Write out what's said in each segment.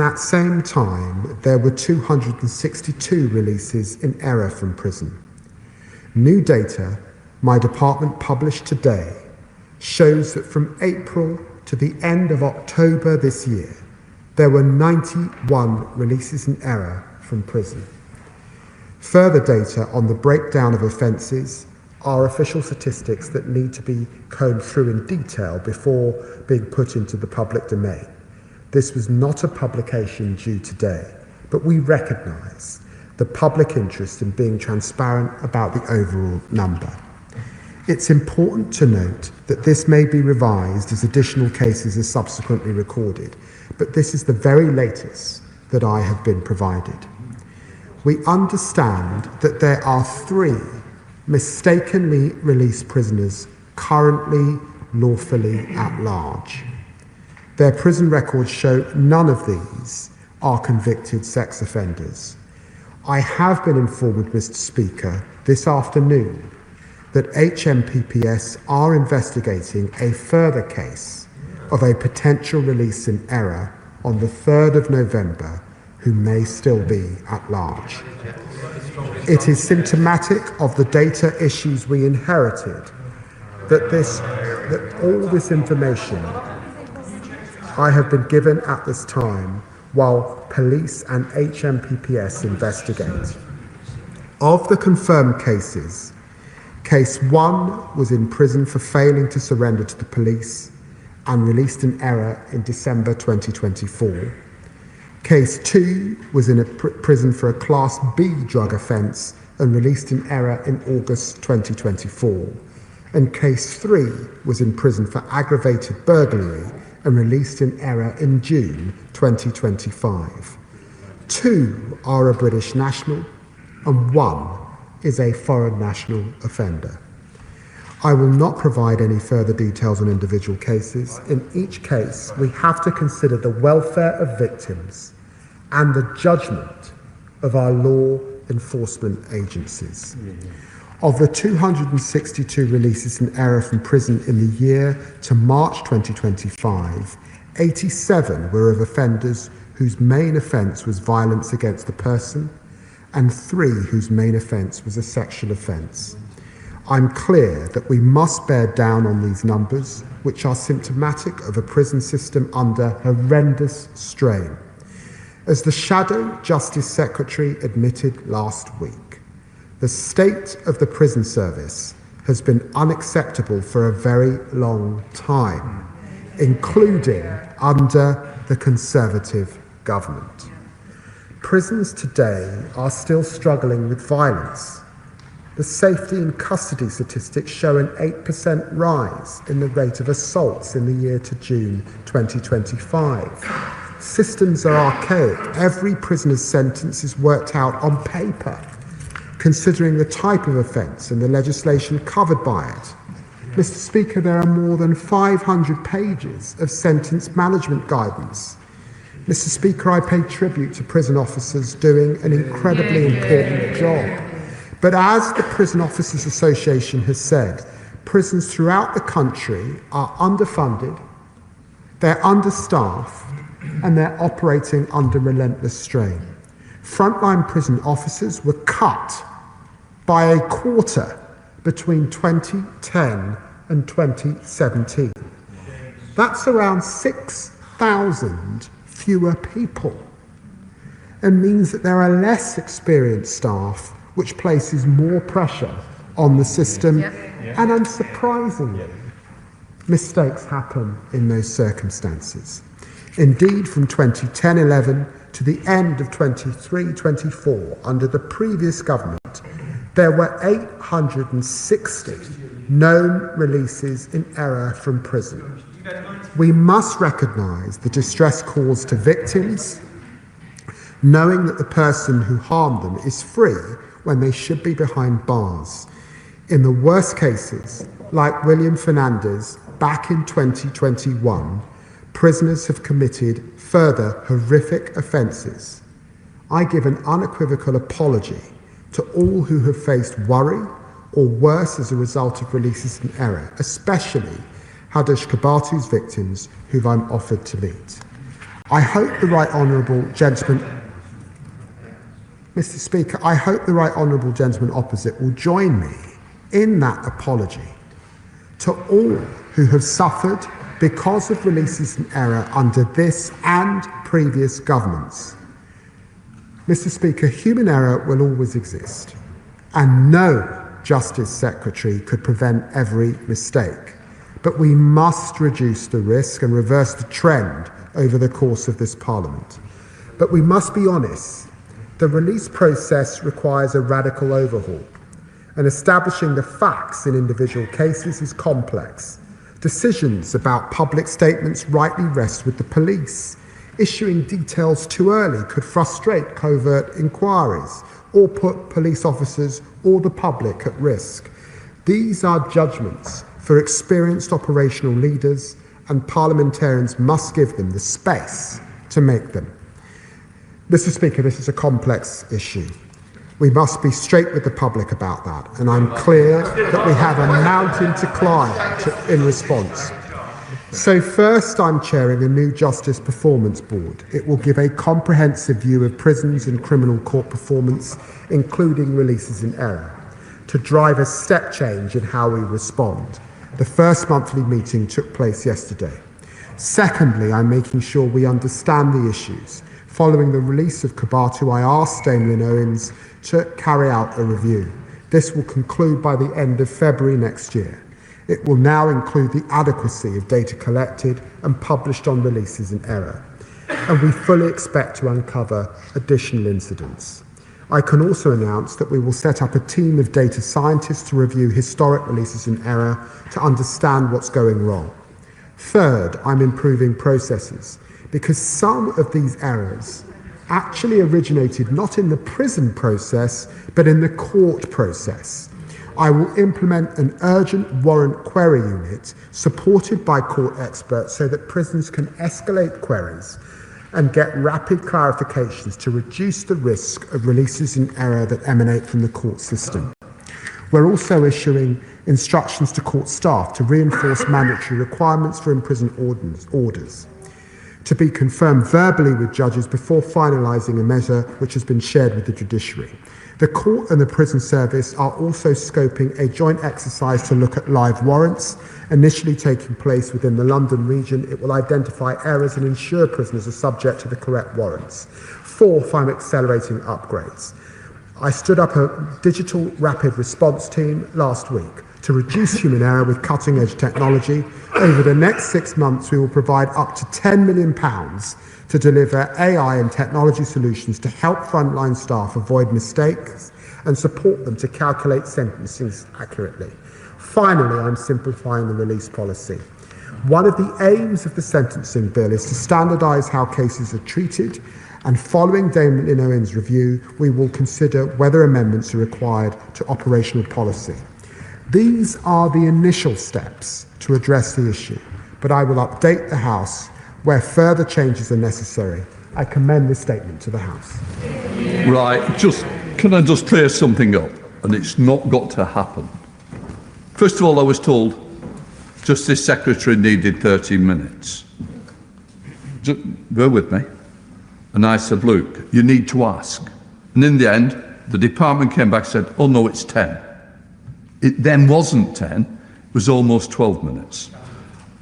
that same time, there were 262 releases in error from prison. New data my department published today shows that from April to the end of October this year, there were 91 releases in error from prison. Further data on the breakdown of offences are official statistics that need to be combed through in detail before being put into the public domain. This was not a publication due today, but we recognise the public interest in being transparent about the overall number. It's important to note that this may be revised as additional cases are subsequently recorded, but this is the very latest that I have been provided. We understand that there are 3 mistakenly released prisoners currently lawfully at large. Their prison records show none of these are convicted sex offenders. I have been informed, Mr. Speaker, this afternoon that HMPPS are investigating a further case of a potential release in error on the 3rd of November who may still be at large. It is symptomatic of the data issues we inherited that all this information I have been given at this time while police and HMPPS investigate. Of the confirmed cases, Case 1 was in prison for failing to surrender to the police and released in error in December 2024. Case 2 was in a prison for a Class B drug offence and released in error in August 2024. And Case 3 was in prison for aggravated burglary and released in error in June 2025. 2 are a British national and 1 is a foreign national offender. I will not provide any further details on individual cases. In each case, we have to consider the welfare of victims and the judgment of our law enforcement agencies. Of the 262 releases in error from prison in the year to March 2025, 87 were of offenders whose main offence was violence against the person, and 3 whose main offence was a sexual offence. I'm clear that we must bear down on these numbers, which are symptomatic of a prison system under horrendous strain. As the Shadow Justice Secretary admitted last week, the state of the prison service has been unacceptable for a very long time, including under the Conservative government. Prisons today are still struggling with violence. The safety and custody statistics show an 8% rise in the rate of assaults in the year to June 2025. Systems are archaic. Every prisoner's sentence is worked out on paper, considering the type of offence and the legislation covered by it. Mr. Speaker, there are more than 500 pages of sentence management guidance. Mr. Speaker, I pay tribute to prison officers doing an incredibly important job. But as the Prison Officers Association has said, prisons throughout the country are underfunded, they're understaffed, and they're operating under relentless strain. Frontline prison officers were cut by a quarter between 2010 and 2017. That's around 6,000 fewer people, and means that there are less experienced staff, which places more pressure on the system. And unsurprisingly, mistakes happen in those circumstances. Indeed, from 2010-11 to the end of 23-24, under the previous government, there were 860 known releases in error from prison. We must recognise the distress caused to victims, knowing that the person who harmed them is free when they should be behind bars. In the worst cases, like William Fernandez back in 2021, prisoners have committed further horrific offences. I give an unequivocal apology to all who have faced worry or worse as a result of releases in error, especially Hadesh Kabatu's victims, who I'm offered to meet. I hope the Right Honourable Gentleman, Mr. Speaker, I hope the Right Honourable Gentleman opposite will join me in that apology to all who have suffered because of releases in error under this and previous governments. Mr. Speaker, human error will always exist, and no Justice Secretary could prevent every mistake. But we must reduce the risk and reverse the trend over the course of this Parliament. But we must be honest, the release process requires a radical overhaul, and establishing the facts in individual cases is complex. Decisions about public statements rightly rest with the police. Issuing details too early could frustrate covert inquiries or put police officers or the public at risk. These are judgments for experienced operational leaders, and parliamentarians must give them the space to make them. Mr. Speaker, this is a complex issue. We must be straight with the public about that, and I'm clear that we have a mountain to climb in response. So first, I'm chairing a new Justice Performance Board. It will give a comprehensive view of prisons and criminal court performance, including releases in error, to drive a step change in how we respond. The first monthly meeting took place yesterday. Secondly, I'm making sure we understand the issues. Following the release of Kobatu, I asked Dame Lynn Owens to carry out a review. This will conclude by the end of February next year. It will now include the adequacy of data collected and published on releases in error, and we fully expect to uncover additional incidents. I can also announce that we will set up a team of data scientists to review historic releases in error to understand what's going wrong. Third, I'm improving processes, because some of these errors actually originated not in the prison process, but in the court process. I will implement an urgent warrant query unit supported by court experts so that prisons can escalate queries and get rapid clarifications to reduce the risk of releases in error that emanate from the court system. We're also issuing instructions to court staff to reinforce mandatory requirements for imprisoned orders, to be confirmed verbally with judges before finalising a measure which has been shared with the judiciary. The court and the prison service are also scoping a joint exercise to look at live warrants, initially taking place within the London region. It will identify errors and ensure prisoners are subject to the correct warrants. Fourth, I'm accelerating upgrades. I stood up a digital rapid response team last week to reduce human error with cutting-edge technology. Over the next 6 months, we will provide up to £10 million to deliver AI and technology solutions to help frontline staff avoid mistakes and support them to calculate sentences accurately. Finally, I'm simplifying the release policy. One of the aims of the sentencing bill is to standardise how cases are treated, and following Dame Lynn Owens' review, we will consider whether amendments are required to operational policy. These are the initial steps to address the issue, but I will update the House where further changes are necessary. I commend this statement to the House. Right, can I just clear something up? And it's not got to happen. First of all, I was told Justice Secretary needed 13 minutes. Just bear with me. And I said, look, you need to ask. And in the end, the department came back and said, oh no, it's 10. It then wasn't 10, it was almost 12 minutes.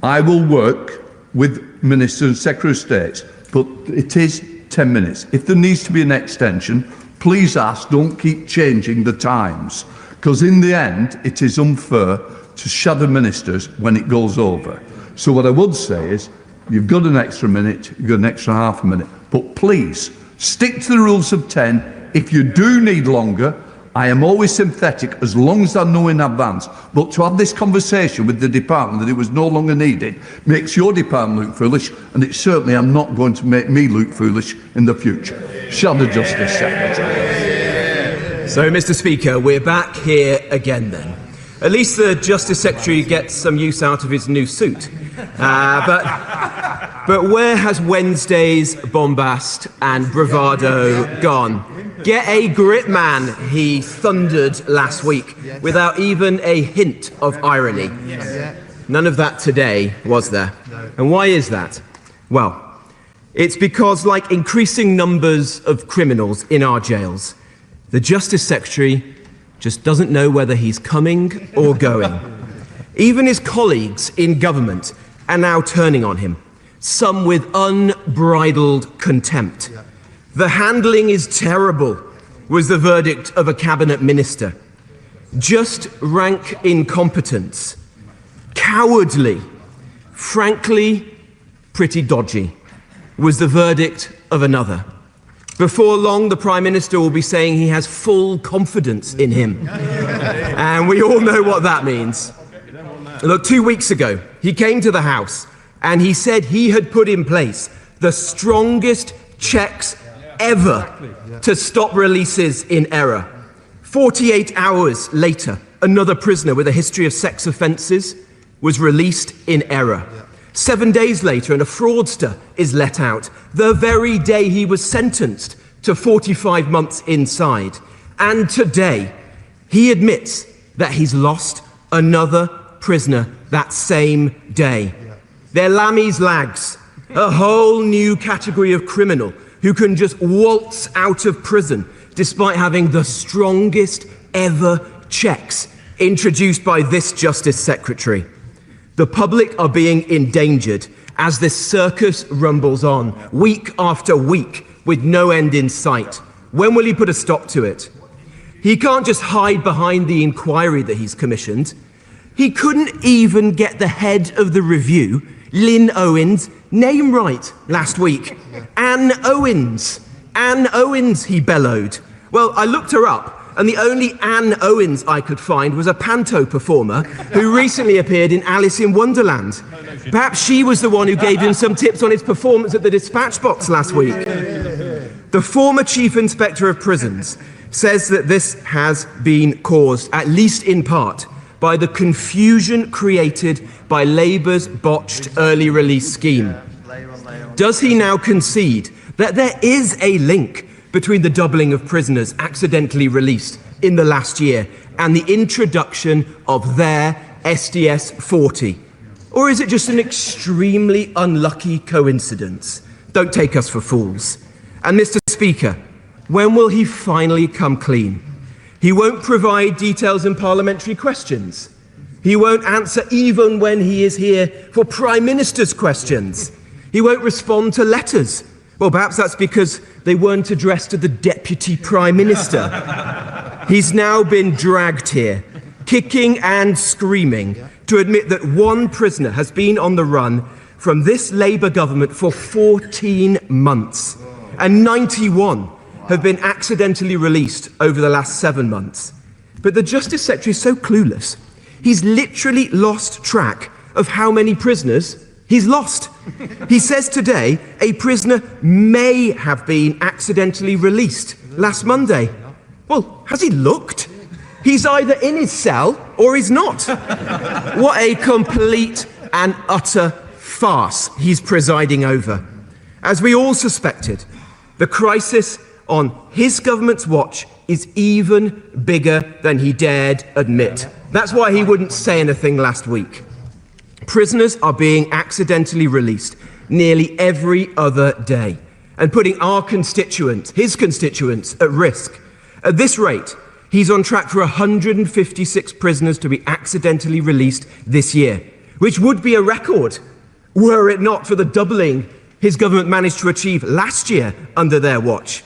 I will work with Ministers and Secretary of State, but it is 10 minutes. If there needs to be an extension, please ask, don't keep changing the times, because in the end, it is unfair to shadow ministers when it goes over. So what I would say is, you've got an extra minute, you've got an extra half a minute, but please, stick to the rules of 10. If you do need longer, I am always sympathetic as long as I know in advance, but to have this conversation with the department that it was no longer needed makes your department look foolish, and it certainly am not going to make me look foolish in the future. Shadow Justice Secretary. So, Mr. Speaker, we're back here again then. At least the Justice Secretary gets some use out of his new suit. But where has Wednesday's bombast and bravado gone? Get a grip, man, he thundered last week, without even a hint of irony. None of that today, was there? And why is that? Well, It's because, like increasing numbers of criminals in our jails, the Justice Secretary just doesn't know whether he's coming or going. Even his colleagues in government are now turning on him, some with unbridled contempt. The handling is terrible, was the verdict of a cabinet minister. Just rank incompetence. Cowardly. Frankly, pretty dodgy, was the verdict of another. Before long, the Prime Minister will be saying he has full confidence in him. And we all know what that means. Look, 2 weeks ago, he came to the House and he said he had put in place the strongest checks ever to stop releases in error. 48 hours later, another prisoner with a history of sex offences was released in error. 7 days later, and a fraudster is let out the very day he was sentenced to 45 months inside. And today, he admits that he's lost another prisoner that same day. They're Lammy's lags, a whole new category of criminal who can just waltz out of prison despite having the strongest ever checks introduced by this Justice Secretary. The public are being endangered as this circus rumbles on, week after week, with no end in sight. When will he put a stop to it? He can't just hide behind the inquiry that he's commissioned. He couldn't even get the head of the review, Lynn Owens, name right last week. Anne Owens. Anne Owens, he bellowed. Well, I looked her up, and the only Anne Owens I could find was a panto performer who recently appeared in Alice in Wonderland. Perhaps she was the one who gave him some tips on his performance at the dispatch box last week. The former Chief Inspector of Prisons says that this has been caused, at least in part, by the confusion created by Labour's botched early release scheme. Does he now concede that there is a link between the doubling of prisoners accidentally released in the last year and the introduction of their SDS 40? Or is it just an extremely unlucky coincidence? Don't take us for fools. And Mr. Speaker, when will he finally come clean? He won't provide details in parliamentary questions. He won't answer even when he is here for Prime Minister's questions. He won't respond to letters. Well, perhaps that's because they weren't addressed to the Deputy Prime Minister. He's now been dragged here, kicking and screaming, to admit that one prisoner has been on the run from this Labour government for 14 months, and 91 have been accidentally released over the last 7 months. But the Justice Secretary is so clueless, he's literally lost track of how many prisoners he's lost. He says today a prisoner may have been accidentally released last Monday. Well, has he looked? He's either in his cell or he's not. What a complete and utter farce he's presiding over. As we all suspected, the crisis on his government's watch is even bigger than he dared admit. That's why he wouldn't say anything last week. Prisoners are being accidentally released nearly every other day and putting our constituents, his constituents, at risk. At this rate, he's on track for 156 prisoners to be accidentally released this year, which would be a record were it not for the doubling his government managed to achieve last year under their watch.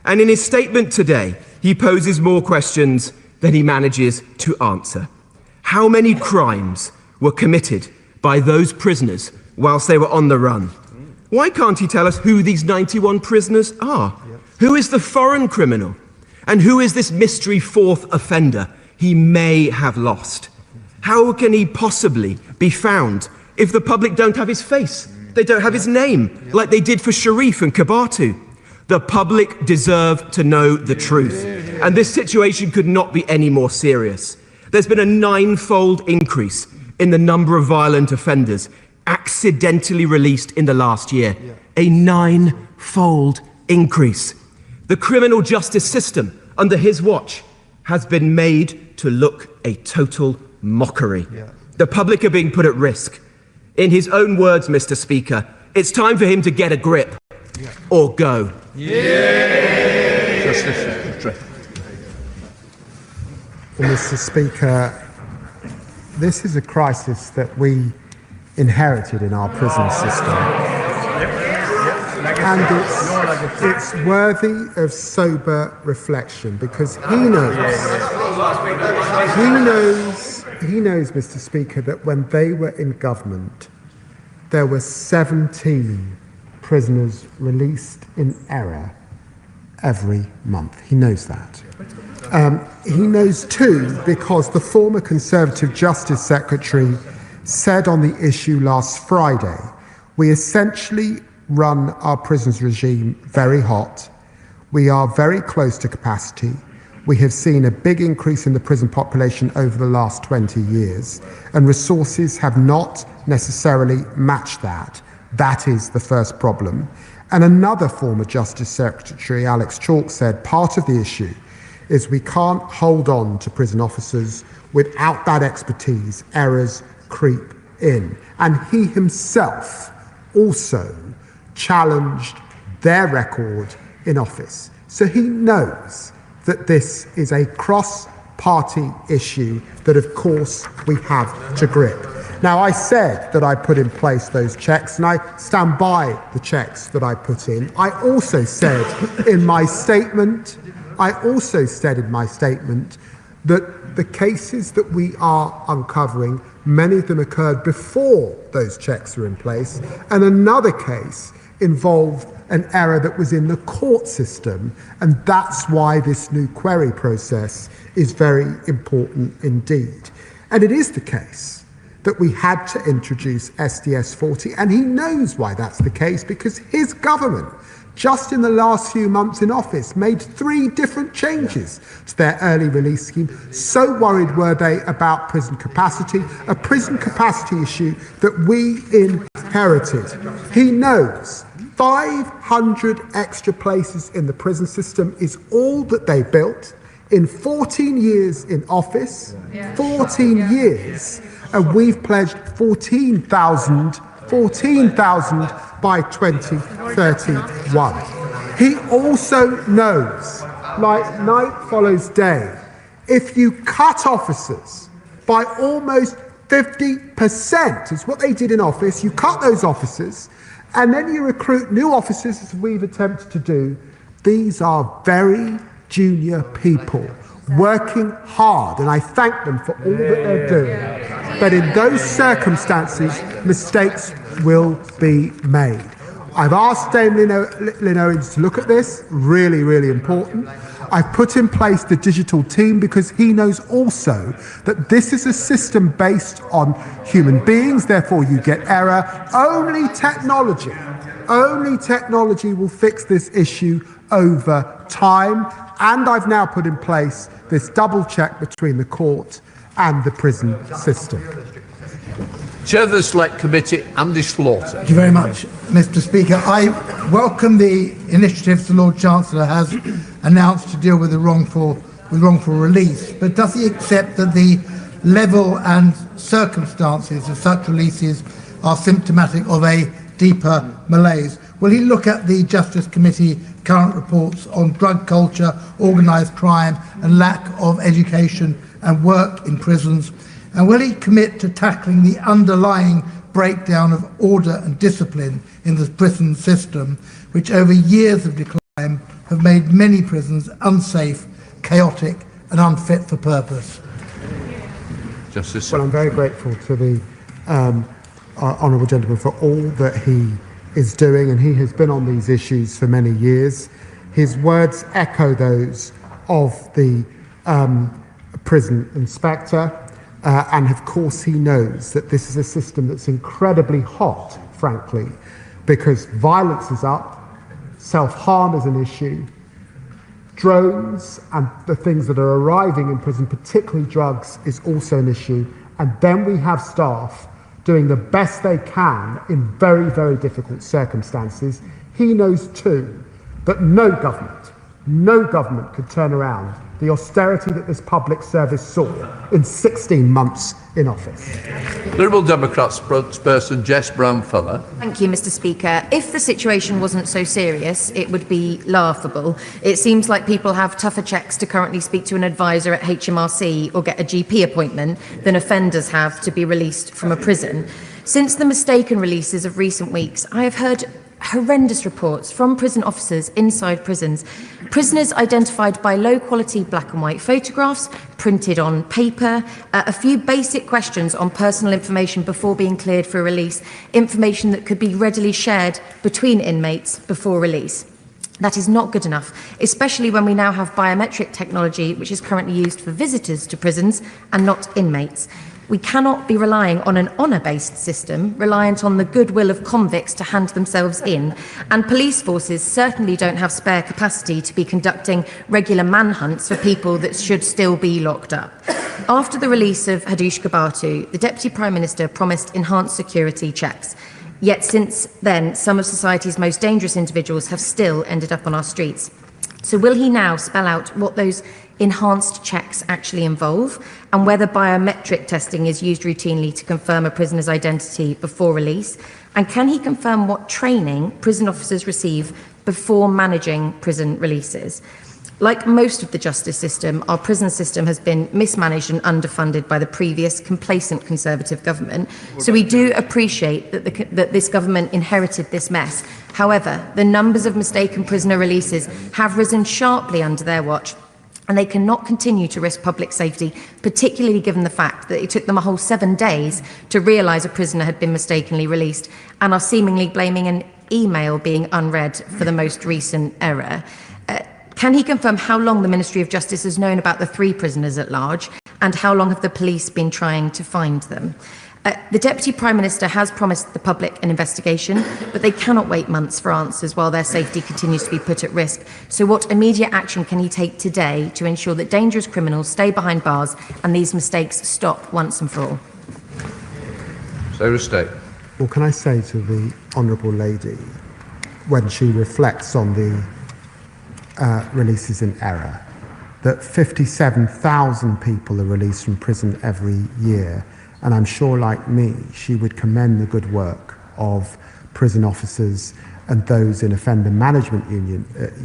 And in his statement today, he poses more questions than he manages to answer. How many crimes were committed by those prisoners whilst they were on the run? Why can't he tell us who these 91 prisoners are? Who is the foreign criminal? And who is this mystery fourth offender he may have lost? How can he possibly be found if the public don't have his face? They don't have his name, like they did for Sharif and Kabatu. The public deserve to know the truth. And this situation could not be any more serious. There's been a 9-fold increase in the number of violent offenders accidentally released in the last year. A 9-fold increase. The criminal justice system under his watch has been made to look a total mockery. The public are being put at risk. In his own words, Mr. Speaker, it's time for him to get a grip. or go? Justice. Well, Mr. Speaker, this is a crisis that we inherited in our prison system. And it's worthy of sober reflection, because he knows, Mr. Speaker, that when they were in government, there were 17 prisoners released in error every month. He knows that. He knows too, because the former Conservative Justice Secretary said on the issue last Friday, we essentially run our prisons regime very hot. We are very close to capacity. We have seen a big increase in the prison population over the last 20 years, and resources have not necessarily matched that. That is the first problem. And another former Justice Secretary, Alex Chalk, said part of the issue is we can't hold on to prison officers without that expertise. Errors creep in. And he himself also challenged their record in office. So he knows that this is a cross-party issue that, of course, we have to grip. Now, I said that I put in place those checks, and I stand by the checks that I put in. I also said in my statement that the cases that we are uncovering, many of them occurred before those checks were in place, and another case involved an error that was in the court system, and that's why this new query process is very important indeed. And it is the case that we had to introduce SDS 40, and he knows why that's the case, because his government, just in the last few months in office, made 3 different changes to their early release scheme. So worried were they about prison capacity, a prison capacity issue that we inherited. He knows 500 extra places in the prison system is all that they built in 14 years in office, 14 years, and we've pledged 14,000 by 2031. He also knows, like night follows day, if you cut officers by almost 50%, is what they did in office, you cut those officers, and then you recruit new officers, as we've attempted to do. These are very junior people working hard, and I thank them for all that they're doing. But in those circumstances, mistakes will be made. I've asked Dame Lynn Owens to look at this, really, really important. I've put in place the digital team because he knows also that this is a system based on human beings, therefore you get error. Only technology will fix this issue over time. And I've now put in place this double check between the court and the prison system. Chair of the Select Committee, Andy Slaughter. Thank you very much, Mr. Speaker. I welcome the initiatives the Lord Chancellor has announced to deal with the wrongful release, but does he accept that the level and circumstances of such releases are symptomatic of a deeper malaise? Will he look at the Justice Committee current reports on drug culture, organised crime and lack of education and work in prisons? And will he commit to tackling the underlying breakdown of order and discipline in the prison system, which over years of decline have made many prisons unsafe, chaotic and unfit for purpose? Justice. Well, I'm very grateful to the honourable gentleman for all that he is doing, and he has been on these issues for many years. His words echo those of the prison inspector, and of course he knows that this is a system that's incredibly hot, frankly, because violence is up, self-harm is an issue, drones and the things that are arriving in prison, particularly drugs, is also an issue, and then we have staff doing the best they can in very, very difficult circumstances. He knows too that no government No government could turn around the austerity that this public service saw in 16 months in office. Liberal Democrat spokesperson Jess Brown-Feller. Thank you, Mr. Speaker. If the situation wasn't so serious, it would be laughable. It seems like people have tougher checks to currently speak to an advisor at HMRC or get a GP appointment than offenders have to be released from a prison. Since the mistaken releases of recent weeks, I have heard horrendous reports from prison officers inside prisons. Prisoners identified by low-quality black and white photographs, printed on paper, a few basic questions on personal information before being cleared for release, information that could be readily shared between inmates before release. That is not good enough, especially when we now have biometric technology which is currently used for visitors to prisons and not inmates. We cannot be relying on an honour-based system, reliant on the goodwill of convicts to hand themselves in, and police forces certainly don't have spare capacity to be conducting regular manhunts for people that should still be locked up. After the release of Hadush Gabatu, the Deputy Prime Minister promised enhanced security checks. Yet since then, some of society's most dangerous individuals have still ended up on our streets. So will he now spell out what those enhanced checks actually involve, and whether biometric testing is used routinely to confirm a prisoner's identity before release? And can he confirm what training prison officers receive before managing prison releases? Like most of the justice system, our prison system has been mismanaged and underfunded by the previous complacent Conservative government. So we do appreciate that this government inherited this mess. However, the numbers of mistaken prisoner releases have risen sharply under their watch, and they cannot continue to risk public safety, particularly given the fact that it took them a whole 7 days to realise a prisoner had been mistakenly released, and are seemingly blaming an email being unread for the most recent error. Can he confirm how long the Ministry of Justice has known about the 3 prisoners at large, and how long have the police been trying to find them? The Deputy Prime Minister has promised the public an investigation, but they cannot wait months for answers while their safety continues to be put at risk. So what immediate action can he take today to ensure that dangerous criminals stay behind bars and these mistakes stop once and for all? So State. Well, can I say to the Honourable Lady, when she reflects on the releases in error, that 57,000 people are released from prison every year, and I'm sure, like me, she would commend the good work of prison officers and those in offender management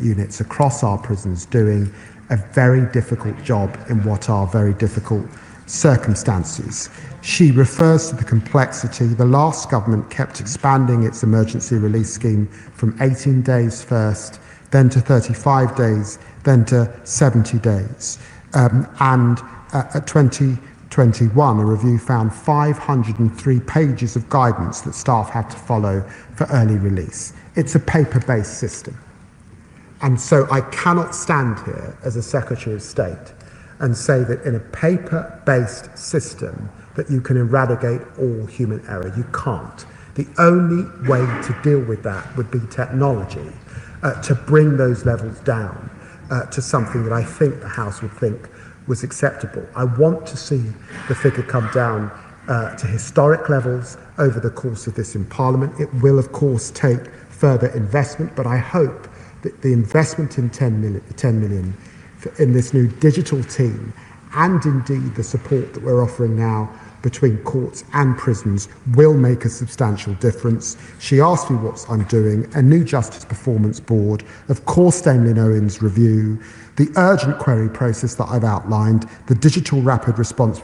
units across our prisons doing a very difficult job in what are very difficult circumstances. She refers to the complexity. The last government kept expanding its emergency release scheme from 18 days first, then to 35 days, then to 70 days. And at 2021, a review found 503 pages of guidance that staff had to follow for early release. It's a paper-based system. And so I cannot stand here as a Secretary of State and say that in a paper-based system that you can eradicate all human error. You can't. The only way to deal with that would be technology, to bring those levels down to something that I think the House would think was acceptable. I want to see the figure come down to historic levels over the course of this in Parliament. It will, of course, take further investment, but I hope that the investment in 10 million in this new digital team, and indeed the support that we're offering now between courts and prisons, will make a substantial difference. She asked me what I'm doing: a new Justice Performance Board, of course Damien Owen's review, the urgent query process that I've outlined, the digital rapid response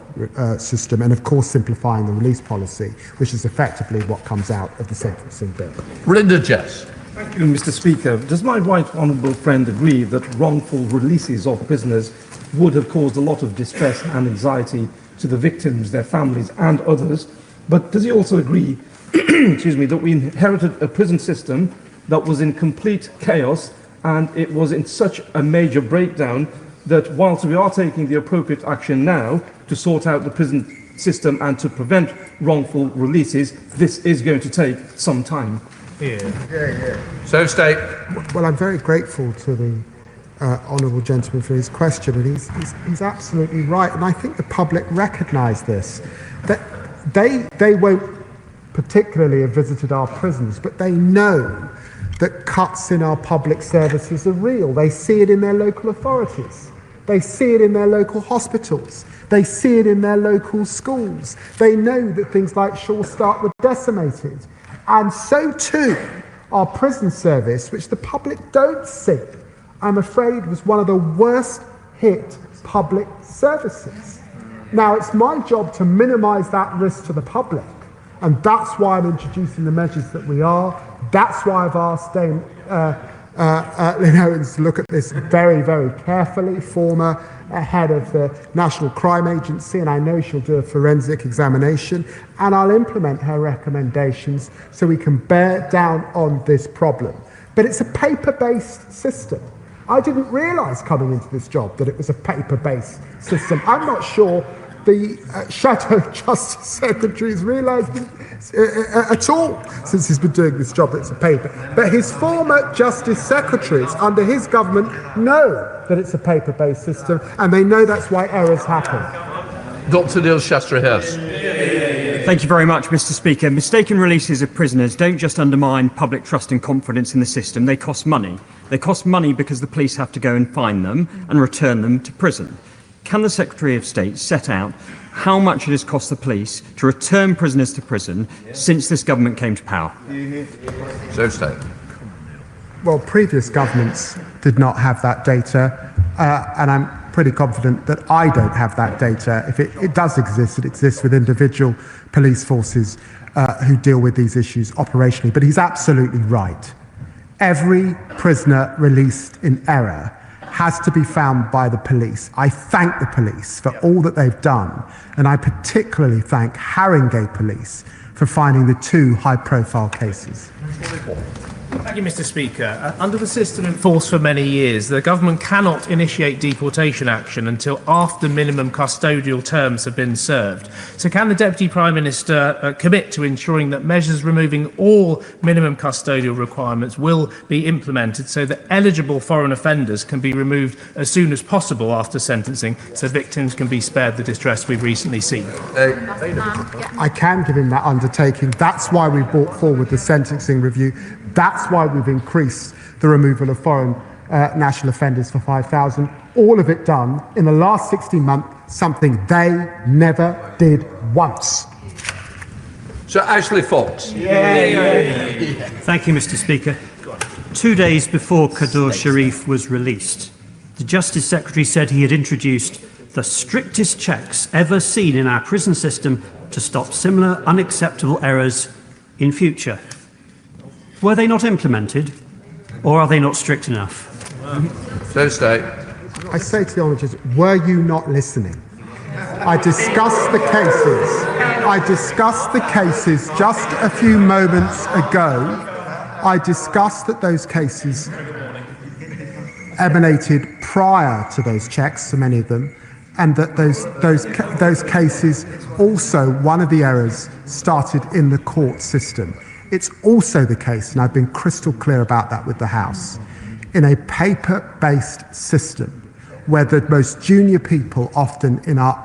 system, and of course simplifying the release policy, which is effectively what comes out of the sentencing bill. Linda Jess. Thank you, Mr. Speaker. Does my right honourable friend agree that wrongful releases of prisoners would have caused a lot of distress and anxiety to the victims, their families and others? But does he also agree excuse me, that we inherited a prison system that was in complete chaos, and it was in such a major breakdown that whilst we are taking the appropriate action now to sort out the prison system and to prevent wrongful releases, this is going to take some time? So State. Well, I'm very grateful to the honourable gentleman for his question, and he's absolutely right. And I think the public recognise this, that they won't particularly have visited our prisons, but they know that cuts in our public services are real. They see it in their local authorities. They see it in their local hospitals. They see it in their local schools. They know that things like Sure Start were decimated. And so too, our prison service, which the public don't see, I'm afraid was one of the worst hit public services. Now, it's my job to minimise that risk to the public, and that's why I'm introducing the measures that we are. That's why I've asked Dame Lynn Owens to look at this very, very carefully, former head of the National Crime Agency, and I know she'll do a forensic examination, and I'll implement her recommendations so we can bear down on this problem. But it's a paper-based system. I didn't realise coming into this job that it was a paper-based system. I'm not sure the Shadow Justice Secretary has realised at all since he's been doing this job that it's a paper. But his former Justice Secretaries under his government know that it's a paper-based system, and they know that's why errors happen. Dr. Neil Shastra-Hurst. Thank you very much, Mr. Speaker. Mistaken releases of prisoners don't just undermine public trust and confidence in the system, they cost money. They cost money because the police have to go and find them and return them to prison. Can the Secretary of State set out how much it has cost the police to return prisoners to prison since this government came to power? So state. Well, previous governments did not have that data, and I'm pretty confident that I don't have that data. If it does exist, it exists with individual police forces who deal with these issues operationally. But he's absolutely right. Every prisoner released in error has to be found by the police. I thank the police for all that they've done, and I particularly thank Haringey Police for finding the 2 high-profile cases. Thank you, Mr. Speaker. Under the system in force for many years, the government cannot initiate deportation action until after minimum custodial terms have been served. So can the Deputy Prime Minister commit to ensuring that measures removing all minimum custodial requirements will be implemented so that eligible foreign offenders can be removed as soon as possible after sentencing so victims can be spared the distress we've recently seen? I can give him that undertaking. That's why we brought forward the sentencing review. That's why we've increased the removal of foreign national offenders for 5,000. All of it done in the last 16 months, something they never did once. Sir Ashley Fox. Thank you, Mr. Speaker. 2 days before Kadur Sharif was released, the Justice Secretary said he had introduced the strictest checks ever seen in our prison system to stop similar unacceptable errors in future. Were they not implemented, or are they not strict enough? So state. I say to the Honourable Judge, were you not listening? I discussed the cases just a few moments ago. I discussed that those cases emanated prior to those checks, so many of them, and that those cases also, one of the errors started in the court system. It's also the case, and I've been crystal clear about that with the House, in a paper-based system where the most junior people often in our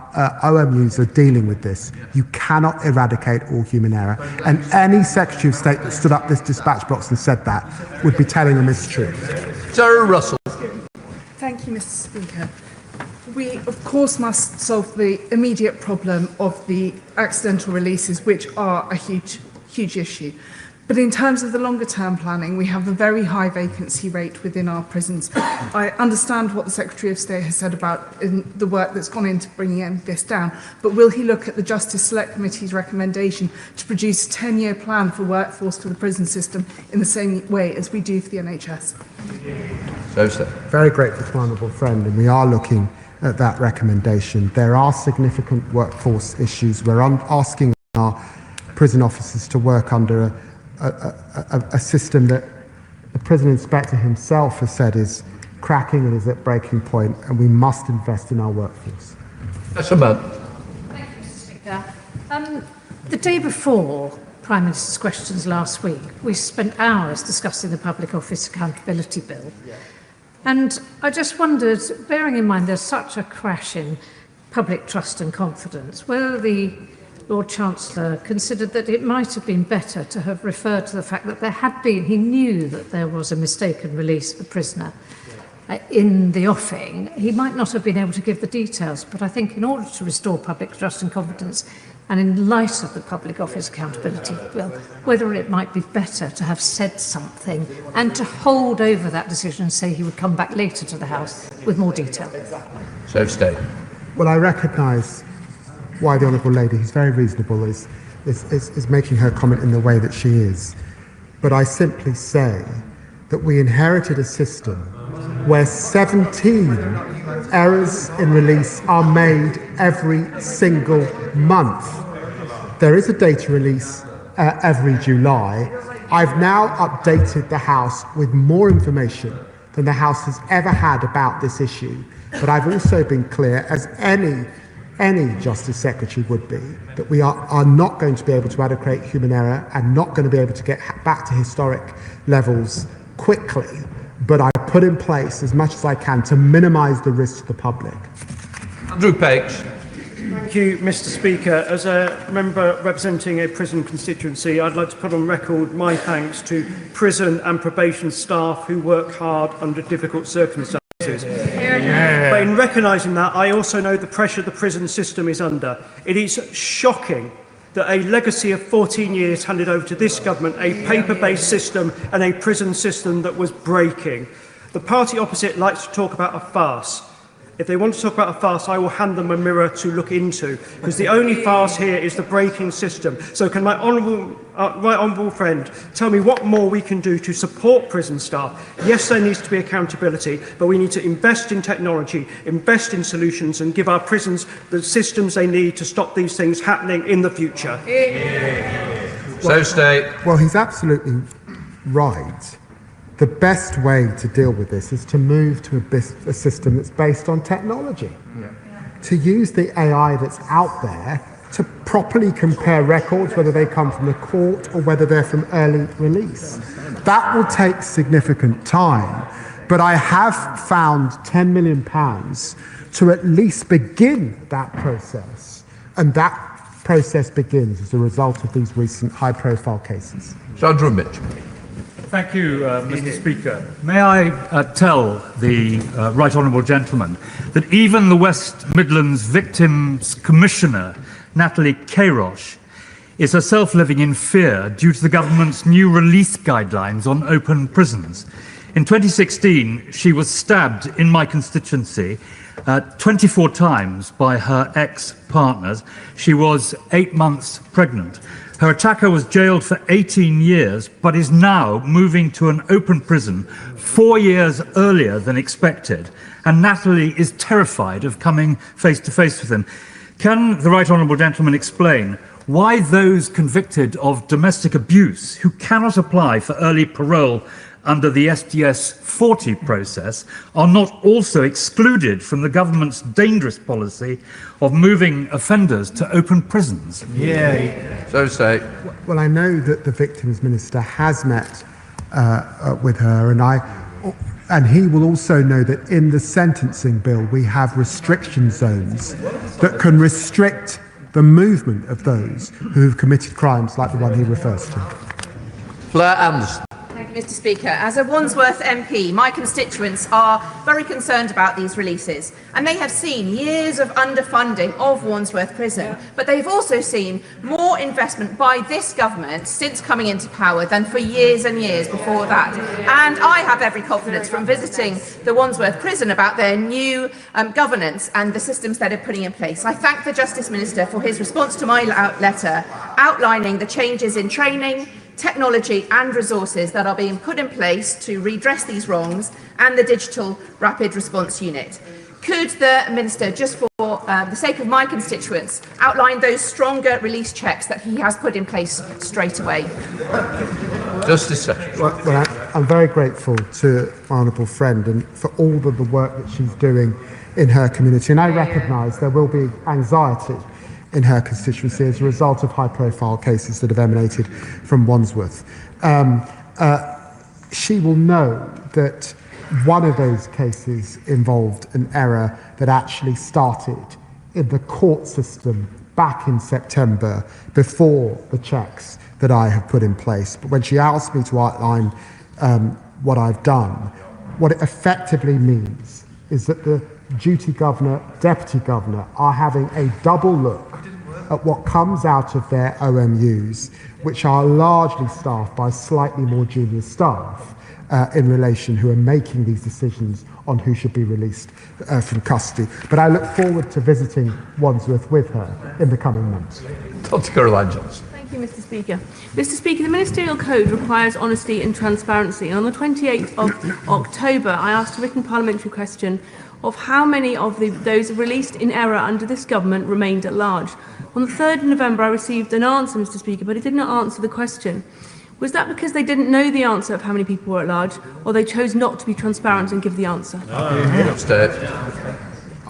OMUs are dealing with this. You cannot eradicate all human error. And any Secretary of State that stood up this dispatch box and said that would be telling a mistruth. Sarah Russell. Thank you, Mr. Speaker. We, of course, must solve the immediate problem of the accidental releases, which are a huge issue. But in terms of the longer-term planning, we have a very high vacancy rate within our prisons. I understand what the Secretary of State has said about the work that's gone into bringing this down, but will he look at the Justice Select Committee's recommendation to produce a 10-year plan for workforce for the prison system in the same way as we do for the NHS? Very grateful to my honourable friend, and we are looking at that recommendation. There are significant workforce issues. We're asking our prison officers to work under a system that the prison inspector himself has said is cracking and is at breaking point, and we must invest in our workforce. That's about. Thank you, Mr. Speaker. The day before Prime Minister's questions last week, we spent hours discussing the Public Office Accountability Bill. And I just wondered, bearing in mind there's such a crash in public trust and confidence, whether the Lord Chancellor considered that it might have been better to have referred to the fact that he knew that there was a mistaken release of the prisoner in the offing. He might not have been able to give the details, but I think in order to restore public trust and confidence, and in light of the Public Office Accountability Bill, whether it might be better to have said something and to hold over that decision and say he would come back later to the House with more detail. So stay. Well, I recognise why the Honourable Lady, who's very reasonable, is making her comment in the way that she is. But I simply say that we inherited a system where 17 errors in release are made every single month. There is a data release every July. I've now updated the House with more information than the House has ever had about this issue. But I've also been clear, as any Justice Secretary would be, that we are not going to be able to eradicate human error and not going to be able to get back to historic levels quickly. But I put in place as much as I can to minimise the risk to the public. Andrew Page. Thank you, Mr. Speaker. As a member representing a prison constituency, I'd like to put on record my thanks to prison and probation staff who work hard under difficult circumstances. But in recognising that, I also know the pressure the prison system is under. It is shocking that a legacy of 14 years handed over to this government, a paper-based system and a prison system that was breaking. The party opposite likes to talk about a farce. If they want to talk about a farce, I will hand them a mirror to look into, because the only farce here is the breaking system. So can my honourable friend tell me what more we can do to support prison staff? Yes, there needs to be accountability, but we need to invest in technology, invest in solutions, and give our prisons the systems they need to stop these things happening in the future. So stay. Well, he's absolutely right. The best way to deal with this is to move to a system that's based on technology. To use the AI that's out there to properly compare records, whether they come from the court or whether they're from early release. That will take significant time, but I have found £10 million to at least begin that process, and that process begins as a result of these recent high-profile cases. Sandra Mitchell. Thank you, Mr. Speaker. May I tell the Right Honourable Gentleman that even the West Midlands Victims Commissioner, Natalie Kairosh, is herself living in fear due to the government's new release guidelines on open prisons. In 2016, she was stabbed in my constituency 24 times by her ex-partners. She was 8 months pregnant. Her attacker was jailed for 18 years, but is now moving to an open prison 4 years earlier than expected. And Natalie is terrified of coming face to face with him. Can the Right Honourable Gentleman explain why those convicted of domestic abuse who cannot apply for early parole under the SDS 40 process are not also excluded from the government's dangerous policy of moving offenders to open prisons? So say. Well, I know that the Victims Minister has met with her, and he will also know that in the sentencing bill we have restriction zones that can restrict the movement of those who have committed crimes like the one he refers to. Blair Anderson. Thank you, Mr. Speaker. As a Wandsworth MP, my constituents are very concerned about these releases, and they have seen years of underfunding of Wandsworth Prison, but they've also seen more investment by this government since coming into power than for years and years before that. And I have every confidence from visiting the Wandsworth Prison about their new governance and the systems that are putting in place. I thank the Justice Minister for his response to my letter outlining the changes in training, technology and resources that are being put in place to redress these wrongs, and the digital rapid response unit. Could the Minister, just for the sake of my constituents, outline those stronger release checks that he has put in place straight away? Justice Secretary. Well, I'm very grateful to my honourable friend and for all of the work that she's doing in her community, and I recognise there will be anxiety in her constituency as a result of high-profile cases that have emanated from Wandsworth. She will know that one of those cases involved an error that actually started in the court system back in September before the checks that I have put in place. But when she asked me to outline what I've done, what it effectively means is that the duty governor, deputy governor are having a double look at what comes out of their OMUs, which are largely staffed by slightly more junior staff in relation who are making these decisions on who should be released from custody. But I look forward to visiting Wandsworth with her in the coming months. Dr. Caroline-Johnson. Thank you, Mr. Speaker. Mr. Speaker, the Ministerial Code requires honesty and transparency, and on the 28th of October, I asked a written parliamentary question of how many of those released in error under this government remained at large. On the 3rd of November, I received an answer, Mr. Speaker, but it did not answer the question. Was that because they didn't know the answer of how many people were at large, or they chose not to be transparent and give the answer?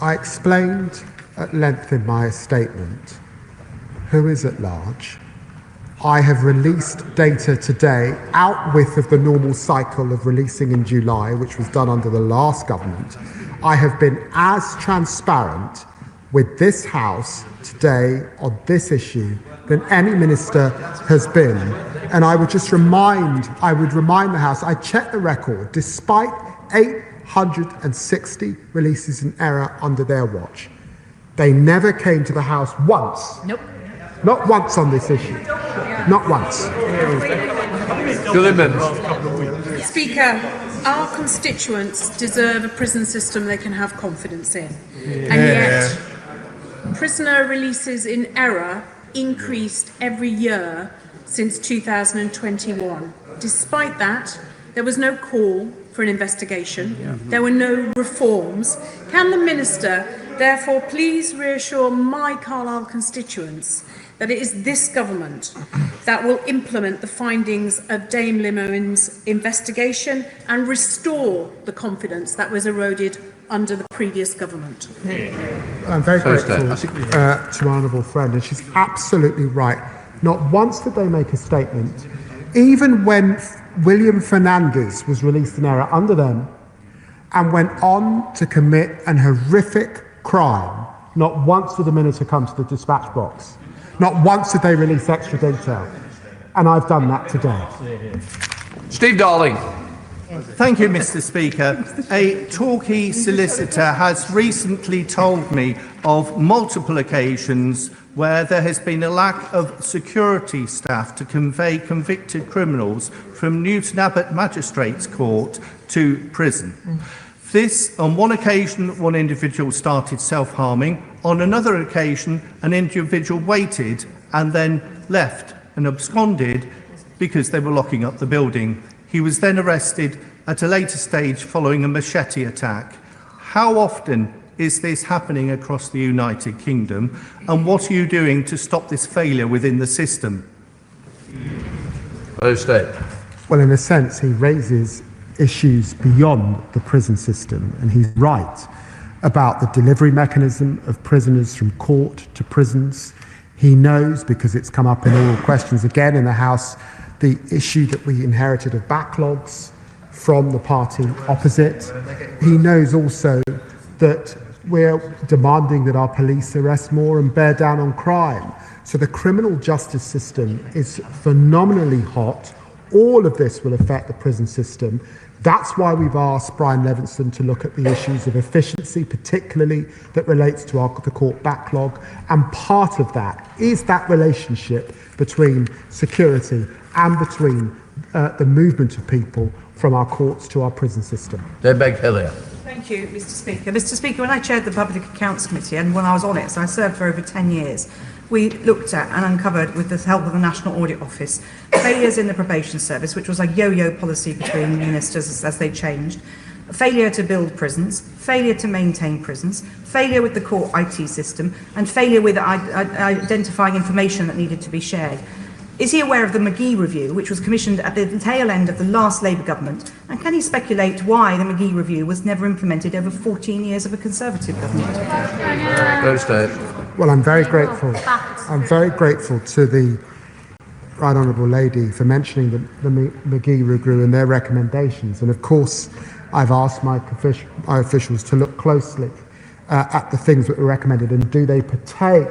I explained at length in my statement who is at large. I have released data today outwith of the normal cycle of releasing in July, which was done under the last government. I have been as transparent with this House today on this issue than any minister has been. And I would remind the House, I checked the record, despite 860 releases in error under their watch, they never came to the House once. Nope. Not once on this issue. Not once. Speaker, our constituents deserve a prison system they can have confidence in. And yet, prisoner releases in error increased every year since 2021. Despite that, there was no call for an investigation. There were no reforms. Can the Minister therefore please reassure my Carlisle constituents that it is this government that will implement the findings of Dame Limoin's investigation and restore the confidence that was eroded under the previous government? I'm very grateful to my honourable friend, and she's absolutely right. Not once did they make a statement, even when William Fernandez was released in error under them and went on to commit an horrific crime. Not once did the minister come to the dispatch box. Not once did they release extra detail. And I've done that today. Steve Darling. Thank you, Mr. Speaker. A Torquay solicitor has recently told me of multiple occasions where there has been a lack of security staff to convey convicted criminals from Newton Abbot Magistrates Court to prison. This, on one occasion, one individual started self-harming. On another occasion, an individual waited and then left and absconded because they were locking up the building. He was then arrested at a later stage following a machete attack. How often is this happening across the United Kingdom, and what are you doing to stop this failure within the system? Well, in a sense, he raises issues beyond the prison system, and he's right about the delivery mechanism of prisoners from court to prisons. He knows, because it's come up in oral questions again in the House, the issue that we inherited of backlogs from the party opposite. He knows also that we're demanding that our police arrest more and bear down on crime. So the criminal justice system is phenomenally hot. All of this will affect the prison system. That's why we've asked Brian Levinson to look at the issues of efficiency, particularly that relates to the court backlog. And part of that is that relationship between security and between the movement of people from our courts to our prison system. Thank you, Mr. Speaker. Mr. Speaker, when I chaired the Public Accounts Committee, and when I was on it, so I served for over 10 years, we looked at and uncovered, with the help of the National Audit Office, failures in the probation service, which was a yo-yo policy between ministers as they changed, failure to build prisons, failure to maintain prisons, failure with the court IT system, and failure with identifying information that needed to be shared. Is he aware of the McGee Review, which was commissioned at the tail end of the last Labour government? And can he speculate why the McGee Review was never implemented over 14 years of a Conservative government? Well, I'm very grateful. I'm very grateful to the Right Honourable Lady for mentioning the McGee Review and their recommendations. And of course, I've asked my officials to look closely at the things that were recommended, and do they pertain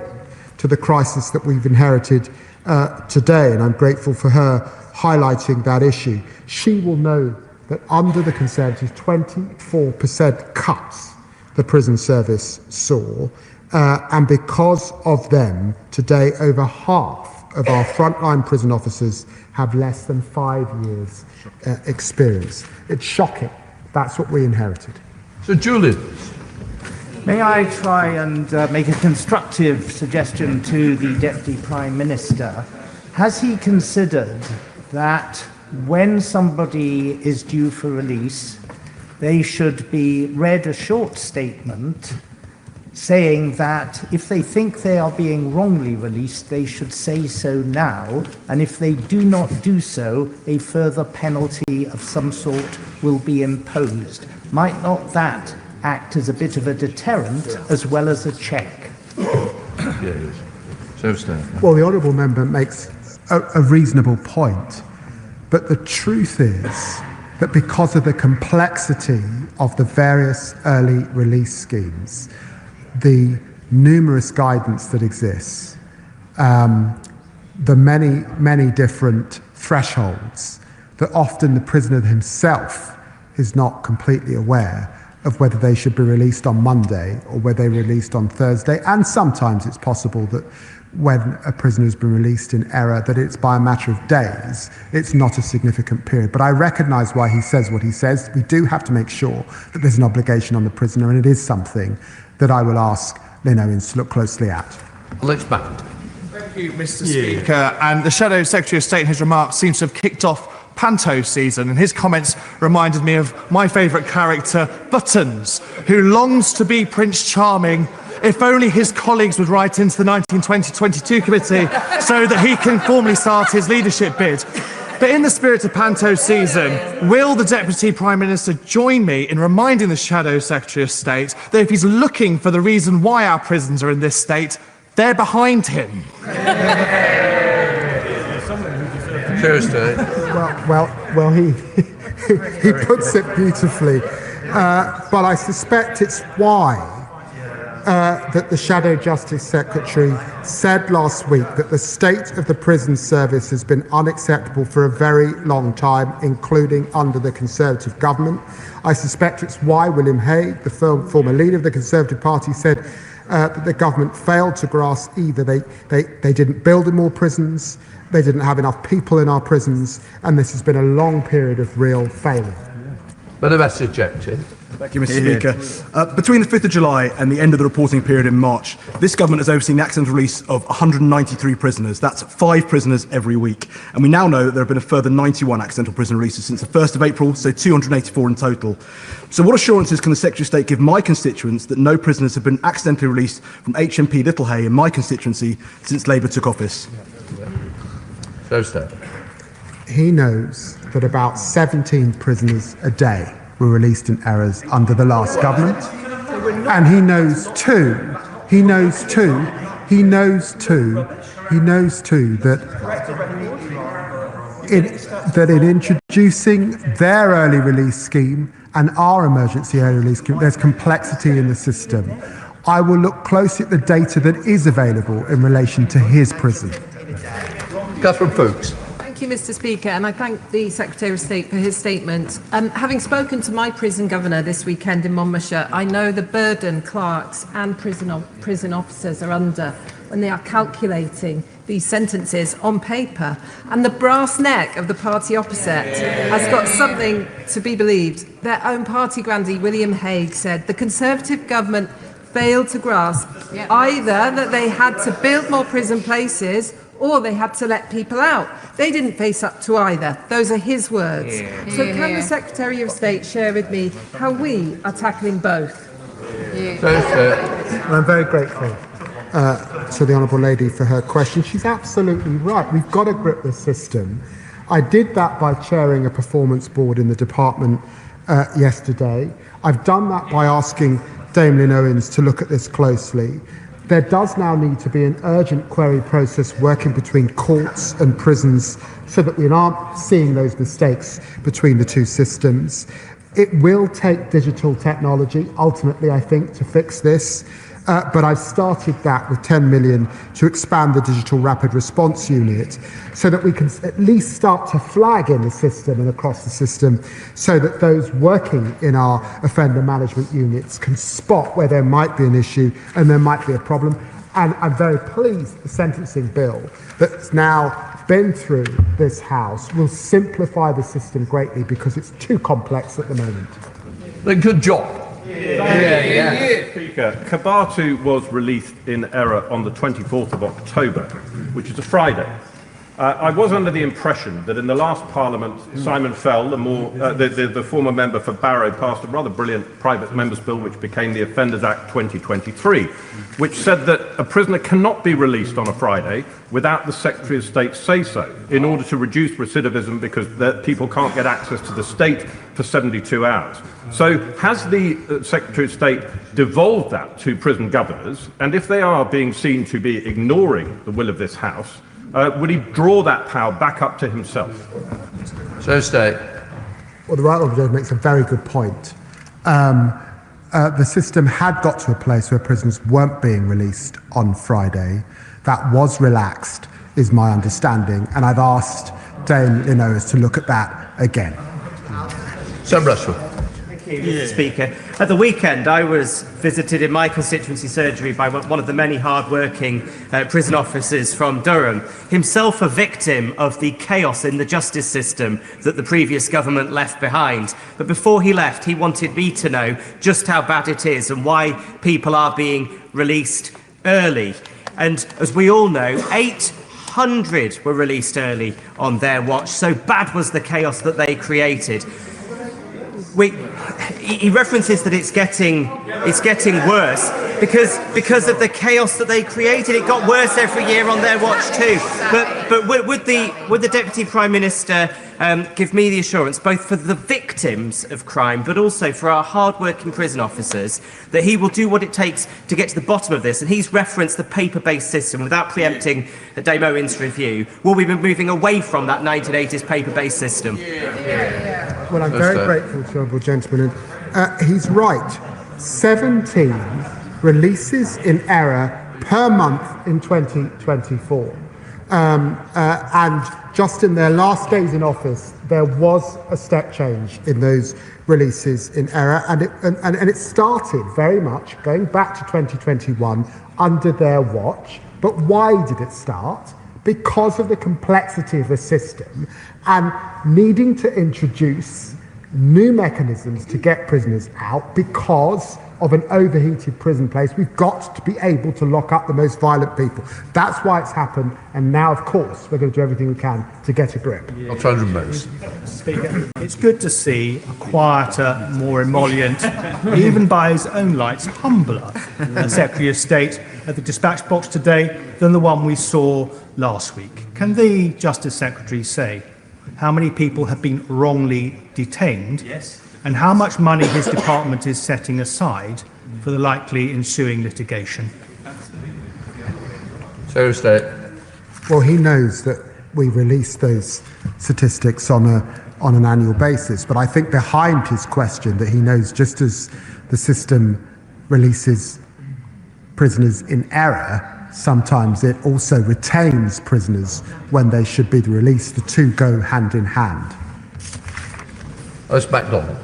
to the crisis that we've inherited today, and I'm grateful for her highlighting that issue. She will know that under the Conservatives, 24% cuts the prison service saw, and because of them, today over half of our frontline prison officers have less than 5 years experience. It's shocking. That's what we inherited. So, Julian. May I try and make a constructive suggestion to the Deputy Prime Minister? Has he considered that when somebody is due for release, they should be read a short statement saying that if they think they are being wrongly released, they should say so now, and if they do not do so, a further penalty of some sort will be imposed? Might not that act as a bit of a deterrent as well as a check? Well, the honourable member makes a reasonable point, but the truth is that because of the complexity of the various early release schemes, the numerous guidance that exists, the many different thresholds, that often the prisoner himself is not completely aware of whether they should be released on Monday or whether they're released on Thursday. And sometimes it's possible that when a prisoner has been released in error, that it's by a matter of days. It's not a significant period. But I recognise why he says what he says. We do have to make sure that there's an obligation on the prisoner, and it is something that I will ask Lynn Owens to look closely at. Alex Back. Thank you, Mr. Speaker. And the Shadow Secretary of State in his remarks seems to have kicked off panto season, and his comments reminded me of my favourite character, Buttons, who longs to be Prince Charming if only his colleagues would write into the 1920-22 committee so that he can formally start his leadership bid. But in the spirit of panto season, will the Deputy Prime Minister join me in reminding the Shadow Secretary of State that if he's looking for the reason why our prisons are in this state, they're behind him? Well, he puts it beautifully, but I suspect it's why that the Shadow Justice Secretary said last week that the state of the prison service has been unacceptable for a very long time, including under the Conservative government. I suspect it's why William Hague, the former leader of the Conservative Party, said that the government failed to grasp either they didn't build more prisons, they didn't have enough people in our prisons, and this has been a long period of real failure. But a message, Jackie. Thank you, Mr. Speaker. Between the 5th of July and the end of the reporting period in March, this government has overseen the accidental release of 193 prisoners. That's 5 prisoners every week. And we now know that there have been a further 91 accidental prison releases since the 1st of April, so 284 in total. So what assurances can the Secretary of State give my constituents that no prisoners have been accidentally released from HMP Littlehay in my constituency since Labour took office? He knows that about 17 prisoners a day were released in errors under the last government, and he knows too that in introducing their early release scheme and our emergency early release scheme, there's complexity in the system. I will look closely at the data that is available in relation to his prison. Catherine Fuchs. Thank you, Mr. Speaker, and I thank the Secretary of State for his statement. Having spoken to my prison governor this weekend in Monmouthshire, I know the burden clerks and prison officers are under when they are calculating these sentences on paper. And the brass neck of the party opposite has got something to be believed. Their own party grandee, William Hague, said the Conservative government failed to grasp either that they had to build more prison places or they had to let people out. They didn't face up to either. Those are his words. So can the Secretary of State share with me how we are tackling both? I'm very grateful to the Honourable Lady for her question. She's absolutely right. We've got to grip the system. I did that by chairing a performance board in the department yesterday. I've done that by asking Dame Lynn Owens to look at this closely. There does now need to be an urgent query process working between courts and prisons so that we aren't seeing those mistakes between the two systems. It will take digital technology, ultimately, I think, to fix this. But I've started that with 10 million to expand the digital rapid response unit so that we can at least start to flag in the system and across the system so that those working in our offender management units can spot where there might be an issue and there might be a problem. And I'm very pleased the sentencing bill that's now been through this House will simplify the system greatly because it's too complex at the moment. Good job. Speaker, Kabatu was released in error on the 24th of October, which is a Friday. I was under the impression that in the last Parliament, Simon Fell, the former member for Barrow, passed a rather brilliant private member's bill which became the Offenders Act 2023, which said that a prisoner cannot be released on a Friday without the Secretary of State say so, in order to reduce recidivism because people can't get access to the state for 72 hours. So has the Secretary of State devolved that to prison governors? And if they are being seen to be ignoring the will of this House, would he draw that power back up to himself? So State. Well, the Right Honourable Judge makes a very good point. The system had got to a place where prisoners weren't being released on Friday. That was relaxed, is my understanding, and I've asked Dame Linois to look at that again. Sam Russell. Thank you, Mr. Speaker. At the weekend, I was visited in my constituency surgery by one of the many hard-working prison officers from Durham, himself a victim of the chaos in the justice system that the previous government left behind. But before he left, he wanted me to know just how bad it is and why people are being released early. And as we all know, 800 were released early on their watch. So bad was the chaos that they created. He references that it's getting worse because of the chaos that they created. It got worse every year on their watch too. But would the Deputy Prime Minister give me the assurance, both for the victims of crime, but also for our hard-working prison officers, that he will do what it takes to get to the bottom of this? And he's referenced the paper-based system without preempting Dame Owen's review. Will we be moving away from that 1980s paper-based system? Well, I'm very grateful to the Honourable Gentleman. He's right. 17 releases in error per month in 2024. And just in their last days in office, there was a step change in those releases in error. And it started very much going back to 2021 under their watch. But why did it start? Because of the complexity of the system and needing to introduce new mechanisms to get prisoners out because of an overheated prison place. We've got to be able to lock up the most violent people. That's why it's happened. And now, of course, we're going to do everything we can to get a grip. Speaker, it's good to see a quieter, more emollient, even by his own lights, humbler Secretary of State at the dispatch box today than the one we saw last week. Can the Justice Secretary say how many people have been wrongly detained? Yes. And how much money his department is setting aside for the likely ensuing litigation? Well, he knows that we release those statistics on an annual basis, but I think behind his question that he knows just as the system releases prisoners in error, sometimes it also retains prisoners when they should be released. The two go hand in hand. MacDonald.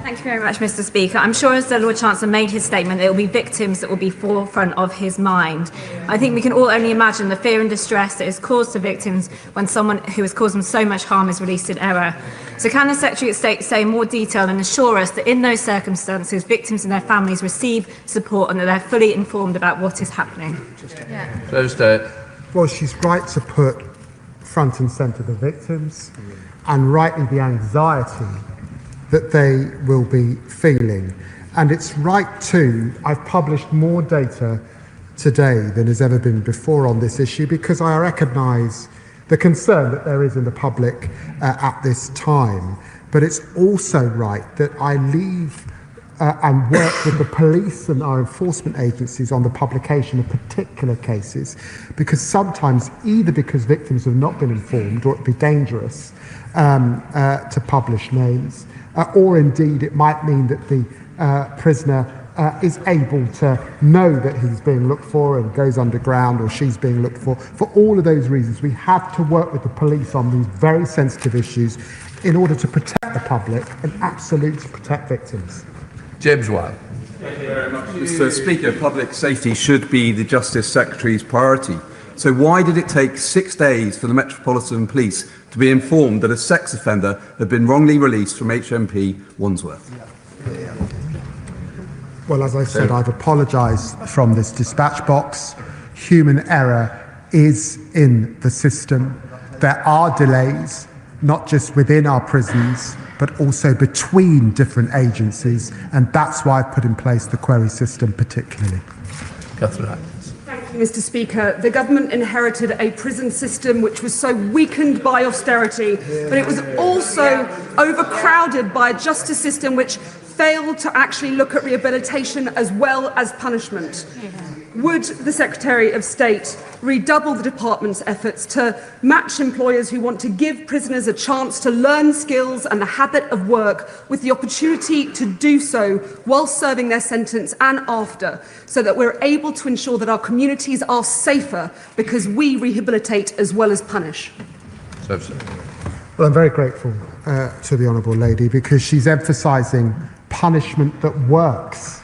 Thank you very much, Mr. Speaker. I'm sure as the Lord Chancellor made his statement, there will be victims that will be forefront of his mind. I think we can all only imagine the fear and distress that is caused to victims when someone who has caused them so much harm is released in error. So can the Secretary of State say in more detail and assure us that in those circumstances, victims and their families receive support and that they're fully informed about what is happening? Well, she's right to put front and centre the victims and rightly the anxiety that they will be feeling. And it's right too, I've published more data today than has ever been before on this issue because I recognise the concern that there is in the public at this time. But it's also right that I leave and work with the police and our enforcement agencies on the publication of particular cases, because sometimes, either because victims have not been informed or it'd be dangerous to publish names, or indeed it might mean that the prisoner is able to know that he's being looked for and goes underground, or she's being looked for all of those reasons, we have to work with the police on these very sensitive issues in order to protect the public and absolutely to protect victims. James White. Thank you very much. Mr. Speaker, public safety should be the Justice Secretary's priority. So why did it take 6 days for the Metropolitan Police to be informed that a sex offender had been wrongly released from HMP Wandsworth? Well, as I said, I've apologised from this dispatch box. Human error is in the system. There are delays, not just within our prisons, but also between different agencies, and that's why I've put in place the query system particularly. Catherine. Thank you, Mr. Speaker. The government inherited a prison system which was so weakened by austerity, but it was also overcrowded by a justice system which failed to actually look at rehabilitation as well as punishment. Would the Secretary of State redouble the department's efforts to match employers who want to give prisoners a chance to learn skills and the habit of work with the opportunity to do so while serving their sentence and after, so that we're able to ensure that our communities are safer because we rehabilitate as well as punish? Well, I'm very grateful to the Honourable Lady, because she's emphasising punishment that works.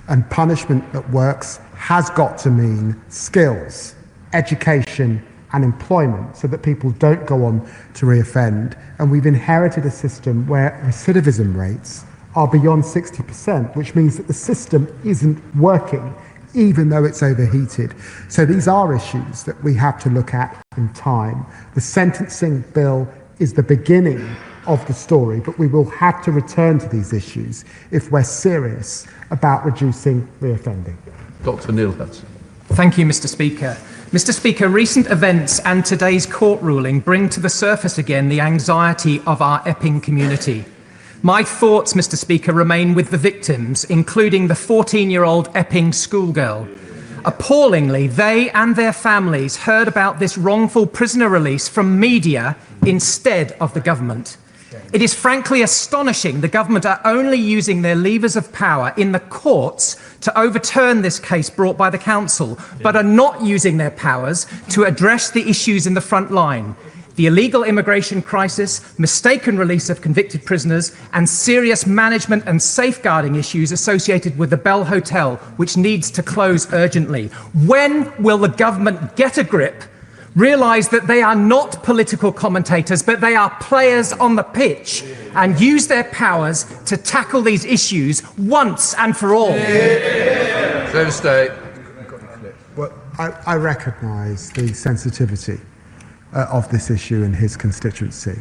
And punishment that works has got to mean skills, education and employment, so that people don't go on to reoffend. And we've inherited a system where recidivism rates are beyond 60%, which means that the system isn't working, even though it's overheated. So these are issues that we have to look at in time. The sentencing bill is the beginning of the story, but we will have to return to these issues if we're serious about reducing reoffending. Dr. Neil Hudson. Thank you, Mr. Speaker. Mr. Speaker, recent events and today's court ruling bring to the surface again the anxiety of our Epping community. My thoughts, Mr. Speaker, remain with the victims, including the 14-year-old Epping schoolgirl. Appallingly, they and their families heard about this wrongful prisoner release from media instead of the government. It is frankly astonishing the government are only using their levers of power in the courts to overturn this case brought by the council, but are not using their powers to address the issues in the front line. The illegal immigration crisis, mistaken release of convicted prisoners, and serious management and safeguarding issues associated with the Bell Hotel, which needs to close urgently. When will the government get a grip, realise that they are not political commentators, but they are players on the pitch, and use their powers to tackle these issues once and for all? Well, I recognise the sensitivity of this issue in his constituency,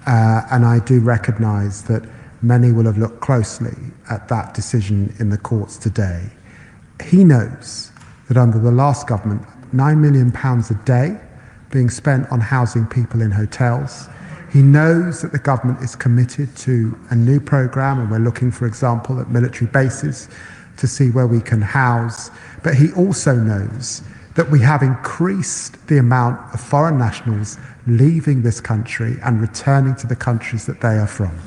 and I do recognise that many will have looked closely at that decision in the courts today. He knows that under the last government, £9 million a day being spent on housing people in hotels. He knows that the government is committed to a new programme, and we're looking, for example, at military bases to see where we can house. But he also knows that we have increased the amount of foreign nationals leaving this country and returning to the countries that they are from.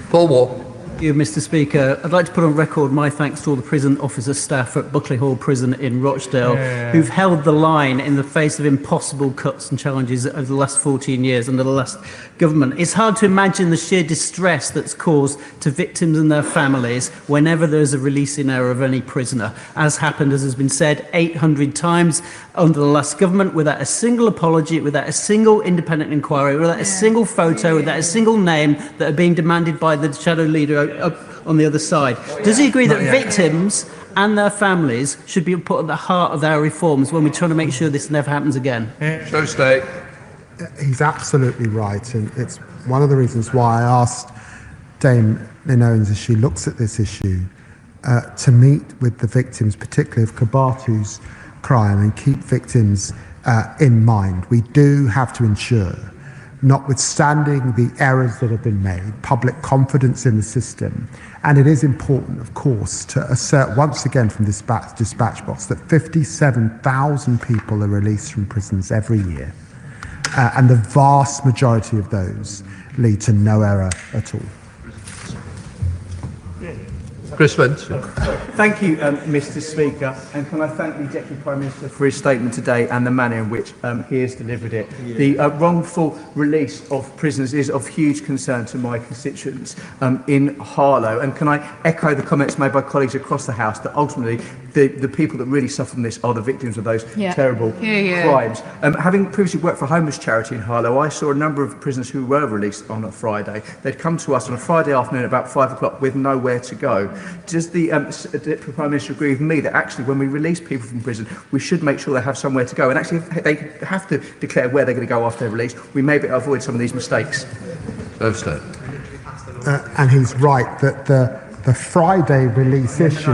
Paul Wall. Thank you, Mr. Speaker. I'd like to put on record my thanks to all the prison officer staff at Buckley Hall Prison in Rochdale, who've held the line in the face of impossible cuts and challenges over the last 14 years under the last government. It's hard to imagine the sheer distress that's caused to victims and their families whenever there's a release in error of any prisoner, as happened, as has been said, 800 times under the last government, without a single apology, without a single independent inquiry, without a single photo, without a single name that are being demanded by the shadow leader up on the other side. Does he agree that victims and their families should be put at the heart of our reforms when we're trying to make sure this never happens again? Show State. He's absolutely right, and it's one of the reasons why I asked Dame Lynn Owens, as she looks at this issue, to meet with the victims, particularly of Kabatu's crime, and keep victims in mind. We do have to ensure, notwithstanding the errors that have been made, public confidence in the system. And it is important, of course, to assert once again from this dispatch box that 57,000 people are released from prisons every year. And the vast majority of those lead to no error at all. Chris Spence. Thank you, Mr. Speaker, and can I thank the Deputy Prime Minister for his statement today and the manner in which he has delivered it. The wrongful release of prisoners is of huge concern to my constituents in Harlow, and can I echo the comments made by colleagues across the House that ultimately the people that really suffer from this are the victims of those terrible crimes. Having previously worked for a homeless charity in Harlow, I saw a number of prisoners who were released on a Friday. They'd come to us on a Friday afternoon at about 5 o'clock with nowhere to go. Does the Deputy Prime Minister agree with me that actually when we release people from prison, we should make sure they have somewhere to go? And actually, if they have to declare where they're going to go after they're released, we may be able to avoid some of these mistakes. And he's right that the Friday release issue,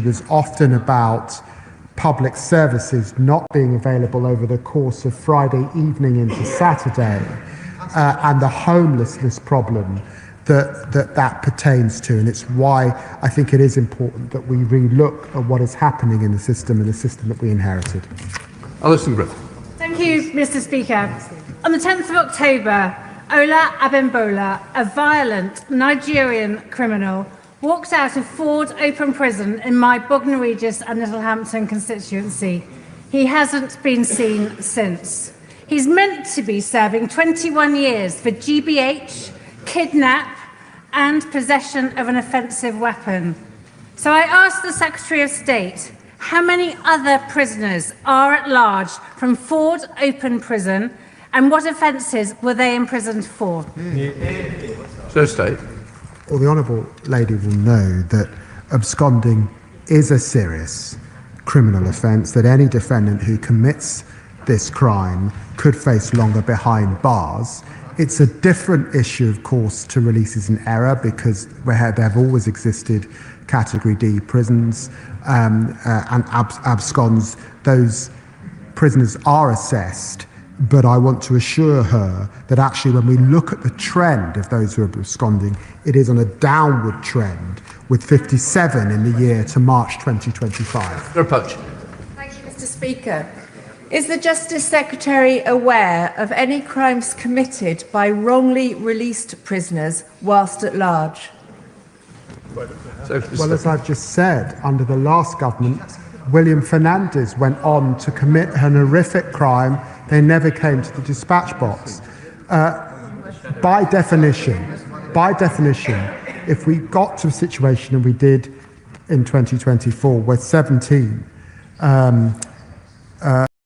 was often about public services not being available over the course of Friday evening into Saturday, and the homelessness problem that pertains to. And it's why I think it is important that we relook at what is happening in the system and the system that we inherited. Alison Griffith. Thank you, Mr. Speaker. On the 10th of October, Ola Abimbola, a violent Nigerian criminal, walked out of Ford Open Prison in my Bognor Regis and Littlehampton constituency. He hasn't been seen since. He's meant to be serving 21 years for GBH, kidnap, and possession of an offensive weapon. So I asked the Secretary of State, how many other prisoners are at large from Ford Open Prison, and what offences were they imprisoned for? So State. Well, the Honourable Lady will know that absconding is a serious criminal offence, that any defendant who commits this crime could face longer behind bars. It's a different issue, of course, to releases in error, because there have always existed Category D prisons and absconds. Those prisoners are assessed, but I want to assure her that actually when we look at the trend of those who are absconding, it is on a downward trend, with 57 in the year to March 2025. Thank you, Mr. Speaker. Is the Justice Secretary aware of any crimes committed by wrongly released prisoners whilst at large? Well, as I've just said, under the last government, William Fernandez went on to commit an horrific crime. They never came to the dispatch box. By definition, if we got to a situation, and we did in 2024, where 17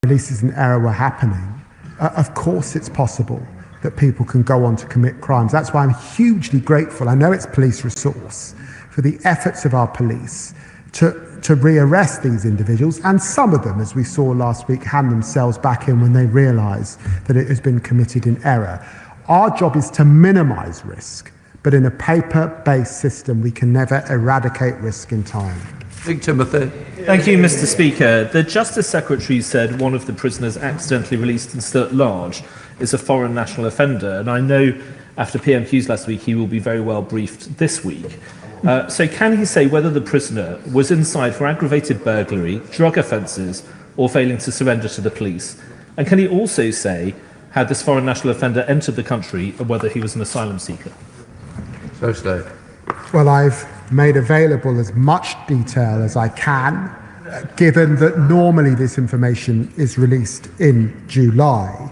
releases in error were happening, of course it's possible that people can go on to commit crimes. That's why I'm hugely grateful. I know it's police resource for the efforts of our police to rearrest these individuals, and some of them, as we saw last week, hand themselves back in when they realise that it has been committed in error. Our job is to minimise risk, but in a paper-based system, we can never eradicate risk in time. Timothy. Thank you, Mr. Speaker. The Justice Secretary said one of the prisoners accidentally released and still at large is a foreign national offender, and I know after PMQs last week he will be very well briefed this week. So can he say whether the prisoner was inside for aggravated burglary, drug offences, or failing to surrender to the police? And can he also say how this foreign national offender entered the country and whether he was an asylum seeker? So stay. Well, I've made available as much detail as I can, given that normally this information is released in July.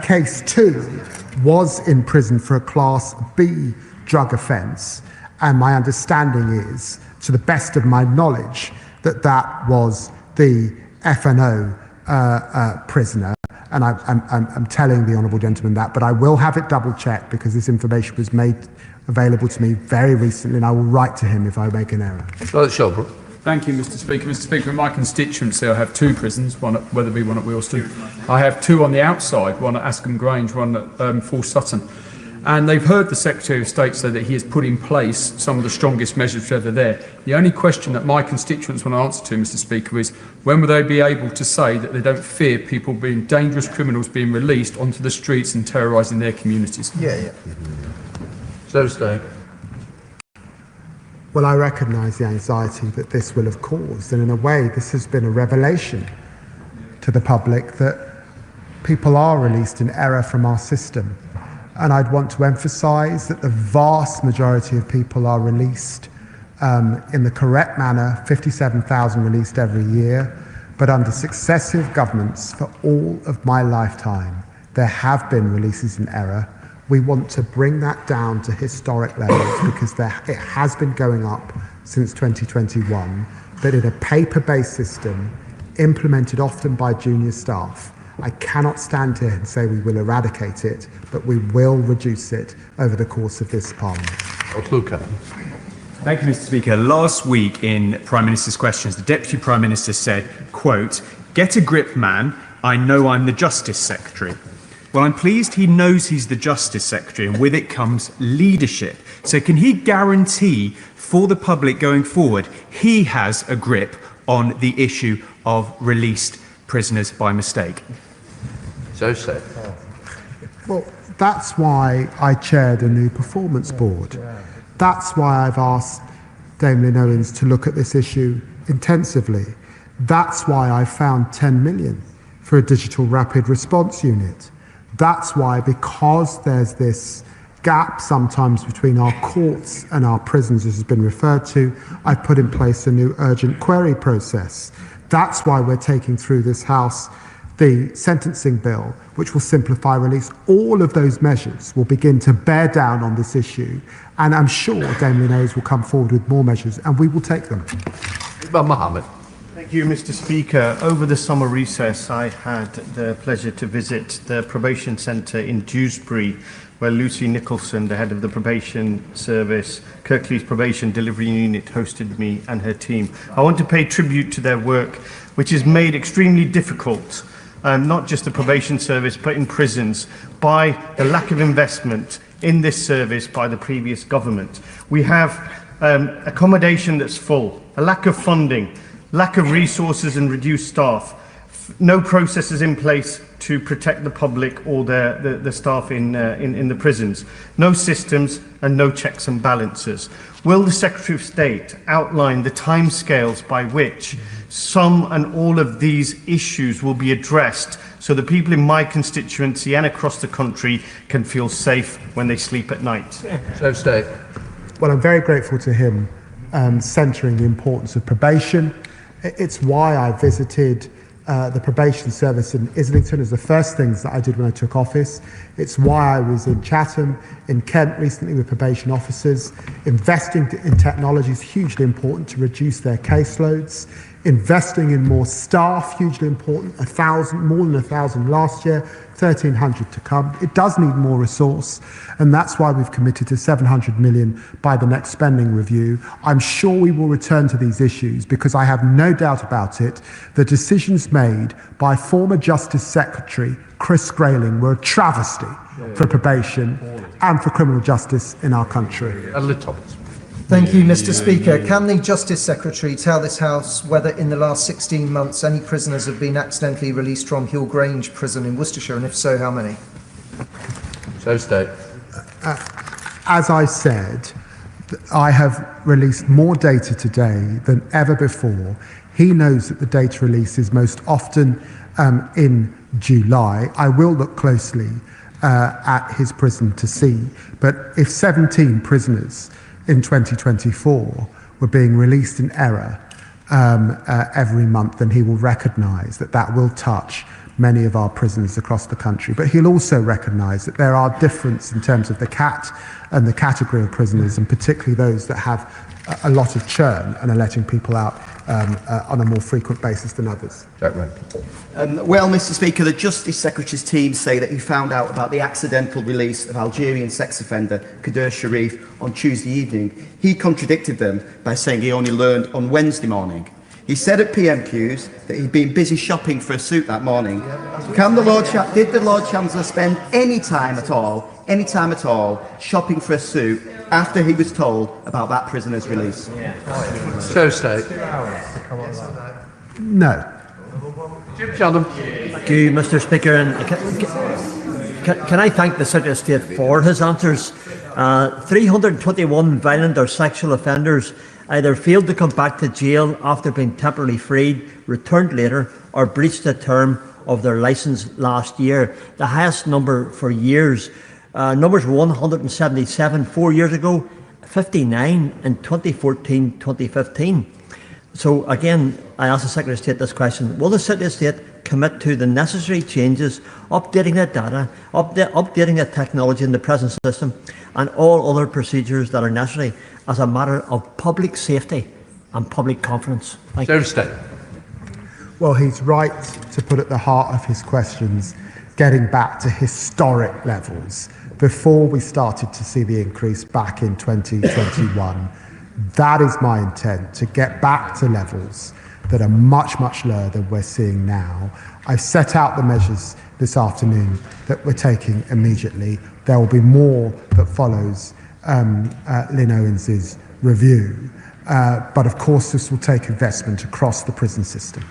Case 2 was in prison for a Class B drug offence, and my understanding is, to the best of my knowledge, that that was the FNO prisoner. And I'm telling the honourable gentleman that, but I will have it double-checked, because this information was made available to me very recently, and I will write to him if I make an error. Shelbrook. Thank you, Mr. Speaker. Mr. Speaker, in my constituency, I have 2 prisons, one at Wetherby, one at Wealdstone. I have 2 on the outside, one at Askham Grange, one at Full Sutton. And they've heard the Secretary of State say that he has put in place some of the strongest measures ever there. The only question that my constituents want to answer to, Mr. Speaker, is when will they be able to say that they don't fear people being dangerous criminals being released onto the streets and terrorising their communities? So stay. Well, I recognise the anxiety that this will have caused, and in a way this has been a revelation to the public that people are released in error from our system. And I'd want to emphasise that the vast majority of people are released in the correct manner, 57,000 released every year. But under successive governments for all of my lifetime, there have been releases in error. We want to bring that down to historic levels because it has been going up since 2021. But in a paper-based system, implemented often by junior staff, I cannot stand here and say we will eradicate it, but we will reduce it over the course of this Parliament. Luca. Thank you, Mr. Speaker. Last week in Prime Minister's Questions, the Deputy Prime Minister said, quote, "Get a grip, man. I know I'm the Justice Secretary." Well, I'm pleased he knows he's the Justice Secretary, and with it comes leadership. So can he guarantee for the public going forward he has a grip on the issue of released prisoners by mistake? So said. Well, that's why I chaired a new performance board. That's why I've asked Damien Owens to look at this issue intensively. That's why I found 10 million for a digital rapid response unit. That's why, because there's this gap sometimes between our courts and our prisons, as has been referred to, I've put in place a new urgent query process. That's why we're taking through this House the sentencing bill, which will simplify release. All of those measures will begin to bear down on this issue, and I'm sure Damien Owens will come forward with more measures, and we will take them. Mohammed. Thank you, Mr. Speaker. Over the summer recess, I had the pleasure to visit the probation centre in Dewsbury, where Lucy Nicholson, the head of the probation service, Kirklees Probation Delivery Unit, hosted me and her team. I want to pay tribute to their work, which is made extremely difficult, not just the probation service, but in prisons, by the lack of investment in this service by the previous government. We have accommodation that's full, a lack of funding, lack of resources and reduced staff, no processes in place to protect the public or the staff in the prisons, no systems and no checks and balances. Will the Secretary of State outline the timescales by which some and all of these issues will be addressed so the people in my constituency and across the country can feel safe when they sleep at night? Secretary of State. Well, I'm very grateful to him centering the importance of probation. It's why I visited the probation service in Islington as the first things that I did when I took office. It's why I was in Chatham, in Kent recently with probation officers. Investing in technology is hugely important to reduce their caseloads. Investing in more staff, hugely important, 1,000, more than 1,000 last year, 1,300 to come. It does need more resource, and that's why we've committed to 700 million by the next spending review. I'm sure we will return to these issues because I have no doubt about it. The decisions made by former Justice Secretary Chris Grayling were a travesty for probation and for criminal justice in our country. Thank you, Mr. Speaker. Can the Justice Secretary tell this House whether in the last 16 months any prisoners have been accidentally released from Hill Grange prison in Worcestershire, and if so, how many? So state. As I said, I have released more data today than ever before. He knows that the data release is most often in July. I will look closely at his prison to see, but if 17 prisoners in 2024 were being released in error every month, then he will recognise that that will touch many of our prisons across the country. But he'll also recognise that there are differences in terms of the CAT and the category of prisoners, and particularly those that have a lot of churn and are letting people out on a more frequent basis than others. Jack Wren. Well, Mr. Speaker, the Justice Secretary's team say that he found out about the accidental release of Algerian sex offender Kader Sharif on Tuesday evening. He contradicted them by saying he only learned on Wednesday morning. He said at PMQs that he'd been busy shopping for a suit that morning. Did the Lord Chancellor spend any time at all, shopping for a suit after he was told about that prisoner's release? So state. No. Jim Chatham. Thank you, Mr. Speaker. And can I thank the Secretary of State for his answers? 321 violent or sexual offenders either failed to come back to jail after being temporarily freed, returned later, or breached the term of their licence last year, the highest number for years. Numbers were 177 4 years ago, 59 in 2014-2015. So again, I asked the Secretary of State this question: will the Secretary of State commit to the necessary changes, updating the data, updating the technology in the present system, and all other procedures that are necessary as a matter of public safety and public confidence? Thank you. Well, he's right to put at the heart of his questions getting back to historic levels before we started to see the increase back in 2021. That is my intent, to get back to levels that are much, much lower than we're seeing now. I've set out the measures this afternoon that we're taking immediately. There will be more that follows Lynn Owens's review. But of course, this will take investment across the prison system.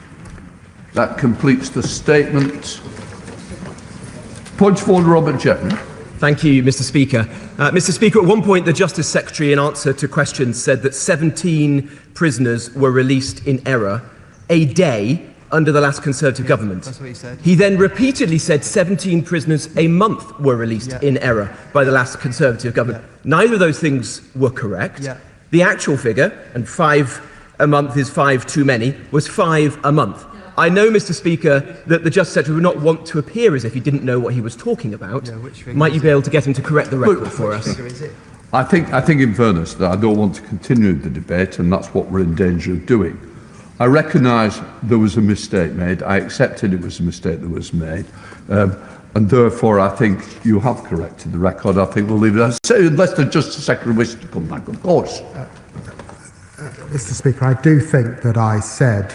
That completes the statement. Point forward, Robert Jetton. Thank you, Mr. Speaker. Mr. Speaker, at one point, the Justice Secretary, in answer to questions, said that 17 prisoners were released in error a day under the last Conservative government. That's what he said. He then repeatedly said 17 prisoners a month were released in error by the last Conservative government. Neither of those things were correct. The actual figure, and 5 a month is 5 too many, was 5 a month. I know, Mr. Speaker, that the Justice Secretary would not want to appear as if he didn't know what he was talking about. Might you be able to get him to correct the record for us? I think, in fairness, that I don't want to continue the debate, and that's what we're in danger of doing. I recognise there was a mistake made. I accepted it was a mistake that was made. And therefore, I think you have corrected the record. I think we'll leave it. Unless the Justice Secretary wishes to come back, of course. Mr. Speaker, I do think that I said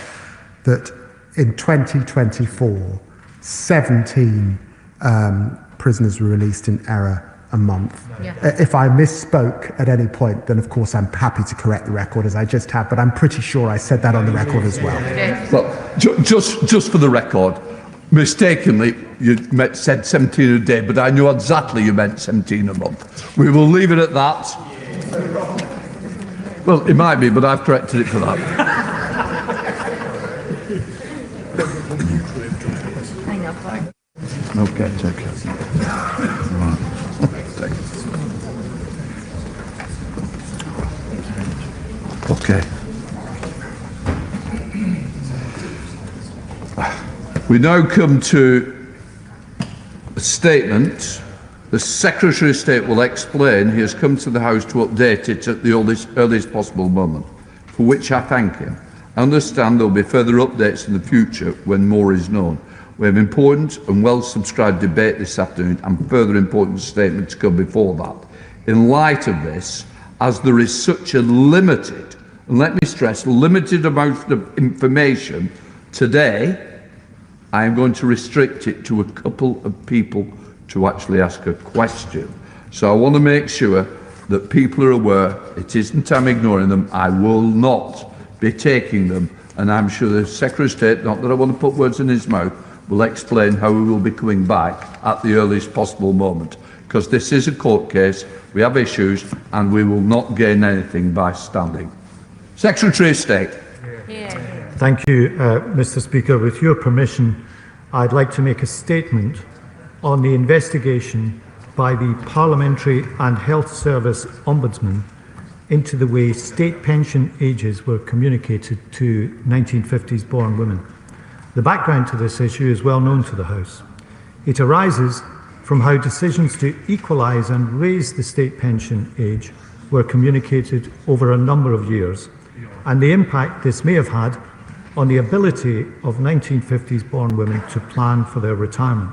that in 2024, 17 prisoners were released in error a month. If I misspoke at any point, then of course I'm happy to correct the record as I just have, but I'm pretty sure I said that on the record as well. Well, just for the record, mistakenly you said 17 a day, but I knew exactly you meant 17 a month. We will leave it at that. Well, it might be, but I've corrected it for that. Okay, take it. Right. Take it. Okay. We now come to a statement. The Secretary of State will explain he has come to the House to update it at the earliest possible moment, for which I thank him. I understand there will be further updates in the future when more is known. We have important and well-subscribed debate this afternoon and further important statements to come before that. In light of this, as there is such a limited, and let me stress, limited amount of information today, I am going to restrict it to a couple of people to actually ask a question. So I want to make sure that people are aware it isn't I'm ignoring them. I will not be taking them, and I'm sure the Secretary of State, not that I want to put words in his mouth, will explain how we will be coming back at the earliest possible moment, because this is a court case, we have issues, and we will not gain anything by standing. Secretary of State. Thank you, Mr. Speaker. With your permission, I'd like to make a statement on the investigation by the Parliamentary and Health Service Ombudsman into the way state pension ages were communicated to 1950s born women. The background to this issue is well known to the House. It arises from how decisions to equalise and raise the state pension age were communicated over a number of years, and the impact this may have had on the ability of 1950s born women to plan for their retirement.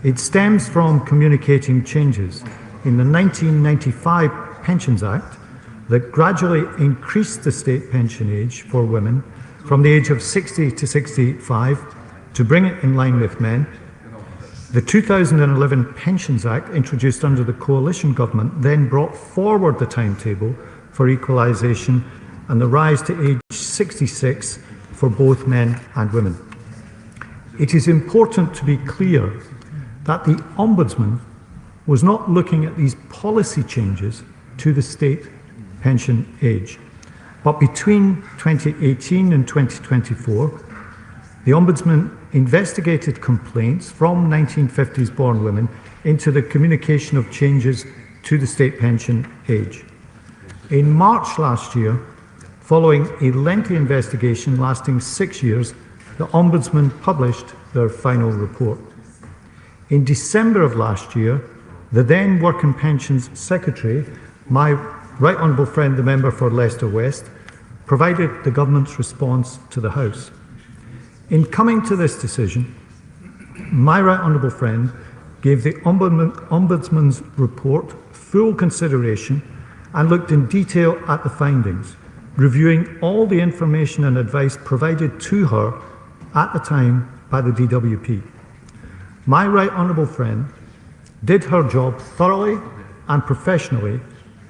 It stems from communicating changes in the 1995 Pensions Act that gradually increased the state pension age for women from the age of 60 to 65 to bring it in line with men. The 2011 Pensions Act, introduced under the coalition government, then brought forward the timetable for equalisation and the rise to age 66 for both men and women. It is important to be clear that the Ombudsman was not looking at these policy changes to the state pension age. But between 2018 and 2024, the Ombudsman investigated complaints from 1950s born women into the communication of changes to the state pension age. In March last year, following a lengthy investigation lasting 6 years, the Ombudsman published their final report. In December of last year, the then Work and Pensions Secretary, my right honourable friend, the member for Leicester West, provided the government's response to the House. In coming to this decision, my right honourable friend gave the Ombudsman's report full consideration and looked in detail at the findings, reviewing all the information and advice provided to her at the time by the DWP. My right honourable friend did her job thoroughly and professionally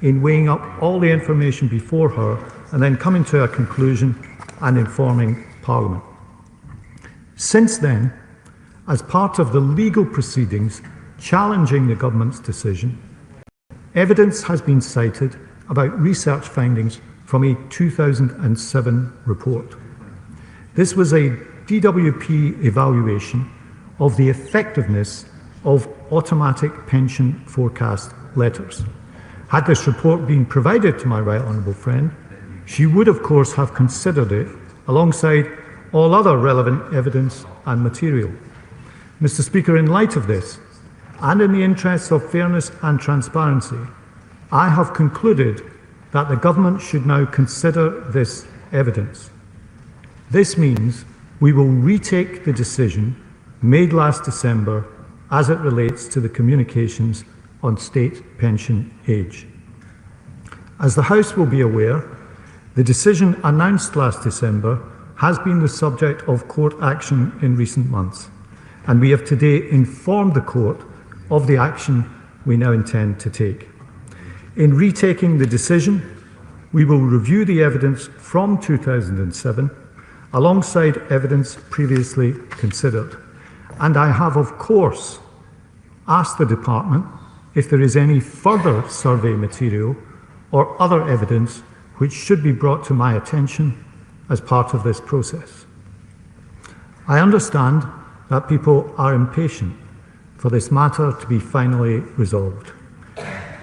in weighing up all the information before her and then coming to a conclusion and informing Parliament. Since then, as part of the legal proceedings challenging the government's decision, evidence has been cited about research findings from a 2007 report. This was a DWP evaluation of the effectiveness of automatic pension forecast letters. Had this report been provided to my right honourable friend, she would of course have considered it alongside all other relevant evidence and material. Mr. Speaker, in light of this, and in the interests of fairness and transparency, I have concluded that the government should now consider this evidence. This means we will retake the decision made last December as it relates to the communications on state pension age. As the House will be aware, the decision announced last December has been the subject of court action in recent months, and we have today informed the court of the action we now intend to take. In retaking the decision, we will review the evidence from 2007 alongside evidence previously considered. And I have, of course, asked the Department if there is any further survey material or other evidence which should be brought to my attention as part of this process. I understand that people are impatient for this matter to be finally resolved,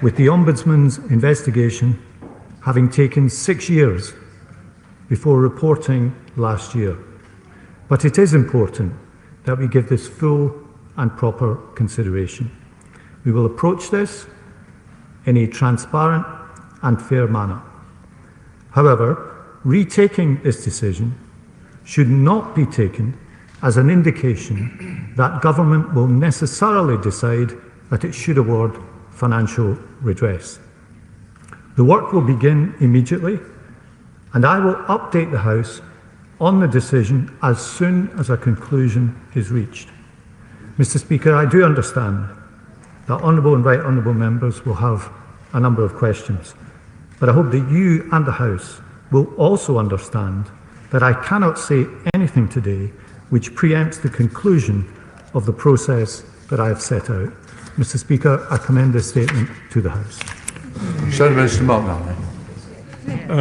with the Ombudsman's investigation having taken 6 years before reporting last year. But it is important that we give this full and proper consideration. We will approach this in a transparent and fair manner. However, retaking this decision should not be taken as an indication that government will necessarily decide that it should award financial redress. The work will begin immediately, and I will update the House on the decision as soon as a conclusion is reached. Mr. Speaker, I do understand that honourable and right honourable members will have a number of questions, but I hope that you and the House will also understand that I cannot say anything today which preempts the conclusion of the process that I have set out. Mr. Speaker, I commend this statement to the House. Shadow Minister Mark Manley.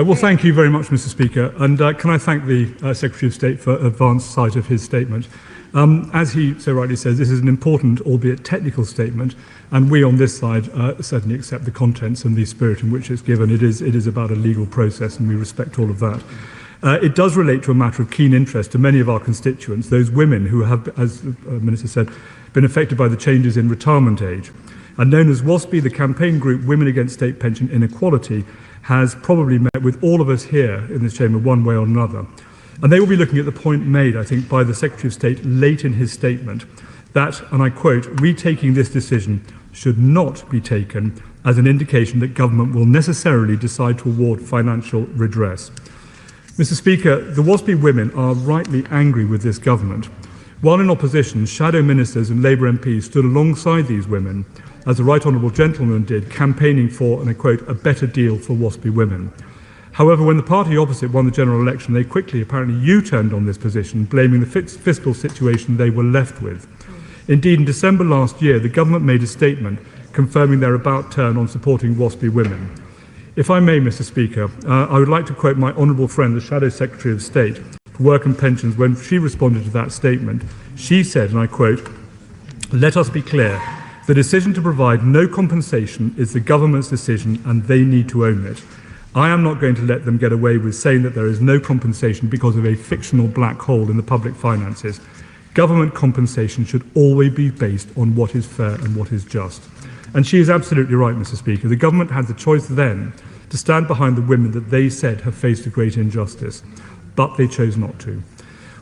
Well, thank you very much, Mr. Speaker, and can I thank the Secretary of State for advanced sight of his statement. As he so rightly says, this is an important, albeit technical statement, and we on this side certainly accept the contents and the spirit in which it's given. It is about a legal process, and we respect all of that. It does relate to a matter of keen interest to many of our constituents, those women who have, as the Minister said, been affected by the changes in retirement age. And known as WASPI, the campaign group Women Against State Pension Inequality has probably met with all of us here in this chamber one way or another. And they will be looking at the point made, I think, by the Secretary of State late in his statement that, and I quote, retaking this decision should not be taken as an indication that government will necessarily decide to award financial redress. Mr. Speaker, the WASPI women are rightly angry with this government. While in opposition, shadow ministers and Labour MPs stood alongside these women, as the right honourable gentleman did, campaigning for, and I quote, a better deal for WASPI women. However, when the party opposite won the general election, they quickly apparently U-turned on this position, blaming the fiscal situation they were left with. Indeed, in December last year, the government made a statement confirming their about turn on supporting WASPI women. If I may, Mr. Speaker, I would like to quote my honourable friend, the Shadow Secretary of State for Work and Pensions, when she responded to that statement. She said, and I quote, "Let us be clear, The decision to provide no compensation is the government's decision and they need to own it. I am not going to let them get away with saying that there is no compensation because of a fictional black hole in the public finances. Government compensation should always be based on what is fair and what is just. And she is absolutely right, Mr. Speaker. The government had the choice then to stand behind the women that they said have faced a great injustice, but they chose not to.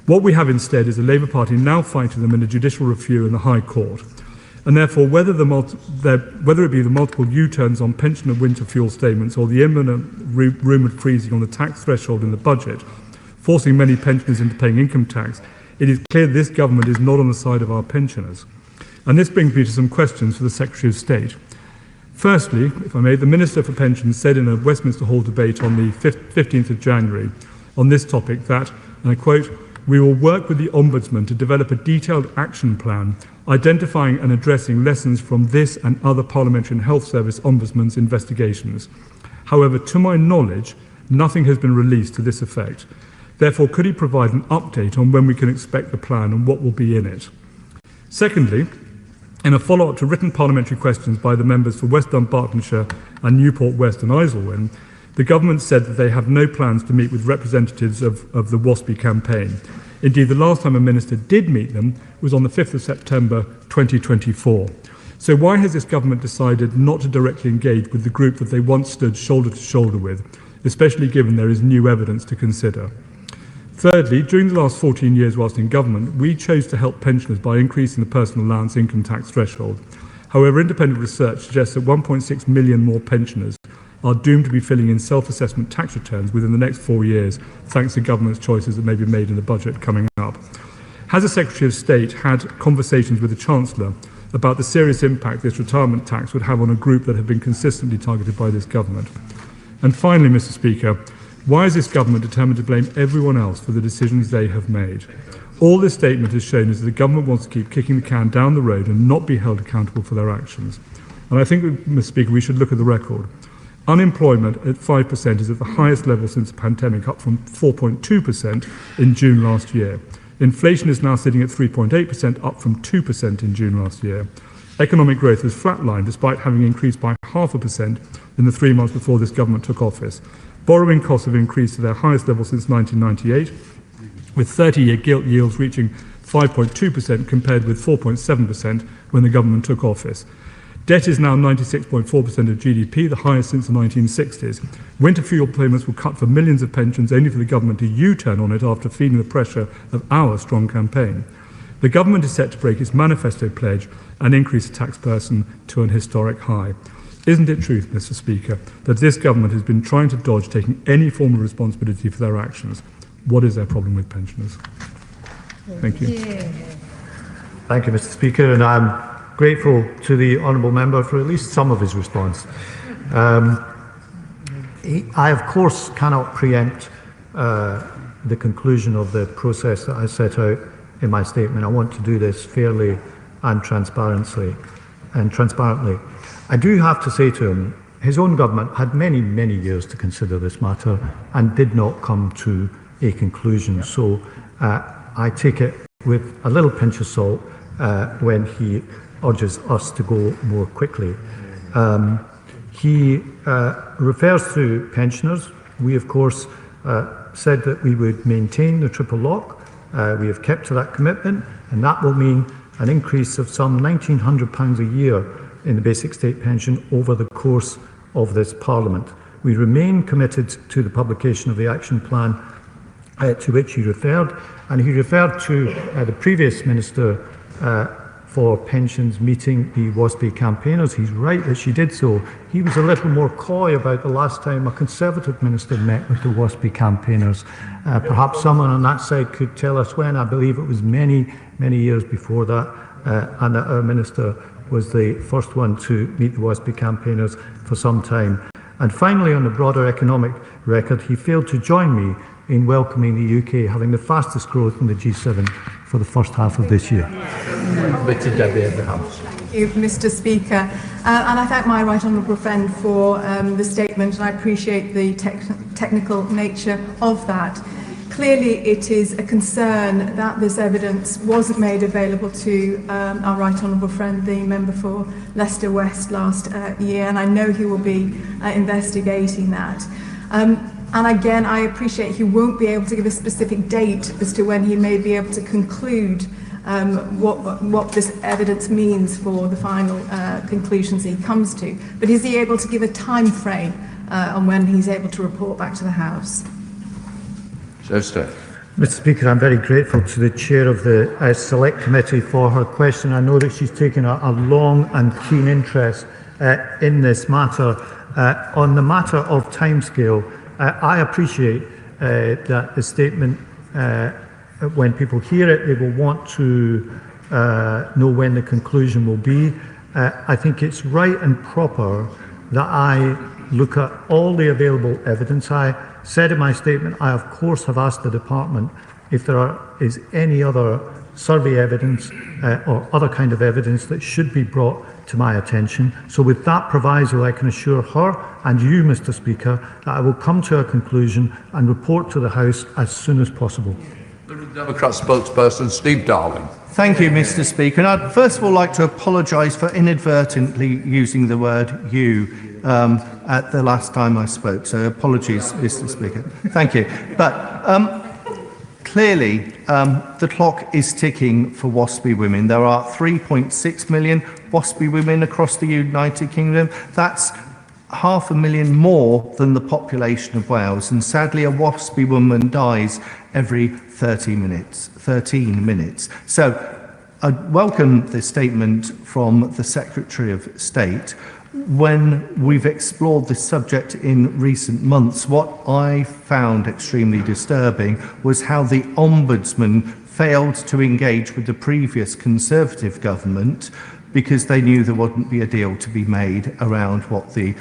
What we have instead is the Labour Party now fighting them in a judicial review in the High Court. And therefore, whether it be the multiple U-turns on pension and winter fuel statements or the imminent rumoured freezing on the tax threshold in the budget, forcing many pensioners into paying income tax, it is clear this government is not on the side of our pensioners. And this brings me to some questions for the Secretary of State. Firstly, if I may, the Minister for Pensions said in a Westminster Hall debate on the 15th of January on this topic that, and I quote, "We will work with the Ombudsman to develop a detailed action plan identifying and addressing lessons from this and other Parliamentary and Health Service Ombudsman's investigations. However, to my knowledge, nothing has been released to this effect. Therefore, could he provide an update on when we can expect the plan and what will be in it?" Secondly, in a follow-up to written parliamentary questions by the members for West Dunbartonshire and Newport West and Isleworth, the government said that they have no plans to meet with representatives of the WASPI campaign. Indeed, the last time a minister did meet them was on the 5th of September 2024. So why has this government decided not to directly engage with the group that they once stood shoulder to shoulder with, especially given there is new evidence to consider? Thirdly, during the last 14 years whilst in government, we chose to help pensioners by increasing the personal allowance income tax threshold. However, independent research suggests that 1.6 million more pensioners are doomed to be filling in self-assessment tax returns within the next 4 years, thanks to government's choices that may be made in the budget coming up. Has the Secretary of State had conversations with the Chancellor about the serious impact this retirement tax would have on a group that have been consistently targeted by this government? And finally, Mr. Speaker, why is this government determined to blame everyone else for the decisions they have made? All this statement has shown is that the government wants to keep kicking the can down the road and not be held accountable for their actions. And I think, Mr. Speaker, we should look at the record. Unemployment at 5% is at the highest level since the pandemic, up from 4.2% in June last year. Inflation is now sitting at 3.8%, up from 2% in June last year. Economic growth has flatlined despite having increased by 0.5% in the 3 months before this government took office. Borrowing costs have increased to their highest level since 1998, with 30-year gilt yields reaching 5.2% compared with 4.7% when the government took office. Debt is now 96.4% of GDP, the highest since the 1960s. Winter fuel payments will cut for millions of pensions, only for the government to U-turn on it after feeling the pressure of our strong campaign. The government is set to break its manifesto pledge and increase the tax burden to an historic high. Isn't it true, Mr. Speaker, that this government has been trying to dodge taking any form of responsibility for their actions? What is their problem with pensioners? Thank you. Thank you, Mr. Speaker, and I'm grateful to the honourable member for at least some of his response. I, of course, cannot preempt the conclusion of the process that I set out in my statement. I want to do this fairly and transparently. I do have to say to him, his own government had many, many years to consider this matter and did not come to a conclusion. So I take it with a little pinch of salt when he urges us to go more quickly. He refers to pensioners. We, of course, said that we would maintain the triple lock. We have kept to that commitment, and that will mean an increase of some £1,900 a year in the basic state pension over the course of this Parliament. We remain committed to the publication of the action plan to which he referred, and he referred to the previous Minister for Pensions meeting the WASPI campaigners. He's right that she did so. He was a little more coy about the last time a Conservative minister met with the WASPI campaigners. Perhaps someone on that side could tell us when. I believe it was many, many years before that, and that our minister was the first one to meet the WASPI campaigners for some time. And finally, on the broader economic record, he failed to join me in welcoming the UK having the fastest growth in the G7 for the first half of this year. Thank you, Mr. Speaker. And I thank my right honourable friend for the statement, and I appreciate the technical nature of that. Clearly, it is a concern that this evidence wasn't made available to our right honourable friend, the member for Leicester West last year, and I know he will be investigating that. And again, I appreciate he won't be able to give a specific date as to when he may be able to conclude what this evidence means for the final conclusions he comes to. But is he able to give a time frame on when he's able to report back to the House? Mr. Speaker, I'm very grateful to the chair of the Select Committee for her question. I know that she's taken a long and keen interest in this matter. On the matter of timescale, I appreciate that the statement, when people hear it, they will want to know when the conclusion will be. I think it's right and proper that I look at all the available evidence. I said in my statement, I of course have asked the department if there is any other survey evidence or other kind of evidence that should be brought to my attention. So with that proviso, I can assure her and you, Mr. Speaker, that I will come to a conclusion and report to the House as soon as possible. The Democrat spokesperson, Steve Darling. Thank you, Mr. Speaker. And I'd first of all like to apologise for inadvertently using the word you at the last time I spoke. So apologies, Mr. Speaker. Thank you. But clearly, the clock is ticking for WASPI women. There are 3.6 million WASPI women across the United Kingdom. That's 500,000 more than the population of Wales. And sadly, a WASPI woman dies every 13 minutes. So I welcome the statement from the Secretary of State. When we've explored this subject in recent months, what I found extremely disturbing was how the Ombudsman failed to engage with the previous Conservative government because they knew there wouldn't be a deal to be made around what the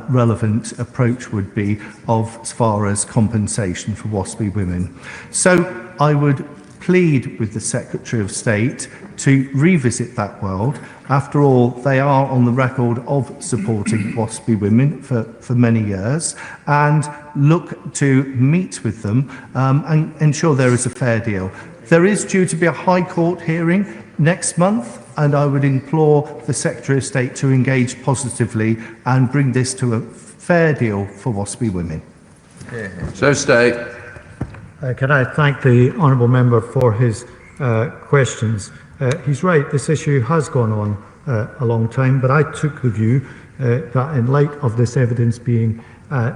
relevant approach would be as far as compensation for WASPI women. So I would plead with the Secretary of State to revisit that world. After all, they are on the record of supporting WASPI women for many years, and look to meet with them and ensure there is a fair deal. There is due to be a High Court hearing next month, and I would implore the Secretary of State to engage positively and bring this to a fair deal for WASPI women. So State. Can I thank the honourable member for his questions? He's right, this issue has gone on a long time, but I took the view that in light of this evidence being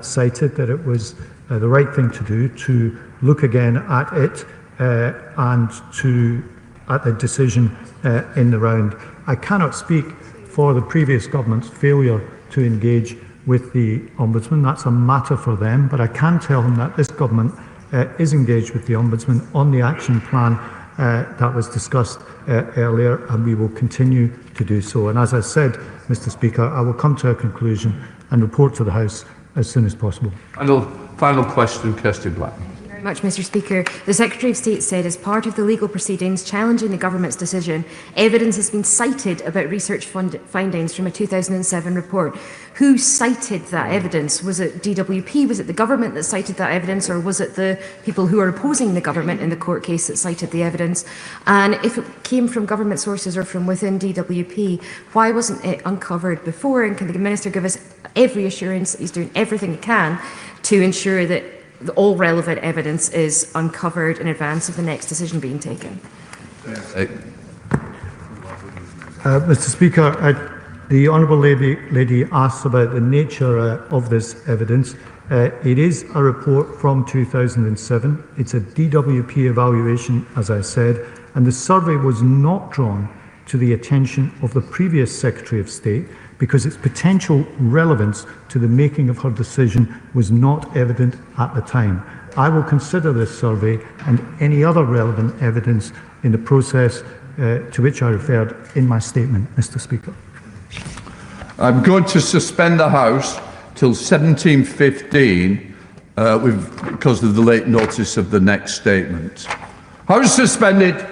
cited, that it was the right thing to do to look again at it and at the decision in the round. I cannot speak for the previous government's failure to engage with the Ombudsman. That's a matter for them, but I can tell him that this government is engaged with the Ombudsman on the action plan that was discussed earlier, and we will continue to do so. And as I said, Mr. Speaker, I will come to a conclusion and report to the House as soon as possible. Final question, Kirsty Black. Much, Mr. Speaker. The Secretary of State said as part of the legal proceedings challenging the government's decision, evidence has been cited about research findings from a 2007 report. Who cited that evidence? Was it DWP? Was it the government that cited that evidence, or was it the people who are opposing the government in the court case that cited the evidence? And if it came from government sources or from within DWP, why wasn't it uncovered before? And can the Minister give us every assurance that he's doing everything he can to ensure that all relevant evidence is uncovered in advance of the next decision being taken? Mr. Speaker, the honourable lady asked about the nature of this evidence. It is a report from 2007. It's a DWP evaluation, as I said, and the survey was not drawn to the attention of the previous Secretary of State because its potential relevance to the making of her decision was not evident at the time. I will consider this survey and any other relevant evidence in the process to which I referred in my statement, Mr. Speaker. I'm going to suspend the House till 17:15 because of the late notice of the next statement. House suspended.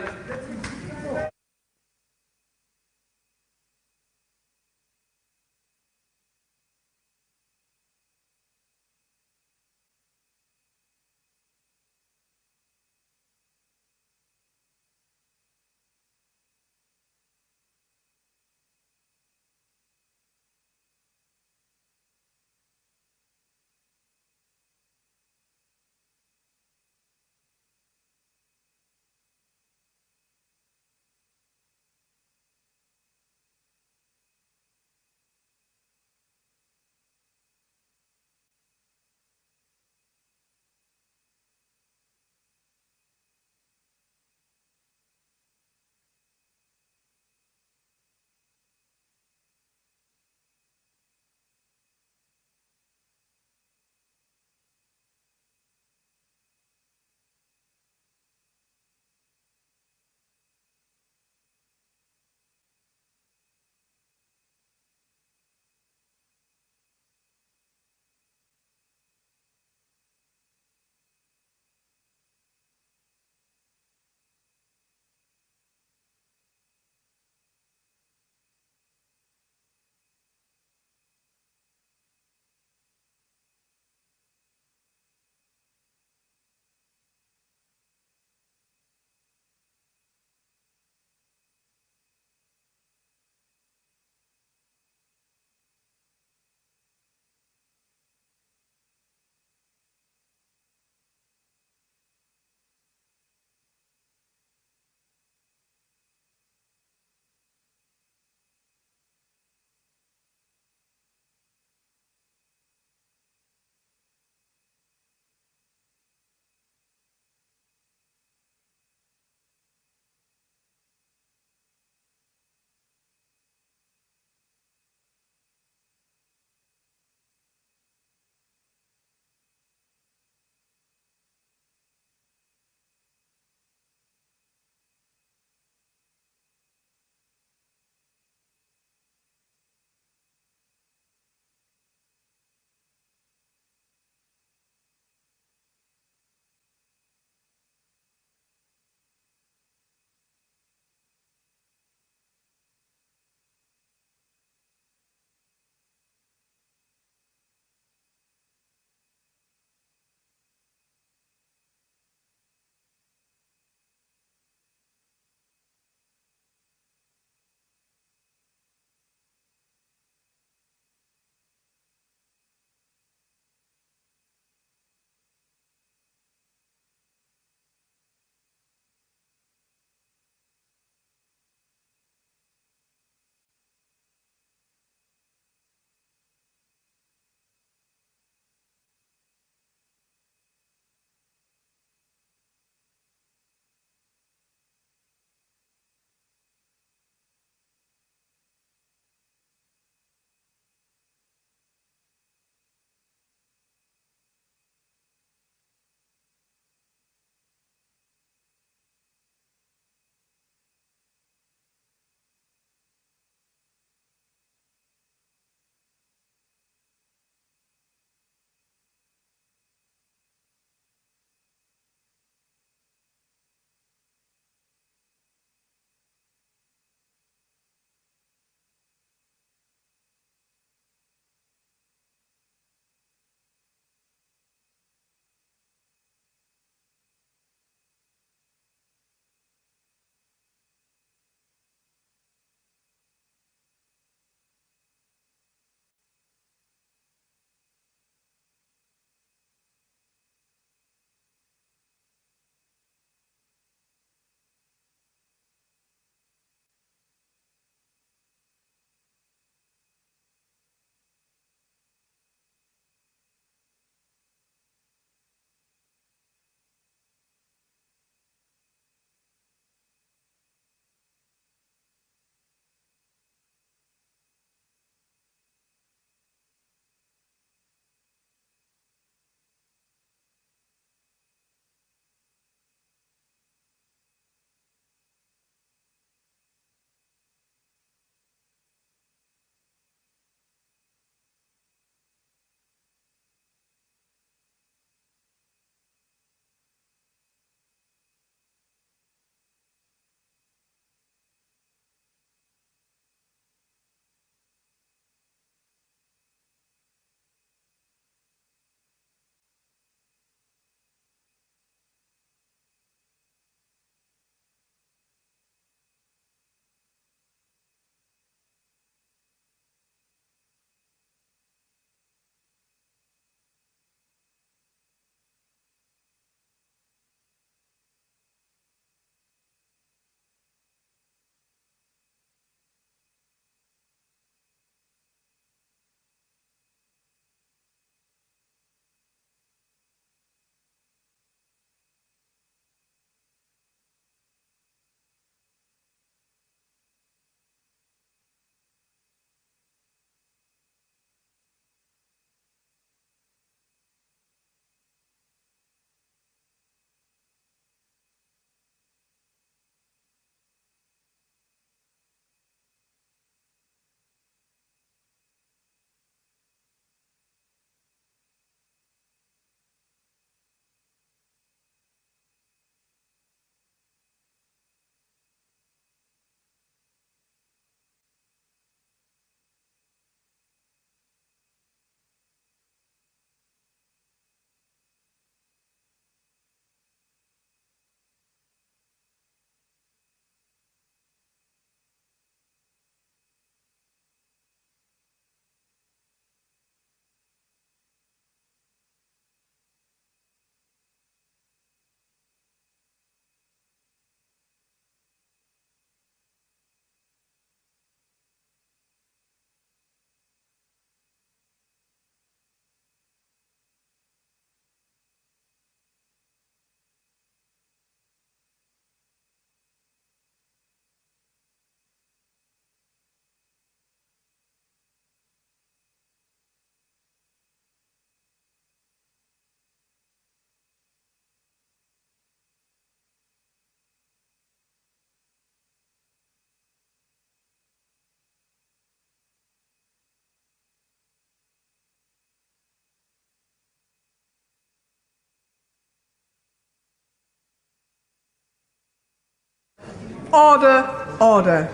Order, order.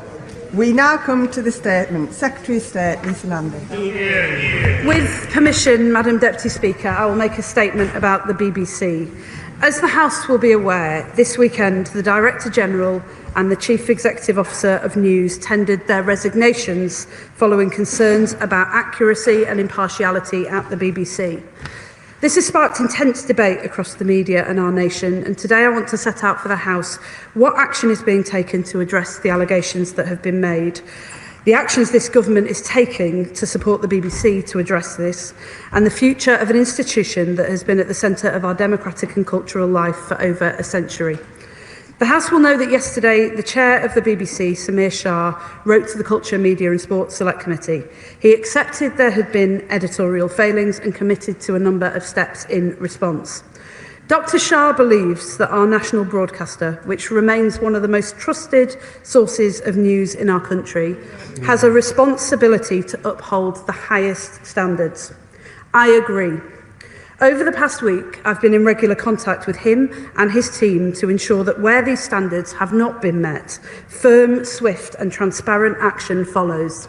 We now come to the statement. Secretary of State, Lisa Nandy. With permission, Madam Deputy Speaker, I will make a statement about the BBC. As the House will be aware, this weekend the Director General and the Chief Executive Officer of News tendered their resignations following concerns about accuracy and impartiality at the BBC. This has sparked intense debate across the media and our nation, and today I want to set out for the House what action is being taken to address the allegations that have been made, the actions this government is taking to support the BBC to address this, and the future of an institution that has been at the centre of our democratic and cultural life for over a century. The House will know that yesterday the chair of the BBC, Samir Shah, wrote to the Culture, Media and Sports Select Committee. He accepted there had been editorial failings and committed to a number of steps in response. Dr. Shah believes that our national broadcaster, which remains one of the most trusted sources of news in our country, has a responsibility to uphold the highest standards. I agree. Over the past week, I've been in regular contact with him and his team to ensure that where these standards have not been met, firm, swift and transparent action follows.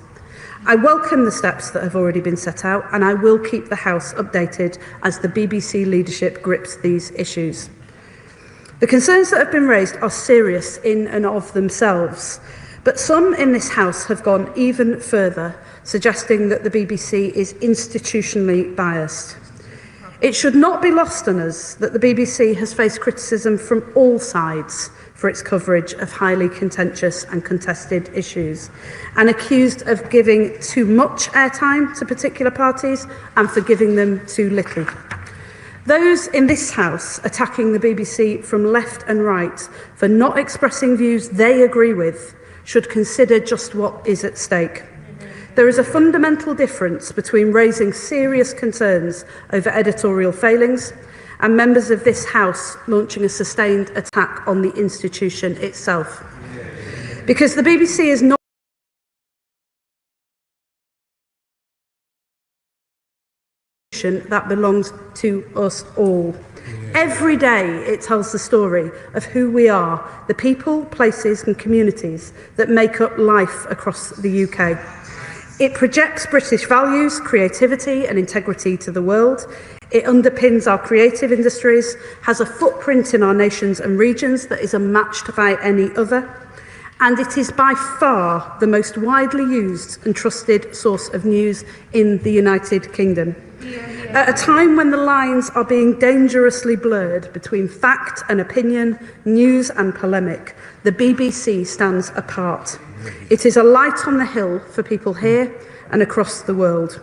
I welcome the steps that have already been set out, and I will keep the House updated as the BBC leadership grips these issues. The concerns that have been raised are serious in and of themselves, but some in this House have gone even further, suggesting that the BBC is institutionally biased. It should not be lost on us that the BBC has faced criticism from all sides for its coverage of highly contentious and contested issues, and accused of giving too much airtime to particular parties and for giving them too little. Those in this House attacking the BBC from left and right for not expressing views they agree with should consider just what is at stake. There is a fundamental difference between raising serious concerns over editorial failings and members of this House launching a sustained attack on the institution itself. Because the BBC is not that belongs to us all. Every day it tells the story of who we are, the people, places and communities that make up life across the UK. It projects British values, creativity and integrity to the world. It underpins our creative industries, has a footprint in our nations and regions that is unmatched by any other, and it is by far the most widely used and trusted source of news in the United Kingdom. At a time when the lines are being dangerously blurred between fact and opinion, news and polemic, the BBC stands apart. It is a light on the hill for people here and across the world.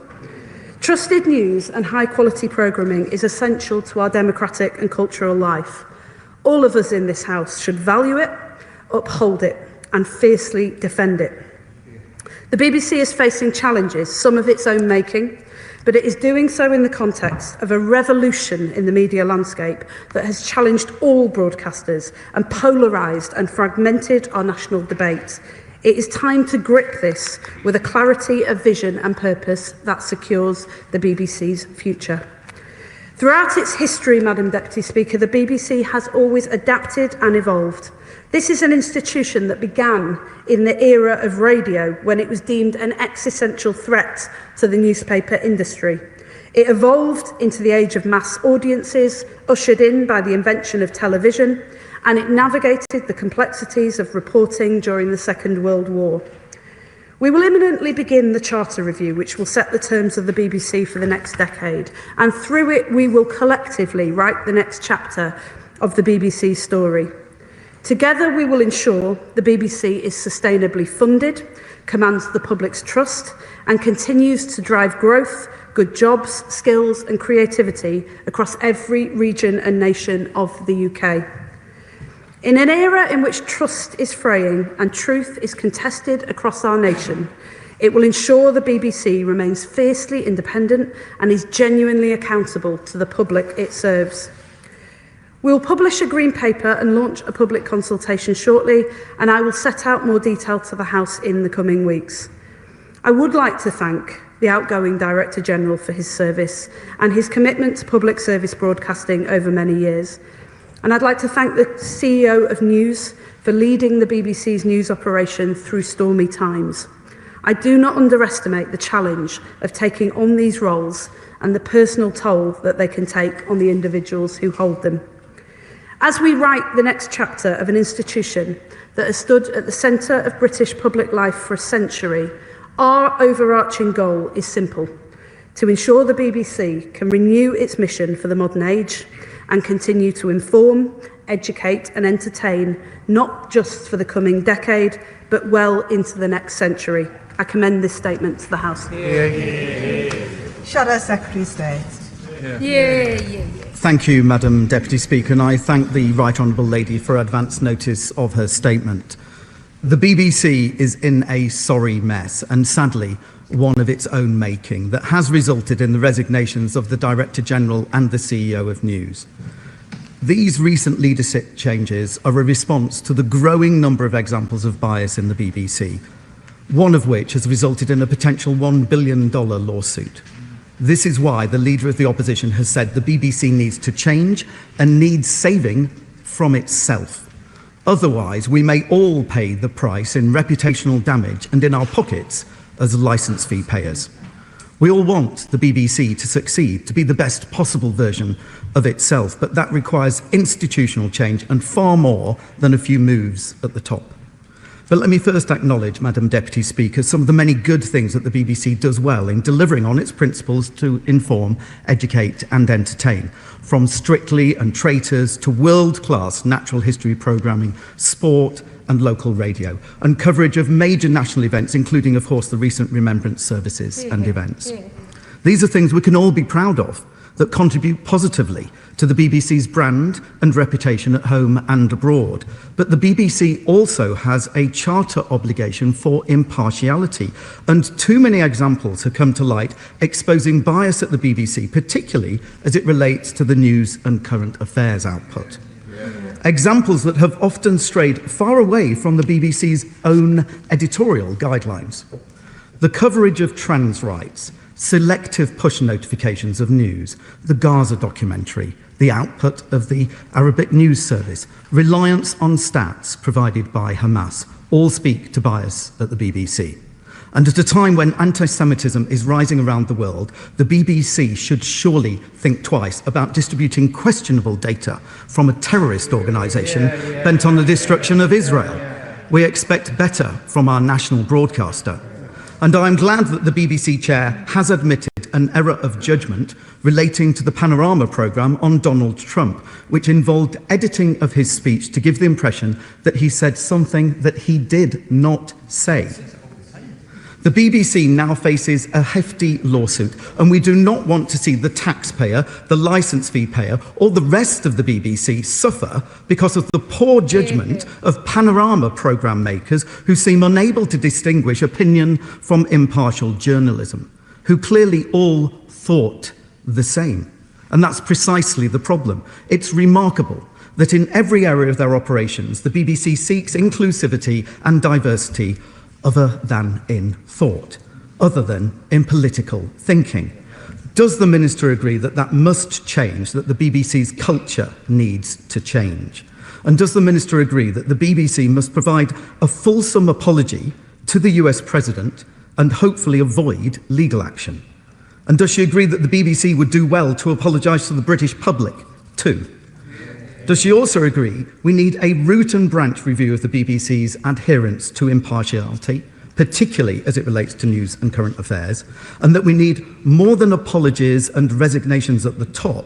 Trusted news and high-quality programming is essential to our democratic and cultural life. All of us in this House should value it, uphold it, and fiercely defend it. The BBC is facing challenges, some of its own making, but it is doing so in the context of a revolution in the media landscape that has challenged all broadcasters and polarised and fragmented our national debate. It is time to grip this with a clarity of vision and purpose that secures the BBC's future. Throughout its history, Madam Deputy Speaker, the BBC has always adapted and evolved. This is an institution that began in the era of radio, when it was deemed an existential threat to the newspaper industry. It evolved into the age of mass audiences, ushered in by the invention of television, and it navigated the complexities of reporting during the Second World War. We will imminently begin the Charter Review, which will set the terms of the BBC for the next decade, and through it we will collectively write the next chapter of the BBC story. Together we will ensure the BBC is sustainably funded, commands the public's trust, and continues to drive growth, good jobs, skills and creativity across every region and nation of the UK. In an era in which trust is fraying and truth is contested across our nation, it will ensure the BBC remains fiercely independent and is genuinely accountable to the public it serves. We will publish a Green Paper and launch a public consultation shortly, and I will set out more detail to the House in the coming weeks. I would like to thank the outgoing Director General for his service and his commitment to public service broadcasting over many years. And I'd like to thank the CEO of News for leading the BBC's news operation through stormy times. I do not underestimate the challenge of taking on these roles and the personal toll that they can take on the individuals who hold them. As we write the next chapter of an institution that has stood at the centre of British public life for a century, our overarching goal is simple: to ensure the BBC can renew its mission for the modern age and continue to inform, educate and entertain, not just for the coming decade, but well into the next century. I commend this statement to the House. Shadow Secretary of State. Thank you, Madam Deputy Speaker, and I thank the Right Honourable Lady for advance notice of her statement. The BBC is in a sorry mess, and sadly, one of its own making, that has resulted in the resignations of the Director General and the CEO of News. These recent leadership changes are a response to the growing number of examples of bias in the BBC, one of which has resulted in a potential $1 billion lawsuit. This is why the Leader of the Opposition has said the BBC needs to change and needs saving from itself. Otherwise, we may all pay the price in reputational damage and in our pockets as licence fee payers. We all want the BBC to succeed, to be the best possible version of itself, but that requires institutional change and far more than a few moves at the top. But let me first acknowledge, Madam Deputy Speaker, some of the many good things that the BBC does well in delivering on its principles to inform, educate and entertain, from Strictly and Traitors to world-class natural history programming, sport and local radio, and coverage of major national events, including, of course, the recent remembrance services and events. These are things we can all be proud of, that contribute positively to the BBC's brand and reputation at home and abroad. But the BBC also has a charter obligation for impartiality, and too many examples have come to light exposing bias at the BBC, particularly as it relates to the news and current affairs output. Examples that have often strayed far away from the BBC's own editorial guidelines. The coverage of trans rights, selective push notifications of news, the Gaza documentary, the output of the Arabic News Service, reliance on stats provided by Hamas, all speak to bias at the BBC. And at a time when anti-Semitism is rising around the world, the BBC should surely think twice about distributing questionable data from a terrorist organisation bent on the destruction of Israel. We expect better from our national broadcaster. And I'm glad that the BBC chair has admitted an error of judgment relating to the Panorama programme on Donald Trump, which involved editing of his speech to give the impression that he said something that he did not say. The BBC now faces a hefty lawsuit, and we do not want to see the taxpayer, the licence fee payer, or the rest of the BBC suffer because of the poor judgment of Panorama programme makers who seem unable to distinguish opinion from impartial journalism, who clearly all thought the same. And that's precisely the problem. It's remarkable that in every area of their operations, the BBC seeks inclusivity and diversity other than in thought, other than in political thinking. Does the Minister agree that that must change, that the BBC's culture needs to change? And does the Minister agree that the BBC must provide a fulsome apology to the US President and hopefully avoid legal action? And does she agree that the BBC would do well to apologise to the British public too? Does she also agree we need a root and branch review of the BBC's adherence to impartiality, particularly as it relates to news and current affairs, and that we need more than apologies and resignations at the top,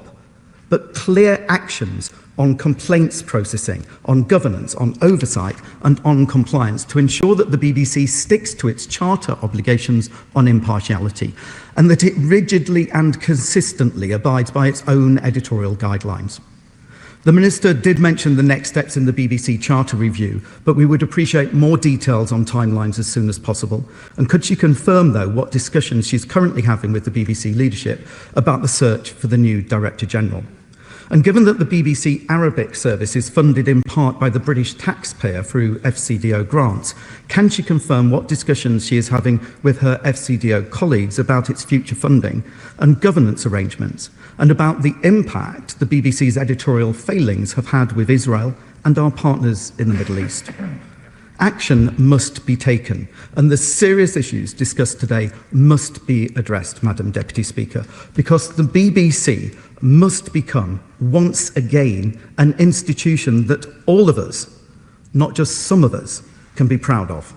but clear actions on complaints processing, on governance, on oversight, and on compliance to ensure that the BBC sticks to its charter obligations on impartiality, and that it rigidly and consistently abides by its own editorial guidelines. The Minister did mention the next steps in the BBC Charter review, but we would appreciate more details on timelines as soon as possible. And could she confirm, though, what discussions she's currently having with the BBC leadership about the search for the new Director General? And given that the BBC Arabic service is funded in part by the British taxpayer through FCDO grants, can she confirm what discussions she is having with her FCDO colleagues about its future funding and governance arrangements, and about the impact the BBC's editorial failings have had with Israel and our partners in the Middle East? Action must be taken, and the serious issues discussed today must be addressed, Madam Deputy Speaker, because the BBC must become, once again, an institution that all of us, not just some of us, can be proud of.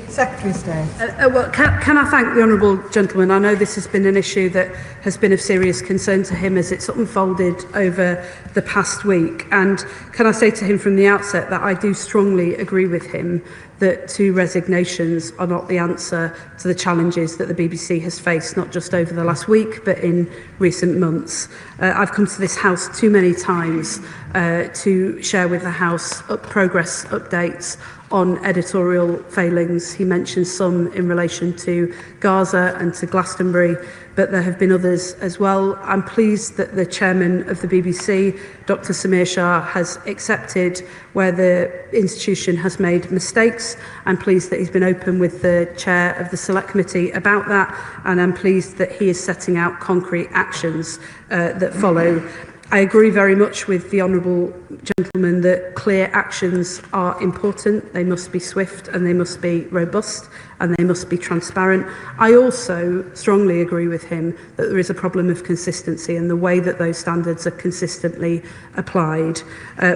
Secretary of State. Well, can I thank the honourable gentleman? I know this has been an issue that has been of serious concern to him as it's unfolded over the past week. And can I say to him from the outset that I do strongly agree with him that 2 resignations are not the answer to the challenges that the BBC has faced, not just over the last week, but in recent months. I've come to this House too many times to share with the House progress updates on editorial failings. He mentioned some in relation to Gaza and to Glastonbury, but there have been others as well. I'm pleased that the chairman of the BBC, Dr. Samir Shah, has accepted where the institution has made mistakes. I'm pleased that he's been open with the chair of the Select Committee about that, and I'm pleased that he is setting out concrete actions that follow. I agree very much with the honourable gentleman that clear actions are important. They must be swift and they must be robust and they must be transparent. I also strongly agree with him that there is a problem of consistency in the way that those standards are consistently applied,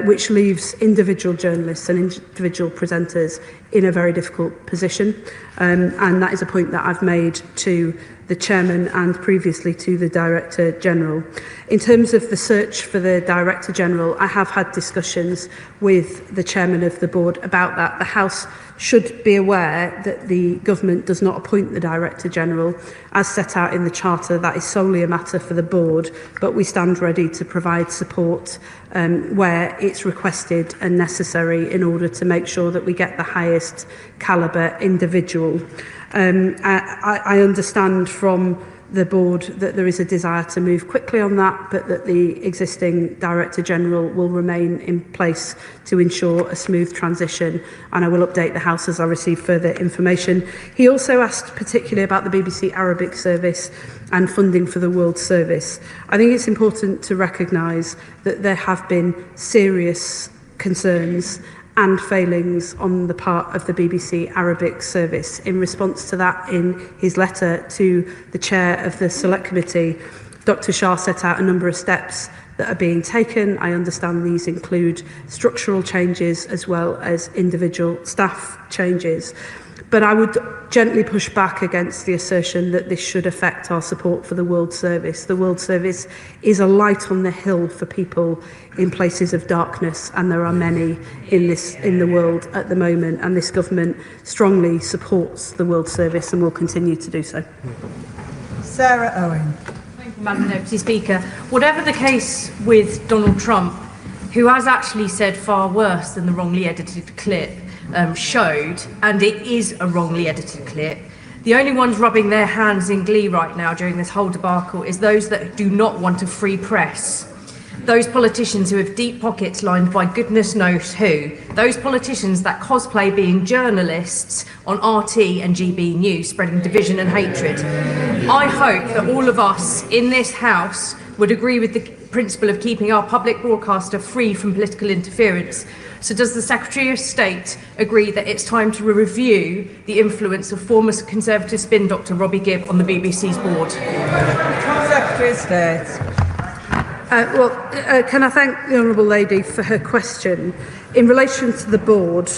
which leaves individual journalists and individual presenters in a very difficult position. And that is a point that I've made to the chairman and previously to the Director General. In terms of the search for the Director General, I have had discussions with the chairman of the board about that. The House should be aware that the government does not appoint the Director General. As set out in the Charter, that is solely a matter for the board, but we stand ready to provide support where it's requested and necessary in order to make sure that we get the highest calibre individual. I understand from the board that there is a desire to move quickly on that, but that the existing Director General will remain in place to ensure a smooth transition, and I will update the House as I receive further information. He also asked particularly about the BBC Arabic service and funding for the World Service. I think it's important to recognise that there have been serious concerns and failings on the part of the BBC Arabic service. In response to that, in his letter to the chair of the Select Committee, Dr. Shah set out a number of steps that are being taken. I understand these include structural changes as well as individual staff changes. But I would gently push back against the assertion that this should affect our support for the World Service. The World Service is a light on the hill for people in places of darkness, and there are many in the world at the moment, and this government strongly supports the World Service and will continue to do so. Sarah Owen. Thank you, Madam Deputy Speaker. Whatever the case with Donald Trump, who has actually said far worse than the wrongly edited clip showed, and it is a wrongly edited clip, the only ones rubbing their hands in glee right now during this whole debacle is those that do not want a free press. Those politicians who have deep pockets lined by goodness knows who. Those politicians that cosplay being journalists on RT and GB News, spreading division and hatred. I hope that all of us in this House would agree with the principle of keeping our public broadcaster free from political interference. So does the Secretary of State agree that it's time to review the influence of former Conservative spin doctor Robbie Gibb on the BBC's board? Secretary of State. Can I thank the Honourable Lady for her question? In relation to the board,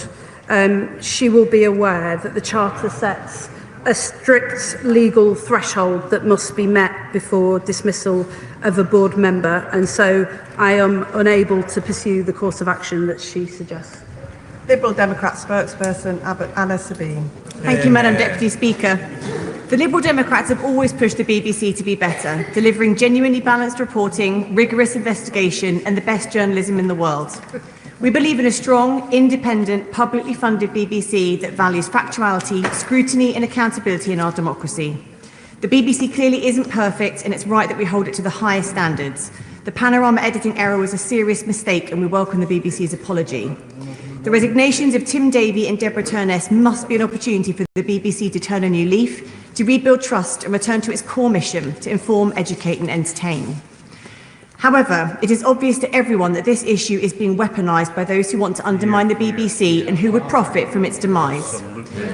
she will be aware that the Charter sets a strict legal threshold that must be met before dismissal of a board member, and so I am unable to pursue the course of action that she suggests. Liberal Democrat spokesperson Anna Sabine. Thank you, Madam Deputy Speaker. The Liberal Democrats have always pushed the BBC to be better, delivering genuinely balanced reporting, rigorous investigation and the best journalism in the world. We believe in a strong, independent, publicly funded BBC that values factuality, scrutiny and accountability in our democracy. The BBC clearly isn't perfect, and it's right that we hold it to the highest standards. The Panorama editing error was a serious mistake and we welcome the BBC's apology. The resignations of Tim Davie and Deborah Turness must be an opportunity for the BBC to turn a new leaf, to rebuild trust and return to its core mission to inform, educate and entertain. However, it is obvious to everyone that this issue is being weaponised by those who want to undermine the BBC and who would profit from its demise.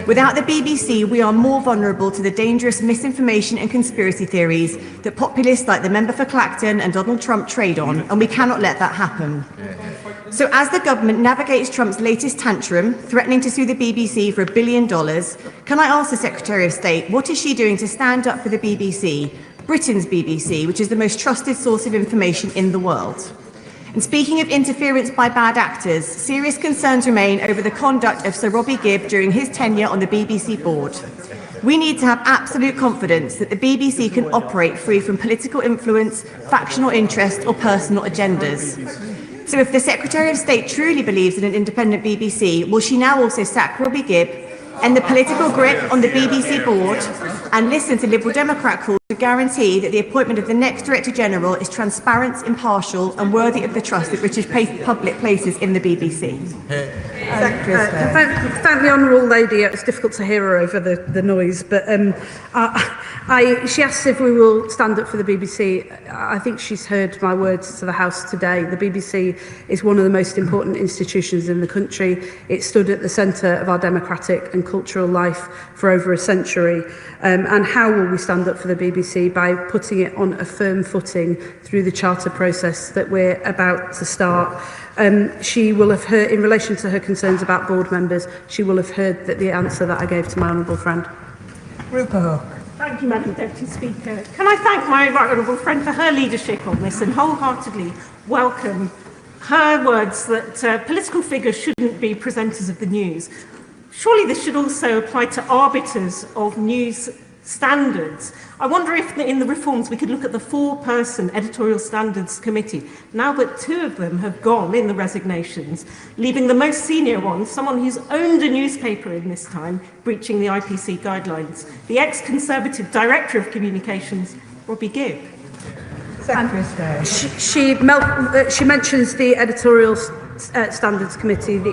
Without the BBC, we are more vulnerable to the dangerous misinformation and conspiracy theories that populists like the member for Clacton and Donald Trump trade on, and we cannot let that happen. So as the government navigates Trump's latest tantrum, threatening to sue the BBC for $1 billion, can I ask the Secretary of State, what is she doing to stand up for the BBC, Britain's BBC, which is the most trusted source of information in the world? And speaking of interference by bad actors, serious concerns remain over the conduct of Sir Robbie Gibb during his tenure on the BBC board. We need to have absolute confidence that the BBC can operate free from political influence, factional interest or personal agendas. So if the Secretary of State truly believes in an independent BBC, will she now also sack Robbie Gibb, end the political grip on the BBC board and listen to Liberal Democrat calls to guarantee that the appointment of the next Director General is transparent, impartial and worthy of the trust that British public places in the BBC? Thank the Honourable Lady. It's difficult to hear her over the noise, but she asked if we will stand up for the BBC. I think she's heard my words to the House today. The BBC is one of the most important institutions in the country. It stood at the centre of our democratic and cultural life for over a century. And how will we stand up for the BBC? By putting it on a firm footing through the charter process that we're about to start. She will have heard, in relation to her concerns about board members, she will have heard that the answer that I gave to my honourable friend. Rupert. Thank you, Madam Deputy Speaker. Can I thank my right honourable friend for her leadership on this and wholeheartedly welcome her words that political figures shouldn't be presenters of the news. Surely this should also apply to arbiters of news standards. I wonder if in the reforms we could look at the 4-person editorial standards committee, now that 2 of them have gone in the resignations, leaving the most senior one, someone who's owned a newspaper in this time, breaching the IPC guidelines, the ex-Conservative Director of Communications, Robbie Gibb. She mentions the editorial standards committee, the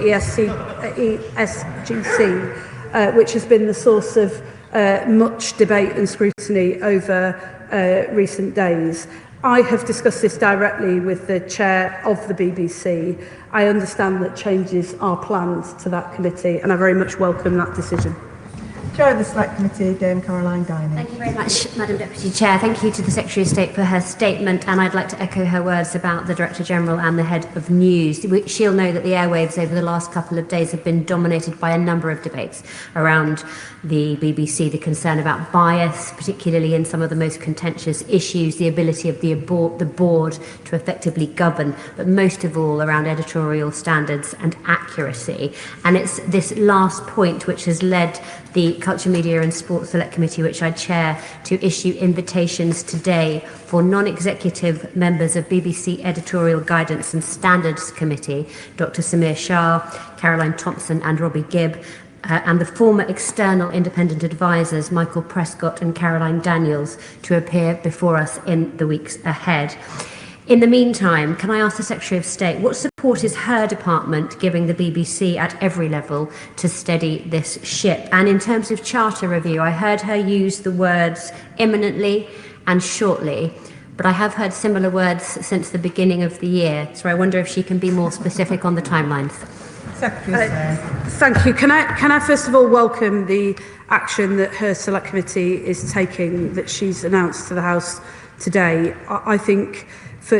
ESGC, which has been the source of much debate and scrutiny over recent days. I have discussed this directly with the chair of the BBC. I understand that changes are planned to that committee and I very much welcome that decision. Chair of the Select Committee, Dame Caroline Dining. Thank you very much, Madam Deputy Chair. Thank you to the Secretary of State for her statement, and I'd like to echo her words about the Director General and the Head of News. She'll know that the airwaves over the last couple of days have been dominated by a number of debates around the BBC, the concern about bias, particularly in some of the most contentious issues, the ability of the board to effectively govern, but most of all around editorial standards and accuracy. And it's this last point which has led the Culture, Media and Sports Select Committee, which I chair, to issue invitations today for non-executive members of BBC Editorial Guidance and Standards Committee, Dr. Samir Shah, Caroline Thompson and Robbie Gibb, and the former external independent advisors, Michael Prescott and Caroline Daniels, to appear before us in the weeks ahead. In the meantime, can I ask the Secretary of State, what support is her department giving the BBC at every level to steady this ship? And in terms of charter review, I heard her use the words imminently and shortly, but I have heard similar words since the beginning of the year, so I wonder if she can be more specific on the timelines. Thank you. Can I first of all welcome the action that her Select Committee is taking, that she's announced to the House today. I think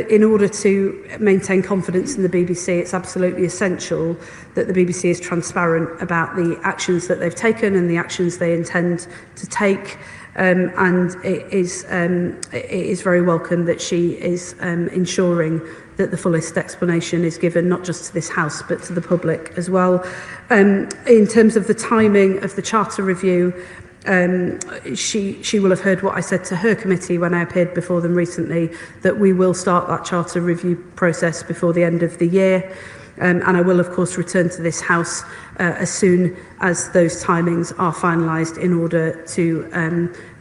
in order to maintain confidence in the BBC, it's absolutely essential that the BBC is transparent about the actions that they've taken and the actions they intend to take. And it is very welcome that she is ensuring that the fullest explanation is given, not just to this House, but to the public as well. In terms of the timing of the Charter review, she will have heard what I said to her committee when I appeared before them recently, that we will start that Charter review process before the end of the year. And I will, of course, return to this House as soon as those timings are finalised in order to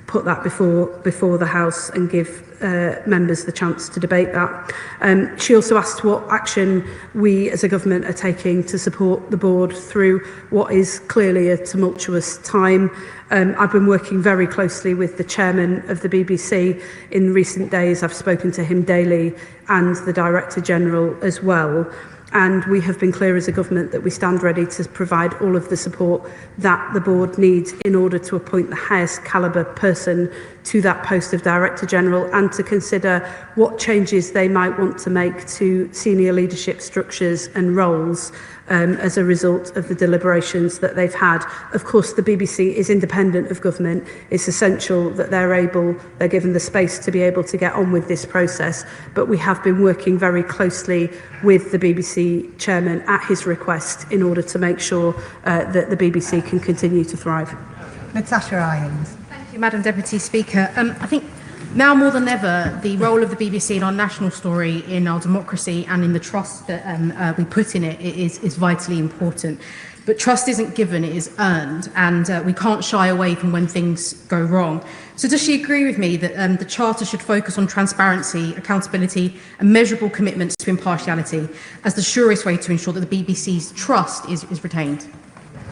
put that before the House and give members the chance to debate that. She also asked what action we as a government are taking to support the board through what is clearly a tumultuous time. I've been working very closely with the chairman of the BBC in recent days. I've spoken to him daily and the Director General as well. And we have been clear as a government that we stand ready to provide all of the support that the board needs in order to appoint the highest calibre person to that post of Director General and to consider what changes they might want to make to senior leadership structures and roles as a result of the deliberations that they've had. Of course, the BBC is independent of government. It's essential that they're given the space to be able to get on with this process. But we have been working very closely with the BBC chairman at his request in order to make sure that the BBC can continue to thrive. Natasha Irons. Thank you, Madam Deputy Speaker. I think now more than ever, the role of the BBC in our national story, in our democracy and in the trust that we put in it is vitally important. But trust isn't given, it is earned, and we can't shy away from when things go wrong. So does she agree with me that the Charter should focus on transparency, accountability and measurable commitments to impartiality as the surest way to ensure that the BBC's trust is retained?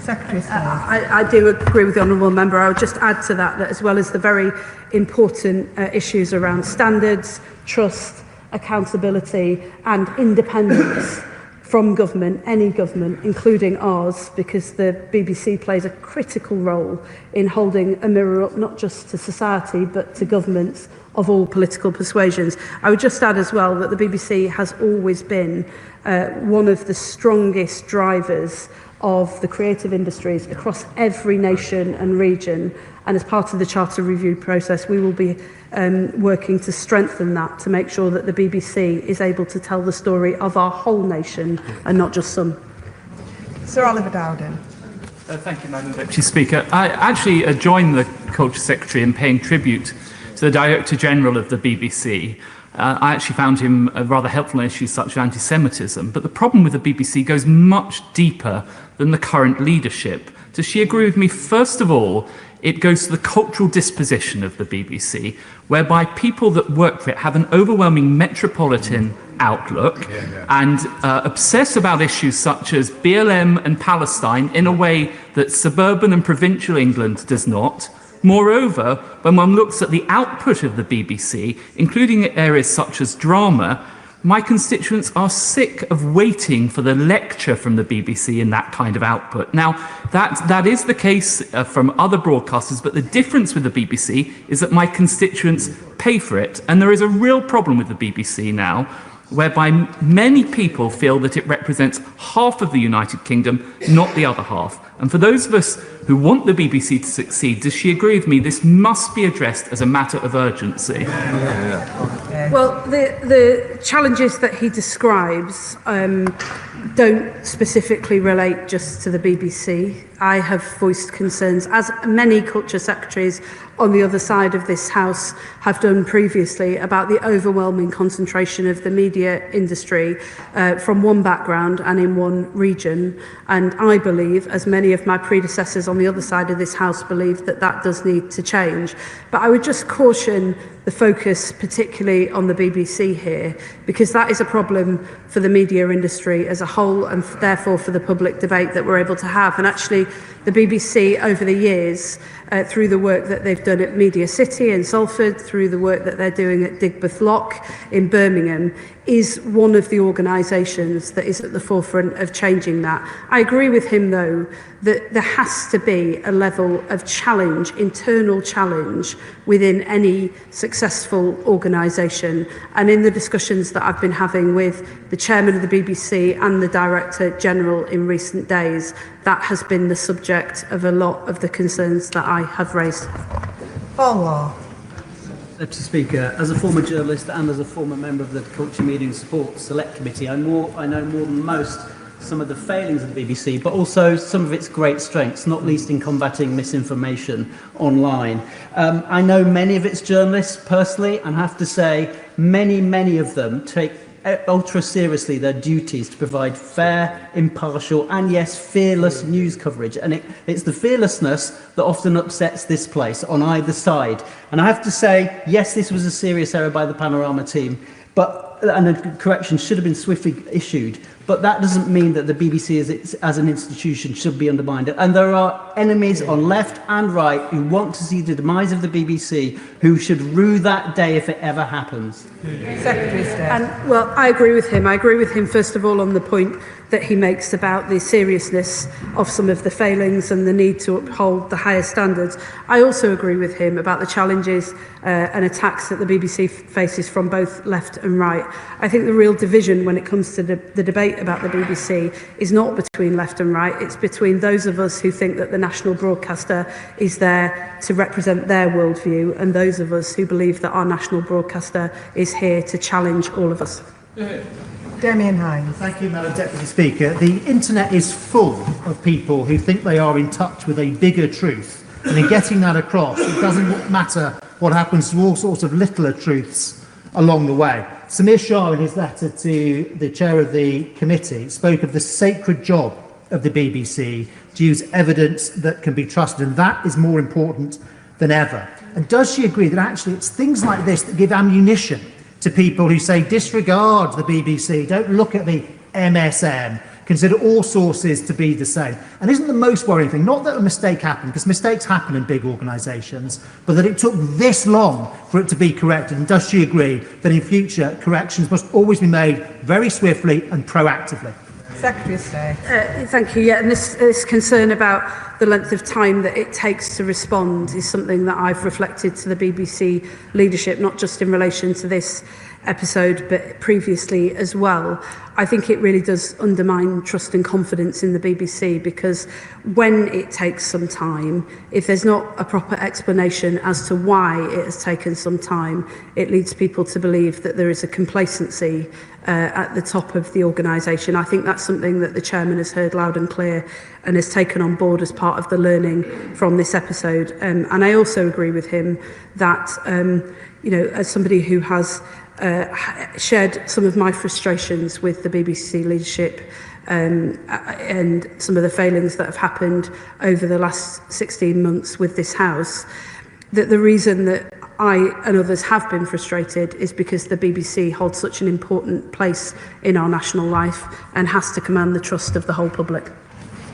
Secretary of State. I do agree with the honourable member. I would just add to that as well as the very important issues around standards, trust, accountability and independence from government, any government, including ours, because the BBC plays a critical role in holding a mirror up not just to society but to governments of all political persuasions. I would just add as well that the BBC has always been one of the strongest drivers of the creative industries across every nation and region, and as part of the Charter review process we will be working to strengthen that to make sure that the BBC is able to tell the story of our whole nation and not just some. Sir Oliver Dowden. Thank you, Madam Deputy Speaker. I actually join the Culture Secretary in paying tribute to the Director General of the BBC. I actually found him rather helpful on issues such as anti-Semitism. But the problem with the BBC goes much deeper than the current leadership. Does she agree with me? First of all, it goes to the cultural disposition of the BBC, whereby people that work for it have an overwhelming metropolitan outlook and obsess about issues such as BLM and Palestine in a way that suburban and provincial England does not. Moreover, when one looks at the output of the BBC, including areas such as drama, my constituents are sick of waiting for the lecture from the BBC in that kind of output. Now, that is the case from other broadcasters, but the difference with the BBC is that my constituents pay for it. And there is a real problem with the BBC now, whereby many people feel that it represents half of the United Kingdom, not the other half. And for those of us who want the BBC to succeed, does she agree with me this must be addressed as a matter of urgency? Well, the challenges that he describes don't specifically relate just to the BBC. I have voiced concerns, as many culture secretaries on the other side of this House have done previously, about the overwhelming concentration of the media industry from one background and in one region. And I believe, as many of my predecessors on the other side of this House believe, that that does need to change. But I would just caution the focus particularly on the BBC here, because that is a problem for the media industry as a whole and therefore for the public debate that we're able to have. And actually the BBC over the years, through the work that they've done at Media City in Salford, through the work that they're doing at Digbeth Lock in Birmingham, is one of the organisations that is at the forefront of changing that. I agree with him, though, that there has to be a level of challenge, internal challenge, within any successful organisation. And in the discussions that I've been having with the chairman of the BBC and the Director General in recent days, that has been the subject of a lot of the concerns that I have raised. Paul Law. Deputy Speaker, as a former journalist and as a former member of the Culture, Media and Support Select Committee, I know more than most some of the failings of the BBC, but also some of its great strengths, not least in combating misinformation online. I know many of its journalists personally, and have to say many of them take ultra seriously their duties to provide fair, impartial and, yes, fearless news coverage. And it's the fearlessness that often upsets this place on either side. And I have to say, yes, this was a serious error by the Panorama team, and a correction should have been swiftly issued. But that doesn't mean that the BBC as an institution should be undermined. And there are enemies on left and right who want to see the demise of the BBC, who should rue that day if it ever happens. Secretary of State. And, well, I agree with him. I agree with him, first of all, on the point that he makes about the seriousness of some of the failings and the need to uphold the higher standards. I also agree with him about the challenges and attacks that the BBC faces from both left and right. I think the real division when it comes to the debate about the BBC is not between left and right, it's between those of us who think that the national broadcaster is there to represent their worldview and those of us who believe that our national broadcaster is here to challenge all of us. Damian Hines. Thank you, Madam Deputy Speaker. The internet is full of people who think they are in touch with a bigger truth. And in getting that across, it doesn't matter what happens to all sorts of littler truths along the way. Samir Shah, in his letter to the chair of the committee, spoke of the sacred job of the BBC to use evidence that can be trusted, and that is more important than ever. And does she agree that actually it's things like this that give ammunition to people who say disregard the BBC, don't look at the MSM, consider all sources to be the same? And isn't the most worrying thing, not that a mistake happened, because mistakes happen in big organisations, but that it took this long for it to be corrected? And does she agree that in future corrections must always be made very swiftly and proactively? Secretary of State. Thank you. Yeah, and this concern about the length of time that it takes to respond is something that I've reflected to the BBC leadership, not just in relation to this episode, but previously as well. I think it really does undermine trust and confidence in the BBC, because when it takes some time, if there's not a proper explanation as to why it has taken some time, it leads people to believe that there is a complacency at the top of the organisation. I think that's something that the chairman has heard loud and clear and has taken on board as part of the learning from this episode. And I also agree with him that, as somebody who has shared some of my frustrations with the BBC leadership and some of the failings that have happened over the last 16 months with this House, that the reason that I and others have been frustrated is because the BBC holds such an important place in our national life and has to command the trust of the whole public.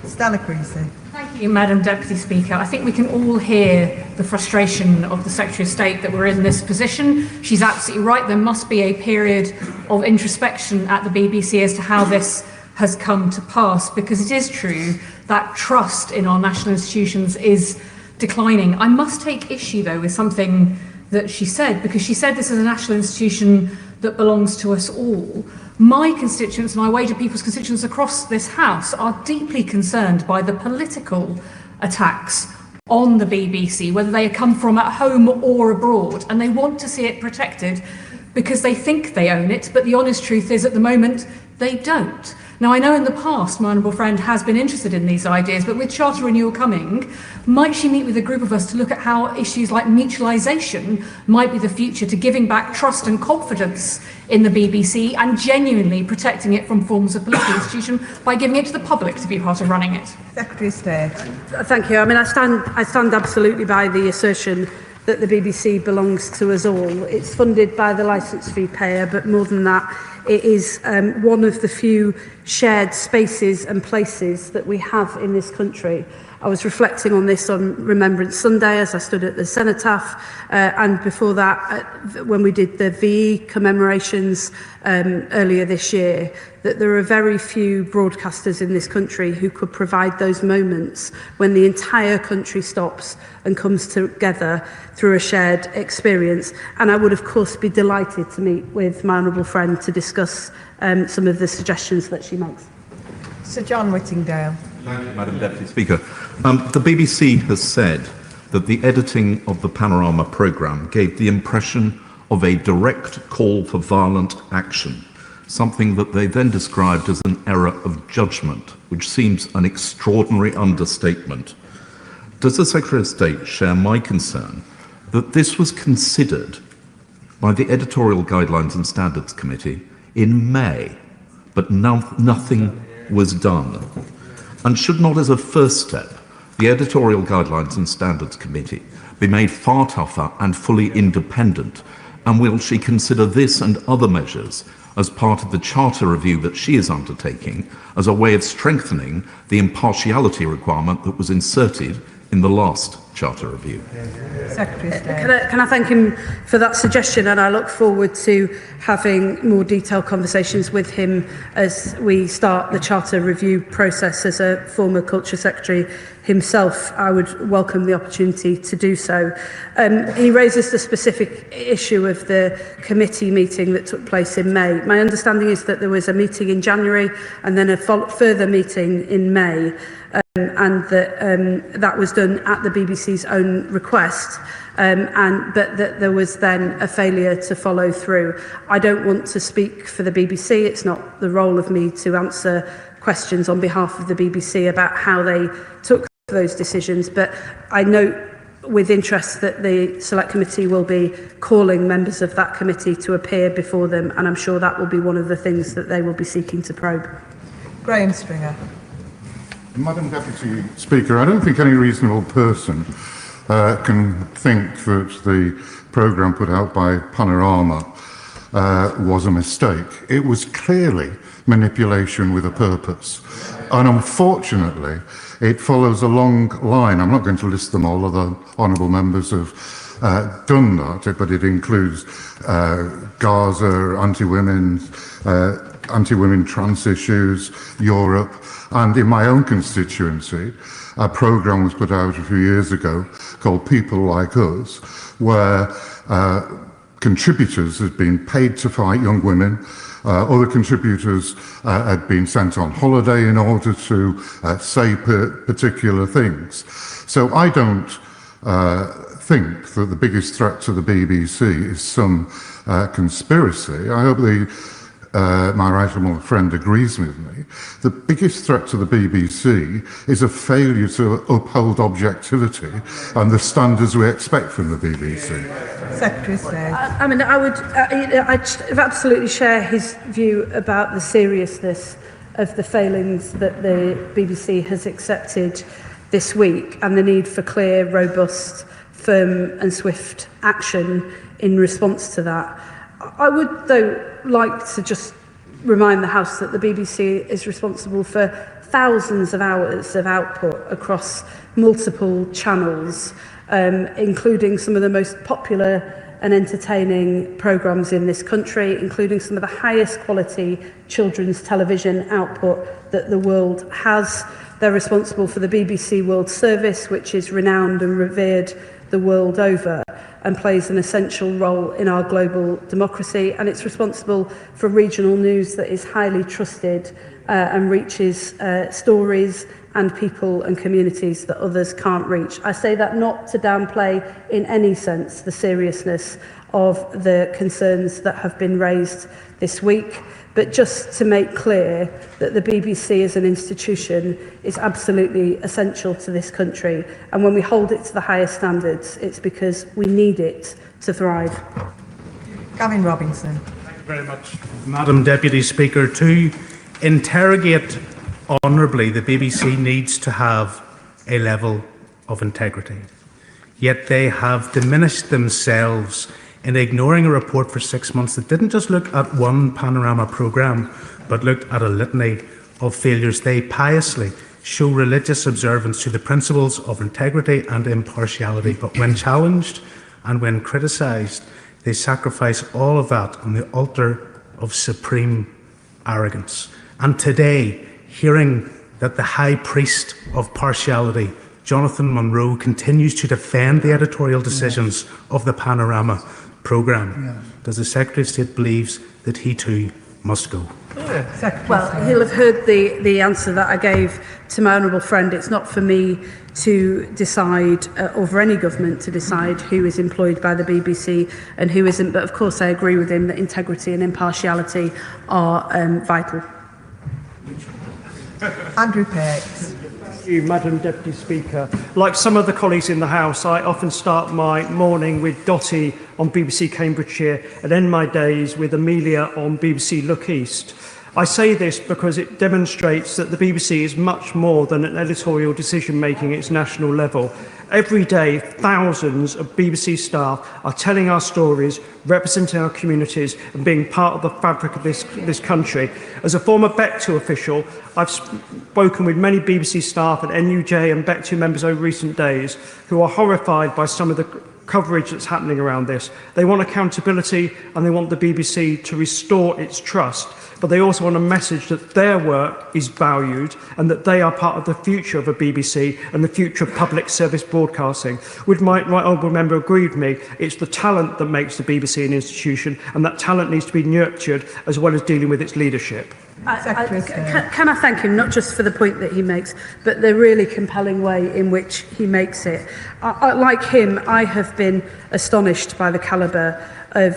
Stella Creasy. Thank you, Madam Deputy Speaker. I think we can all hear the frustration of the Secretary of State that we're in this position. She's absolutely right. There must be a period of introspection at the BBC as to how this has come to pass, because it is true that trust in our national institutions is declining. I must take issue, though, with something that she said, because she said this is a national institution that belongs to us all. My constituents, and I wager people's constituents across this House, are deeply concerned by the political attacks on the BBC, whether they come from at home or abroad, and they want to see it protected because they think they own it, but the honest truth is at the moment they don't. Now, I know in the past my honourable friend has been interested in these ideas, but with charter renewal coming, might she meet with a group of us to look at how issues like mutualisation might be the future to giving back trust and confidence in the BBC and genuinely protecting it from forms of political institution by giving it to the public to be part of running it? Secretary of State. Thank you. I mean, I stand absolutely by the assertion that the BBC belongs to us all. It's funded by the licence fee payer, but more than that, it is one of the few shared spaces and places that we have in this country. I was reflecting on this on Remembrance Sunday as I stood at the cenotaph, and before that, when we did the VE commemorations earlier this year, that there are very few broadcasters in this country who could provide those moments when the entire country stops and comes together through a shared experience. And I would, of course, be delighted to meet with my honourable friend to discuss some of the suggestions that she makes. Sir John Whittingdale. Thank you, Madam Deputy Speaker. The BBC has said that the editing of the Panorama programme gave the impression of a direct call for violent action, something that they then described as an error of judgment, which seems an extraordinary understatement. Does the Secretary of State share my concern that this was considered by the Editorial Guidelines and Standards Committee in May, but nothing was done. And should not, as a first step, the Editorial Guidelines and Standards Committee be made far tougher and fully independent? And will she consider this and other measures as part of the charter review that she is undertaking as a way of strengthening the impartiality requirement that was inserted in the last charter review? Secretary of State. Can I thank him for that suggestion, and I look forward to having more detailed conversations with him as we start the charter review process. As a former Culture Secretary himself, I would welcome the opportunity to do so. He raises the specific issue of the committee meeting that took place in May. My understanding is that there was a meeting in January and then a further meeting in May, and that that was done at the BBC's own request, but that there was then a failure to follow through. I don't want to speak for the BBC. It's not the role of me to answer questions on behalf of the BBC about how they took those decisions, but I note with interest that the Select Committee will be calling members of that committee to appear before them, and I'm sure that will be one of the things that they will be seeking to probe. Graham Stringer. Madam Deputy Speaker, I don't think any reasonable person can think that the programme put out by Panorama was a mistake. It was clearly manipulation with a purpose. And unfortunately, it follows a long line. I'm not going to list them all, other honourable members have done that, but it includes Gaza, anti-women trans issues, Europe, and in my own constituency, a programme was put out a few years ago called People Like Us, where contributors had been paid to fight young women. Other contributors had been sent on holiday in order to say particular things. So I don't think that the biggest threat to the BBC is some conspiracy. I hope my right honourable friend agrees with me. The biggest threat to the BBC is a failure to uphold objectivity and the standards we expect from the BBC. Secretary of State. I mean, I absolutely share his view about the seriousness of the failings that the BBC has accepted this week and the need for clear, robust, firm and swift action in response to that. I would, though, like to just remind the House that the BBC is responsible for thousands of hours of output across multiple channels, including some of the most popular and entertaining programmes in this country, including some of the highest quality children's television output that the world has. They're responsible for the BBC World Service, which is renowned and revered the world over and plays an essential role in our global democracy, and it's responsible for regional news that is highly trusted and reaches stories and people and communities that others can't reach. I say that not to downplay in any sense the seriousness of the concerns that have been raised this week, but just to make clear that the BBC as an institution is absolutely essential to this country, and when we hold it to the highest standards, it's because we need it to thrive. Gavin Robinson. Thank you very much, Madam Deputy Speaker. To interrogate honourably, the BBC needs to have a level of integrity, yet they have diminished themselves in ignoring a report for 6 months that didn't just look at one Panorama programme, but looked at a litany of failures. They piously show religious observance to the principles of integrity and impartiality, but when challenged and when criticised, they sacrifice all of that on the altar of supreme arrogance. And today, hearing that the high priest of partiality, Jonathan Munro, continues to defend the editorial decisions of the Panorama programme, does the Secretary of State believes that he too must go? Well, he'll have heard the answer that I gave to my honourable friend. It's not for me to decide, or for any government to decide, who is employed by the BBC and who isn't. But of course, I agree with him that integrity and impartiality are vital. Andrew Pakes. Thank you, Madam Deputy Speaker. Like some of the colleagues in the House, I often start my morning with Dottie on BBC Cambridgeshire and end my days with Amelia on BBC Look East. I say this because it demonstrates that the BBC is much more than an editorial decision-making at its national level. Every day, thousands of BBC staff are telling our stories, representing our communities and being part of the fabric of this country. As a former BEC2 official, I've spoken with many BBC staff at NUJ and BEC2 members over recent days who are horrified by some of the coverage that's happening around this. They want accountability and they want the BBC to restore its trust, but they also want a message that their work is valued and that they are part of the future of a BBC and the future of public service broadcasting. Would my right honourable member agree with me? It's the talent that makes the BBC an institution, and that talent needs to be nurtured as well as dealing with its leadership. Can I thank him, not just for the point that he makes, but the really compelling way in which he makes it. Like him, I have been astonished by the calibre of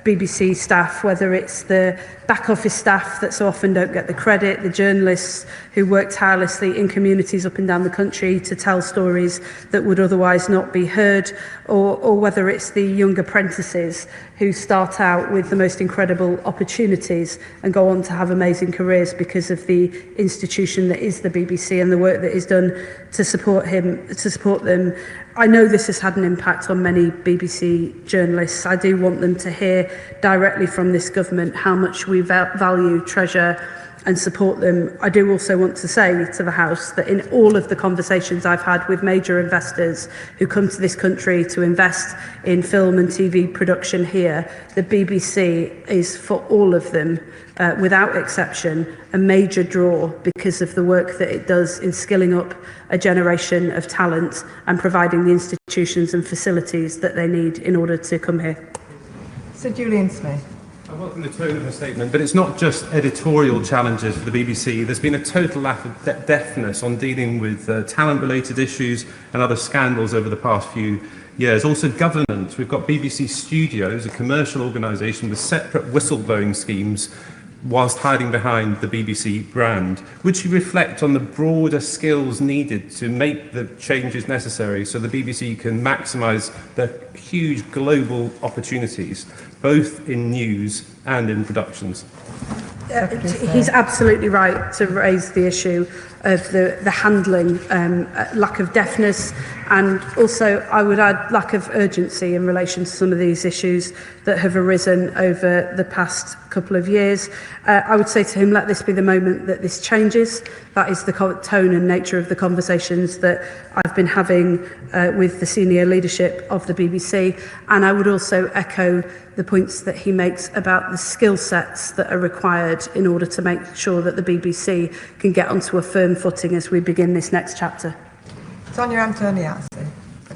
BBC staff, whether it's the back office staff that so often don't get the credit, the journalists who work tirelessly in communities up and down the country to tell stories that would otherwise not be heard, or whether it's the young apprentices who start out with the most incredible opportunities and go on to have amazing careers because of the institution that is the BBC and the work that is done to support them. I know this has had an impact on many BBC journalists. I do want them to hear directly from this government how much we value, treasure and support them. I do also want to say to the House that in all of the conversations I've had with major investors who come to this country to invest in film and TV production here, the BBC is for all of them, without exception, a major draw because of the work that it does in skilling up a generation of talent and providing the institutions and facilities that they need in order to come here. Sir Julian Smith. I welcome the tone of the statement, but it's not just editorial challenges for the BBC. There's been a total lack of deftness on dealing with talent-related issues and other scandals over the past few years. Also governance. We've got BBC Studios, a commercial organisation with separate whistleblowing schemes, whilst hiding behind the BBC brand. Would she reflect on the broader skills needed to make the changes necessary so the BBC can maximise the huge global opportunities, both in news and in productions? He's absolutely right to raise the issue of the handling, lack of deftness, and also I would add lack of urgency in relation to some of these issues that have arisen over the past couple of years. I would say to him, let this be the moment that this changes. That is the tone and nature of the conversations that I've been having with the senior leadership of the BBC, and I would also echo the points that he makes about the skill sets that are required in order to make sure that the BBC can get onto a firm footing as we begin this next chapter. Sonia Antoniazzi.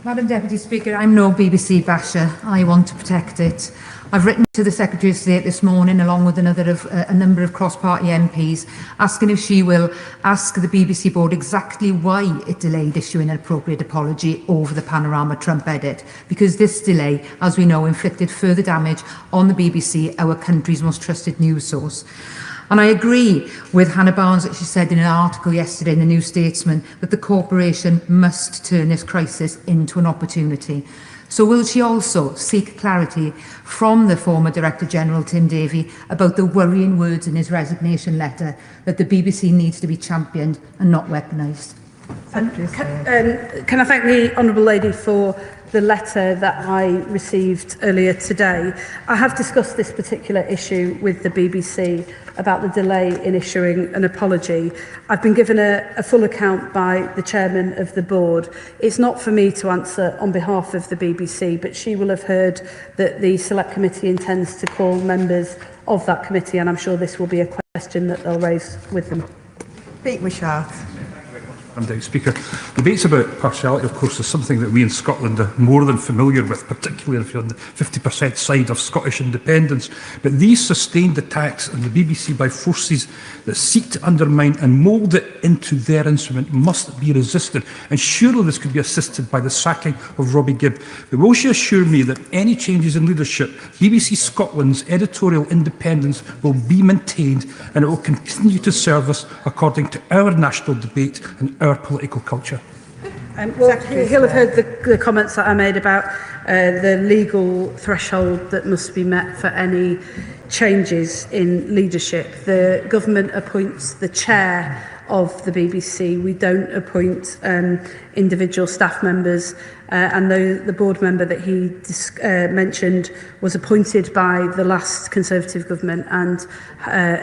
Madam Deputy Speaker, I'm no BBC basher. I want to protect it. I've written to the Secretary of State this morning, along with a number of cross-party MPs, asking if she will ask the BBC board exactly why it delayed issuing an appropriate apology over the Panorama Trump edit, because this delay, as we know, inflicted further damage on the BBC, our country's most trusted news source. And I agree with Hannah Barnes that she said in an article yesterday in the New Statesman that the corporation must turn this crisis into an opportunity. So will she also seek clarity from the former Director General Tim Davie about the worrying words in his resignation letter that the BBC needs to be championed and not weaponised? Can I thank the Honourable Lady for the letter that I received earlier today. I have discussed this particular issue with the BBC about the delay in issuing an apology. I've been given a full account by the chairman of the board. It's not for me to answer on behalf of the BBC, but she will have heard that the Select Committee intends to call members of that committee, and I'm sure this will be a question that they'll raise with them. Pete Wishart. Deputy Speaker. Debates about partiality, of course, is something that we in Scotland are more than familiar with, particularly if you're on the 50% side of Scottish independence. But these sustained attacks on the BBC by forces that seek to undermine and mould it into their instrument must be resisted. And surely this could be assisted by the sacking of Robbie Gibb. But will she assure me that any changes in leadership, BBC Scotland's editorial independence will be maintained and it will continue to serve us according to our national debate and our political culture? Well, he'll have heard the comments that I made about the legal threshold that must be met for any changes in leadership. The government appoints the chair of the BBC. We don't appoint individual staff members, and the board member that he mentioned was appointed by the last Conservative government, and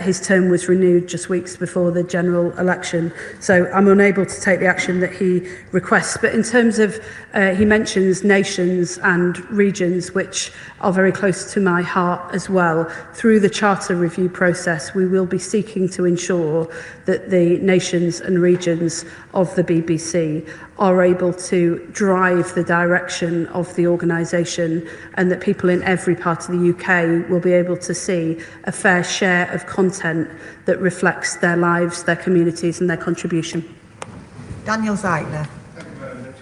his term was renewed just weeks before the general election. So I'm unable to take the action that he requests. But in terms of, he mentions nations and regions, which are very close to my heart as well. Through the Charter review process, we will be seeking to ensure that the nations and regions of the BBC are able to drive the direction of the organisation, and that people in every part of the UK will be able to see a fair share of content that reflects their lives, their communities and their contribution. Daniel Zeitler.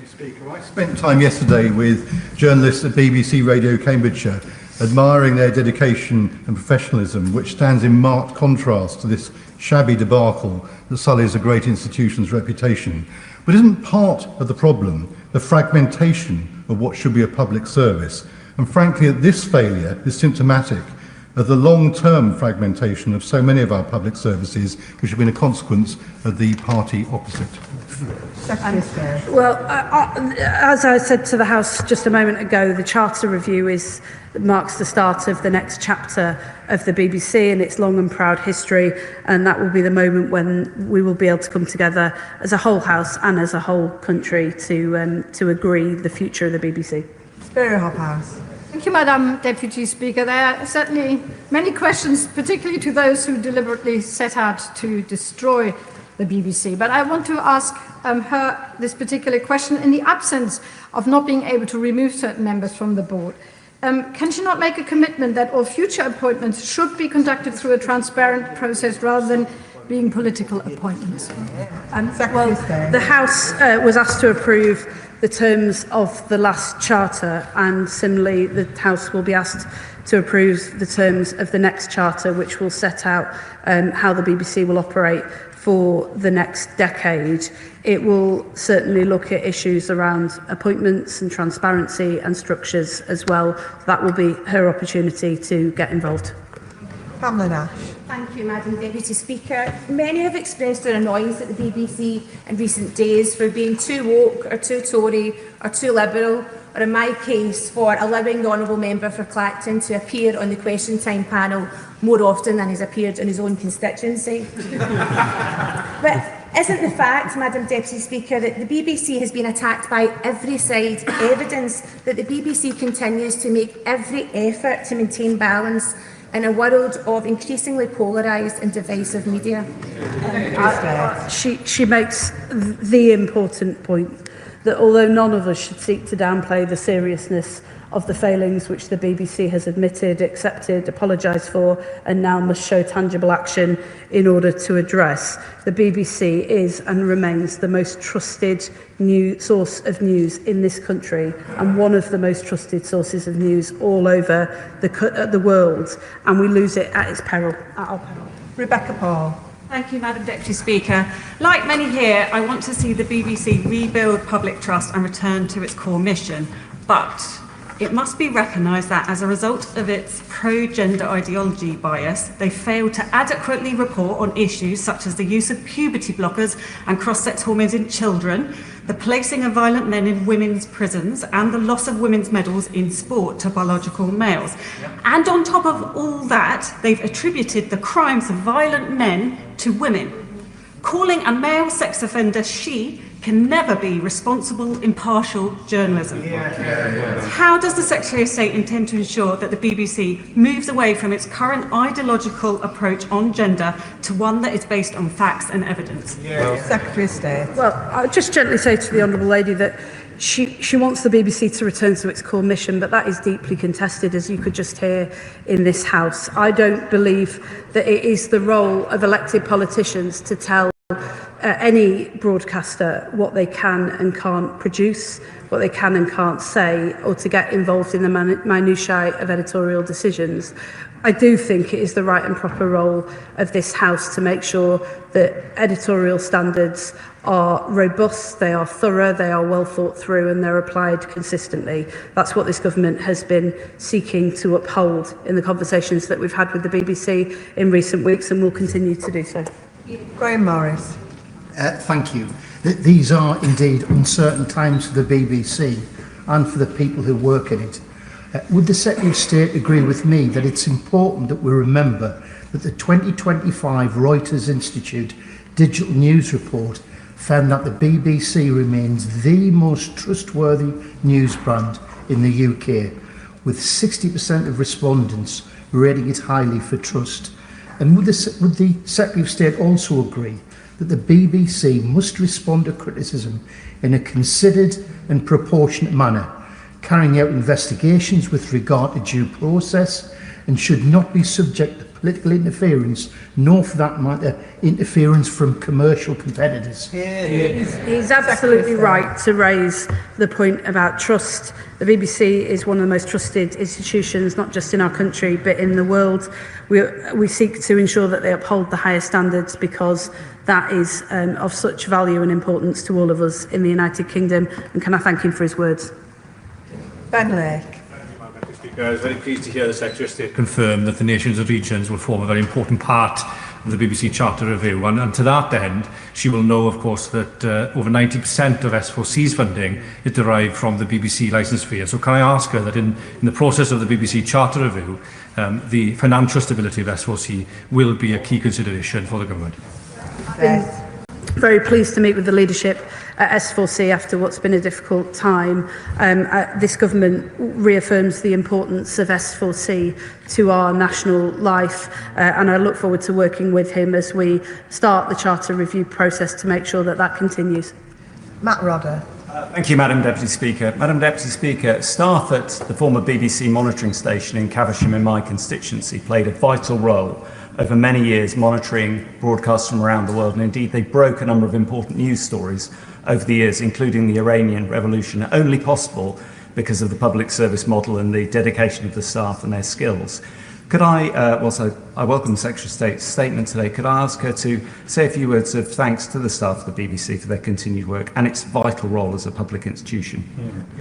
Speaker. I spent time yesterday with journalists at BBC Radio Cambridgeshire admiring their dedication and professionalism, which stands in marked contrast to this shabby debacle that sullies a great institution's reputation. But isn't part of the problem the fragmentation of what should be a public service? And frankly, this failure is symptomatic of the long-term fragmentation of so many of our public services, which have been a consequence of the party opposite. Well, as I said to the House just a moment ago, the Charter review marks the start of the next chapter of the BBC and its long and proud history, and that will be the moment when we will be able to come together as a whole House and as a whole country to agree the future of the BBC. Spirit Hophouse. Thank you, Madam Deputy Speaker. There are certainly many questions, particularly to those who deliberately set out to destroy the BBC. But I want to ask her this particular question in the absence of not being able to remove certain members from the board. Can she not make a commitment that all future appointments should be conducted through a transparent process rather than being political appointments? The House was asked to approve the terms of the last Charter, and similarly the House will be asked to approve the terms of the next Charter, which will set out how the BBC will operate for the next decade. It will certainly look at issues around appointments and transparency and structures as well. That will be her opportunity to get involved. Pamela Nash. Thank you, Madam Deputy Speaker. Many have expressed their annoyance at the BBC in recent days for being too woke or too Tory or too liberal, or in my case, for allowing the Honourable Member for Clacton to appear on the Question Time panel more often than he's appeared in his own constituency. But isn't the fact, Madam Deputy Speaker, that the BBC has been attacked by every side evidence that the BBC continues to make every effort to maintain balance in a world of increasingly polarised and divisive media? She makes the important point that although none of us should seek to downplay the seriousness of the failings which the BBC has admitted, accepted, apologised for, and now must show tangible action in order to address, the BBC is and remains the most trusted source of news in this country, and one of the most trusted sources of news all over the world, and we lose it at its peril, at our peril. Rebecca Paul. Thank you, Madam Deputy Speaker. Like many here, I want to see the BBC rebuild public trust and return to its core mission. But it must be recognised that as a result of its pro-gender ideology bias, they failed to adequately report on issues such as the use of puberty blockers and cross-sex hormones in children, the placing of violent men in women's prisons, and the loss of women's medals in sport to biological males. And on top of all that, they've attributed the crimes of violent men to women. Calling a male sex offender she can never be responsible, impartial journalism. How does the Secretary of State intend to ensure that the BBC moves away from its current ideological approach on gender to one that is based on facts and evidence? Secretary of State. Well, I'll just gently say to the Honourable Lady that she wants the BBC to return to its core mission, but that is deeply contested, as you could just hear in this House. I don't believe that it is the role of elected politicians to tell any broadcaster what they can and can't produce, what they can and can't say, or to get involved in the minutiae of editorial decisions. I do think it is the right and proper role of this House to make sure that editorial standards are robust, they are thorough, they are well thought through, and they're applied consistently. That's what this government has been seeking to uphold in the conversations that we've had with the BBC in recent weeks, and will continue to do so. Graham Morris. Thank you. These are indeed uncertain times for the BBC and for the people who work in it. Would the Secretary of State agree with me that it's important that we remember that the 2025 Reuters Institute Digital News Report found that the BBC remains the most trustworthy news brand in the UK, with 60% of respondents rating it highly for trust? And would the Secretary of State also agree that the BBC must respond to criticism in a considered and proportionate manner, carrying out investigations with regard to due process, and should not be subject to political interference, nor for that matter interference from commercial competitors? He's absolutely right to raise the point about trust. The BBC is one of the most trusted institutions, not just in our country, but in the world. We seek to ensure that they uphold the highest standards, because that is of such value and importance to all of us in the United Kingdom. And can I thank him for his words? Ben Lake. I was very pleased to hear the Secretary of State confirm that the nations and regions will form a very important part of the BBC Charter Review. And to that end, she will know, of course, that over 90% of S4C's funding is derived from the BBC licence fee. So can I ask her that in the process of the BBC Charter Review, the financial stability of S4C will be a key consideration for the government? Very pleased to meet with the leadership at S4C after what's been a difficult time. This government reaffirms the importance of S4C to our national life, and I look forward to working with him as we start the Charter Review process to make sure that that continues. Matt Rodder. Thank you, Madam Deputy Speaker. Madam Deputy Speaker, staff at the former BBC monitoring station in Caversham in my constituency played a vital role over many years monitoring broadcasts from around the world, and indeed they broke a number of important news stories over the years, including the Iranian Revolution, only possible because of the public service model and the dedication of the staff and their skills. Could I, whilst I welcome the Secretary of State's statement today, could I ask her to say a few words of thanks to the staff of the BBC for their continued work and its vital role as a public institution?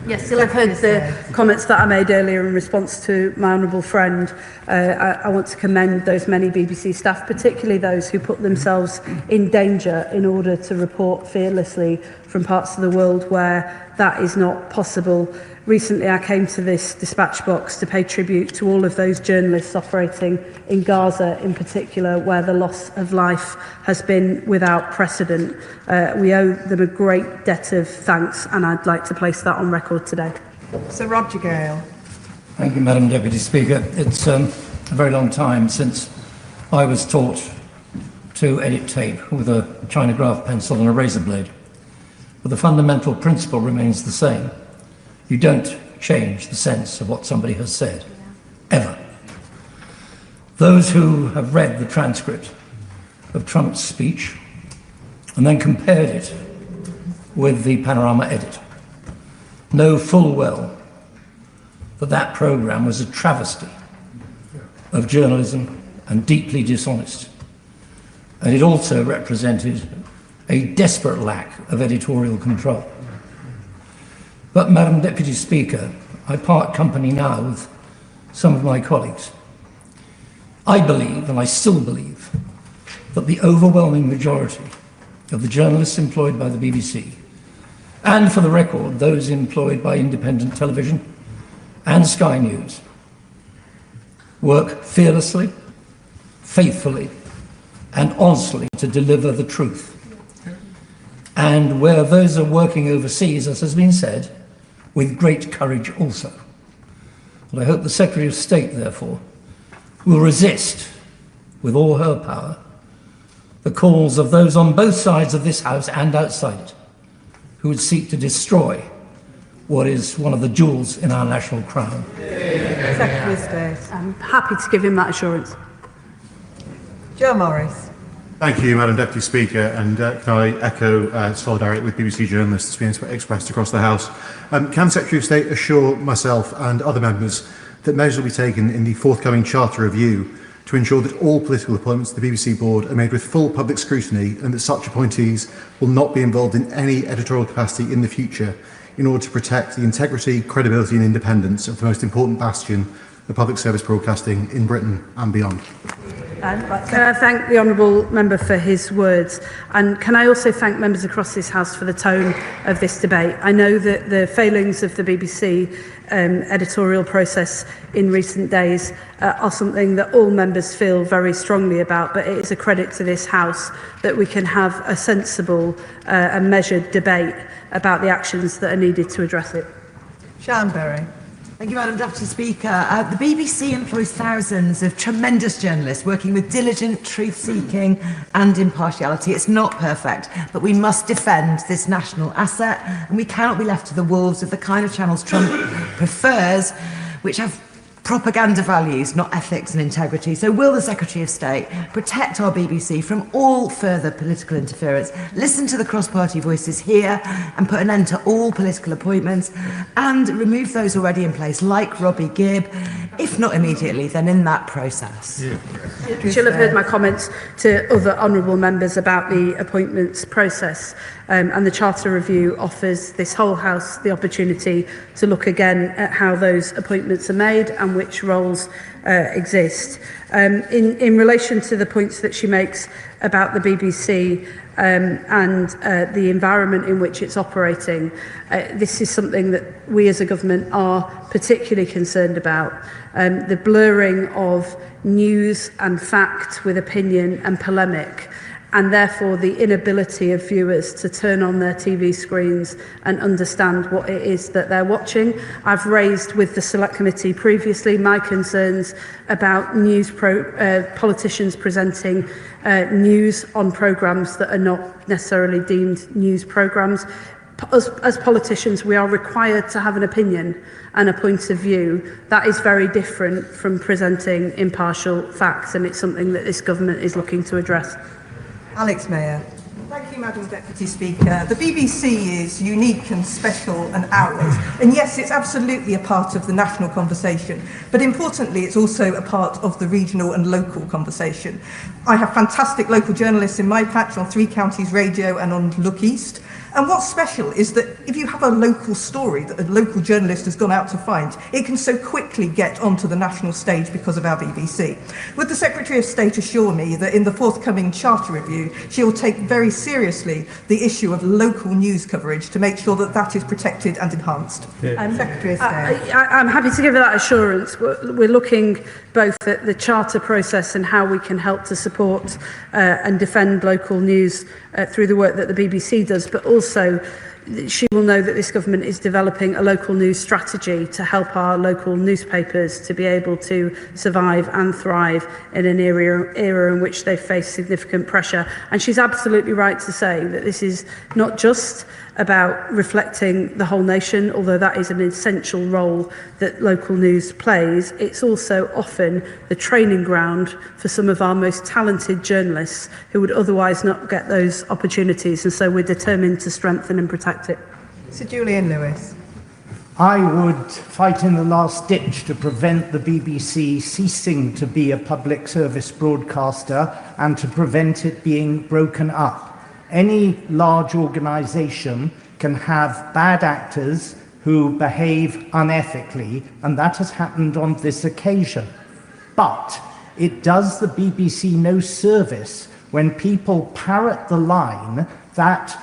Yes, I've heard the comments that I made earlier in response to my honourable friend. I want to commend those many BBC staff, particularly those who put themselves in danger in order to report fearlessly from parts of the world where that is not possible. Recently, I came to this dispatch box to pay tribute to all of those journalists operating in Gaza in particular, where the loss of life has been without precedent. We owe them a great debt of thanks, and I'd like to place that on record today. Sir Roger Gale. Thank you, Madam Deputy Speaker. It's a very long time since I was taught to edit tape with a China graph pencil and a razor blade. But the fundamental principle remains the same. You don't change the sense of what somebody has said, ever. Those who have read the transcript of Trump's speech and then compared it with the Panorama edit know full well that that programme was a travesty of journalism and deeply dishonest. And it also represented a desperate lack of editorial control. But, Madam Deputy Speaker, I part company now with some of my colleagues. I believe, and I still believe, that the overwhelming majority of the journalists employed by the BBC, and for the record, those employed by independent television and Sky News, work fearlessly, faithfully, and honestly to deliver the truth. and where those are working overseas, as has been said, with great courage also. And I hope the Secretary of State, therefore, will resist, with all her power, the calls of those on both sides of this House and outside it, who would seek to destroy what is one of the jewels in our national crown. Secretary of State. I'm happy to give him that assurance. Joe Morris. Thank you, Madam Deputy Speaker, and can I echo solidarity with BBC journalists being expressed across the House. Can the Secretary of State assure myself and other members that measures will be taken in the forthcoming Charter Review to ensure that all political appointments to the BBC board are made with full public scrutiny and that such appointees will not be involved in any editorial capacity in the future in order to protect the integrity, credibility and independence of the most important bastion of public service broadcasting in Britain and beyond? Can I thank the honourable member for his words, and can I also thank members across this House for the tone of this debate. I know that the failings of the BBC editorial process in recent days are something that all members feel very strongly about, but it is a credit to this House that we can have a sensible and measured debate about the actions that are needed to address it. Sian Berry. Thank you, Madam Deputy Speaker. The BBC employs thousands of tremendous journalists working with diligent truth-seeking and impartiality. It's not perfect, but we must defend this national asset, and we cannot be left to the wolves of the kind of channels Trump prefers, which have propaganda values, not ethics and integrity. So will the Secretary of State protect our BBC from all further political interference, listen to the cross-party voices here and put an end to all political appointments and remove those already in place, like Robbie Gibb, if not immediately, then in that process? She'll have heard my comments to other honourable members about the appointments process, and the Charter Review offers this whole House the opportunity to look again at how those appointments are made and which roles exist. In relation to the points that she makes about the BBC and the environment in which it's operating, this is something that we as a government are particularly concerned about. The blurring of news and fact with opinion and polemic, and therefore the inability of viewers to turn on their TV screens and understand what it is that they're watching. I've raised with the Select Committee previously my concerns about politicians presenting news on programmes that are not necessarily deemed news programmes. As politicians, we are required to have an opinion and a point of view. That is very different from presenting impartial facts, and it's something that this government is looking to address. Alex Mayer. Thank you, Madam Deputy Speaker. The BBC is unique and special and ours. And yes, it's absolutely a part of the national conversation. But importantly, it's also a part of the regional and local conversation. I have fantastic local journalists in my patch on 3 Counties Radio and on Look East. And what's special is that if you have a local story that a local journalist has gone out to find, it can so quickly get onto the national stage because of our BBC. Would the Secretary of State assure me that in the forthcoming Charter Review, she will take very seriously the issue of local news coverage to make sure that that is protected and enhanced? Secretary of State. I'm happy to give that assurance. We're looking both at the charter process and how we can help to support and defend local news through the work that the BBC does, but also she will know that this government is developing a local news strategy to help our local newspapers to be able to survive and thrive in an era in which they face significant pressure. And she's absolutely right to say that this is not just about reflecting the whole nation, although that is an essential role that local news plays. It's also often the training ground for some of our most talented journalists who would otherwise not get those opportunities, and so we're determined to strengthen and protect it. Sir Julian Lewis. I would fight in the last ditch to prevent the BBC ceasing to be a public service broadcaster and to prevent it being broken up. Any large organisation can have bad actors who behave unethically, and that has happened on this occasion. But it does the BBC no service when people parrot the line that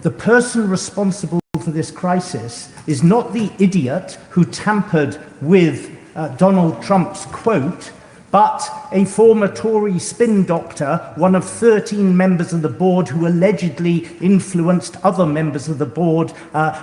the person responsible for this crisis is not the idiot who tampered with Donald Trump's quote, but a former Tory spin doctor, one of 13 members of the board who allegedly influenced other members of the board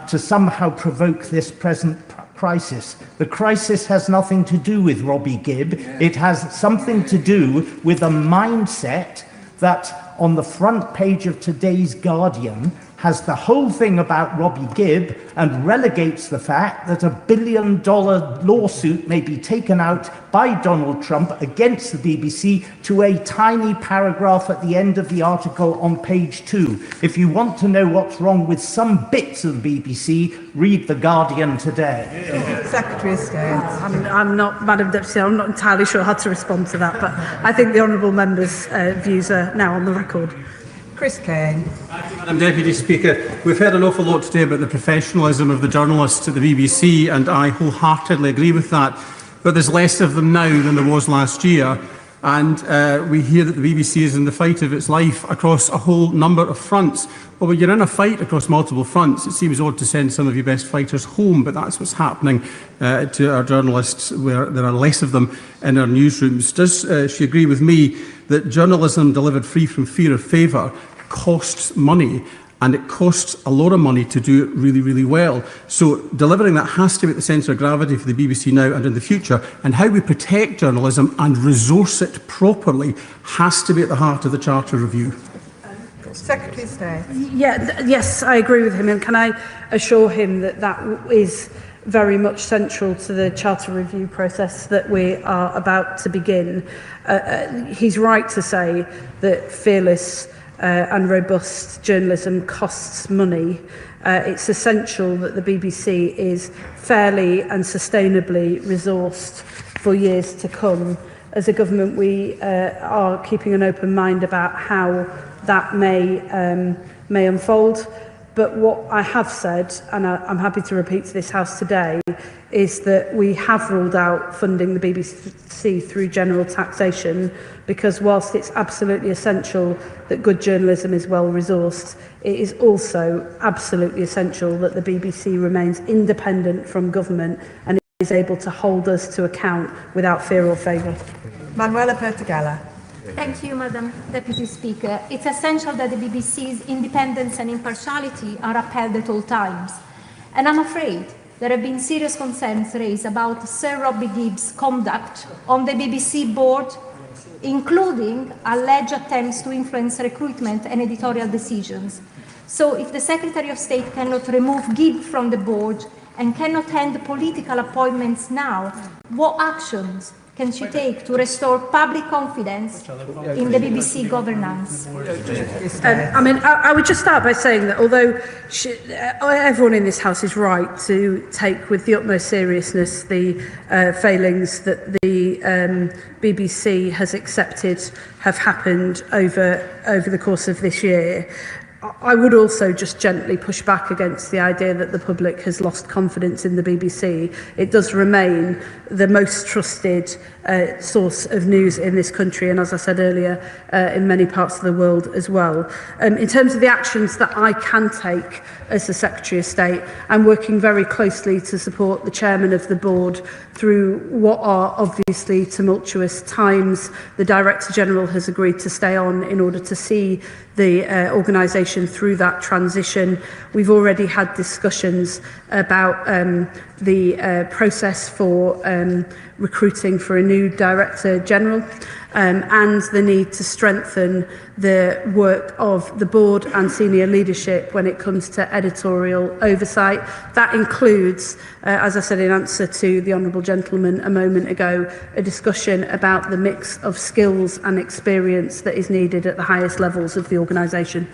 to somehow provoke this present crisis. The crisis has nothing to do with Robbie Gibb. It has something to do with a mindset that on the front page of today's Guardian has the whole thing about Robbie Gibb and relegates the fact that $1 billion lawsuit may be taken out by Donald Trump against the BBC to a tiny paragraph at the end of the article on page 2. If you want to know what's wrong with some bits of the BBC, read The Guardian today. Secretary of State. I'm not, Madam Deputy, I'm not entirely sure how to respond to that, but I think the honourable member's views are now on the record. Chris Kane. Madam Deputy Speaker, we've heard an awful lot today about the professionalism of the journalists at the BBC, and I wholeheartedly agree with that. But there's less of them now than there was last year, and we hear that the BBC is in the fight of its life across a whole number of fronts. Well, when you're in a fight across multiple fronts, it seems odd to send some of your best fighters home, but that's what's happening to our journalists, where there are less of them in our newsrooms. Does she agree with me that journalism delivered free from fear or favour costs money, and it costs a lot of money to do it really, really well? So delivering that has to be at the centre of gravity for the BBC now and in the future, and how we protect journalism and resource it properly has to be at the heart of the Charter Review. Secretary of State. Yes, I agree with him, and can I assure him that that is very much central to the Charter Review process that we are about to begin. He's right to say that fearless and robust journalism costs money. It's essential that the BBC is fairly and sustainably resourced for years to come. As a government, we are keeping an open mind about how that may unfold. But what I have said, and I'm happy to repeat to this House today, is that we have ruled out funding the BBC through general taxation, because whilst it's absolutely essential that good journalism is well resourced, it is also absolutely essential that the BBC remains independent from government and is able to hold us to account without fear or favour. Manuela Pertegala. Thank you, Madam Deputy Speaker. It's essential that the BBC's independence and impartiality are upheld at all times. And I'm afraid there have been serious concerns raised about Sir Robbie Gibb's conduct on the BBC board, including alleged attempts to influence recruitment and editorial decisions. So if the Secretary of State cannot remove Gibb from the board and cannot end political appointments now, what actions can she take to restore public confidence in the BBC governance? I would just start by saying that although everyone in this House is right to take with the utmost seriousness the failings that the BBC has accepted have happened over the course of this year, I would also just gently push back against the idea that the public has lost confidence in the BBC. It does remain the most trusted source of news in this country, and as I said earlier, in many parts of the world as well. In terms of the actions that I can take as the Secretary of State, I'm working very closely to support the Chairman of the Board through what are obviously tumultuous times. The Director General has agreed to stay on in order to see the organisation through that transition. We've already had discussions about the process for recruiting for a new Director General and the need to strengthen the work of the board and senior leadership when it comes to editorial oversight. That includes, as I said in answer to the Honourable Gentleman a moment ago, a discussion about the mix of skills and experience that is needed at the highest levels of the organisation.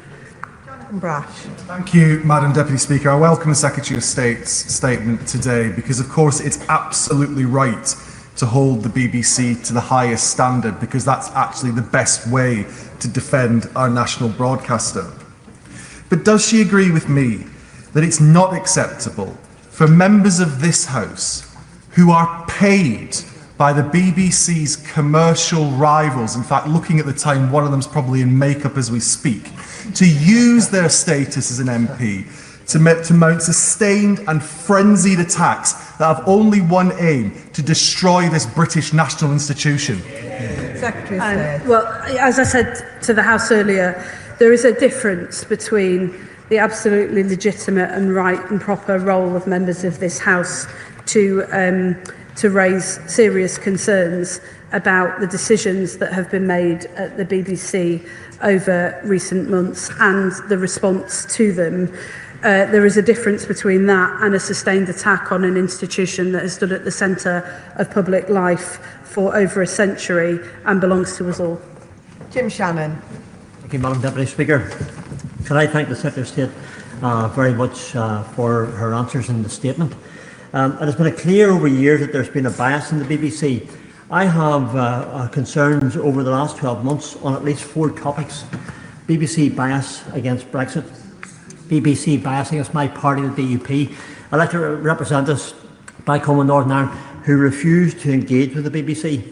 Thank you, Madam Deputy Speaker. I welcome the Secretary of State's statement today because, of course, it's absolutely right to hold the BBC to the highest standard, because that's actually the best way to defend our national broadcaster. But does she agree with me that it's not acceptable for members of this House who are paid by the BBC's commercial rivals, in fact, looking at the time, one of them's probably in makeup as we speak, to use their status as an MP to mount sustained and frenzied attacks that have only one aim: to destroy this British national institution? Secretary of State. Well, as I said to the House earlier, there is a difference between the absolutely legitimate and right and proper role of members of this House to raise serious concerns about the decisions that have been made at the BBC over recent months and the response to them. There is a difference between that and a sustained attack on an institution that has stood at the centre of public life for over a century and belongs to us all. Jim Shannon. Thank you, Madam Deputy Speaker. Can I thank the Secretary of State very much for her answers in the statement. It has been clear over years that there's been a bias in the BBC. I have concerns over the last 12 months on at least 4 topics. BBC bias against Brexit, BBC bias against my party, the DUP, elected representatives back home in Northern Ireland who refused to engage with the BBC,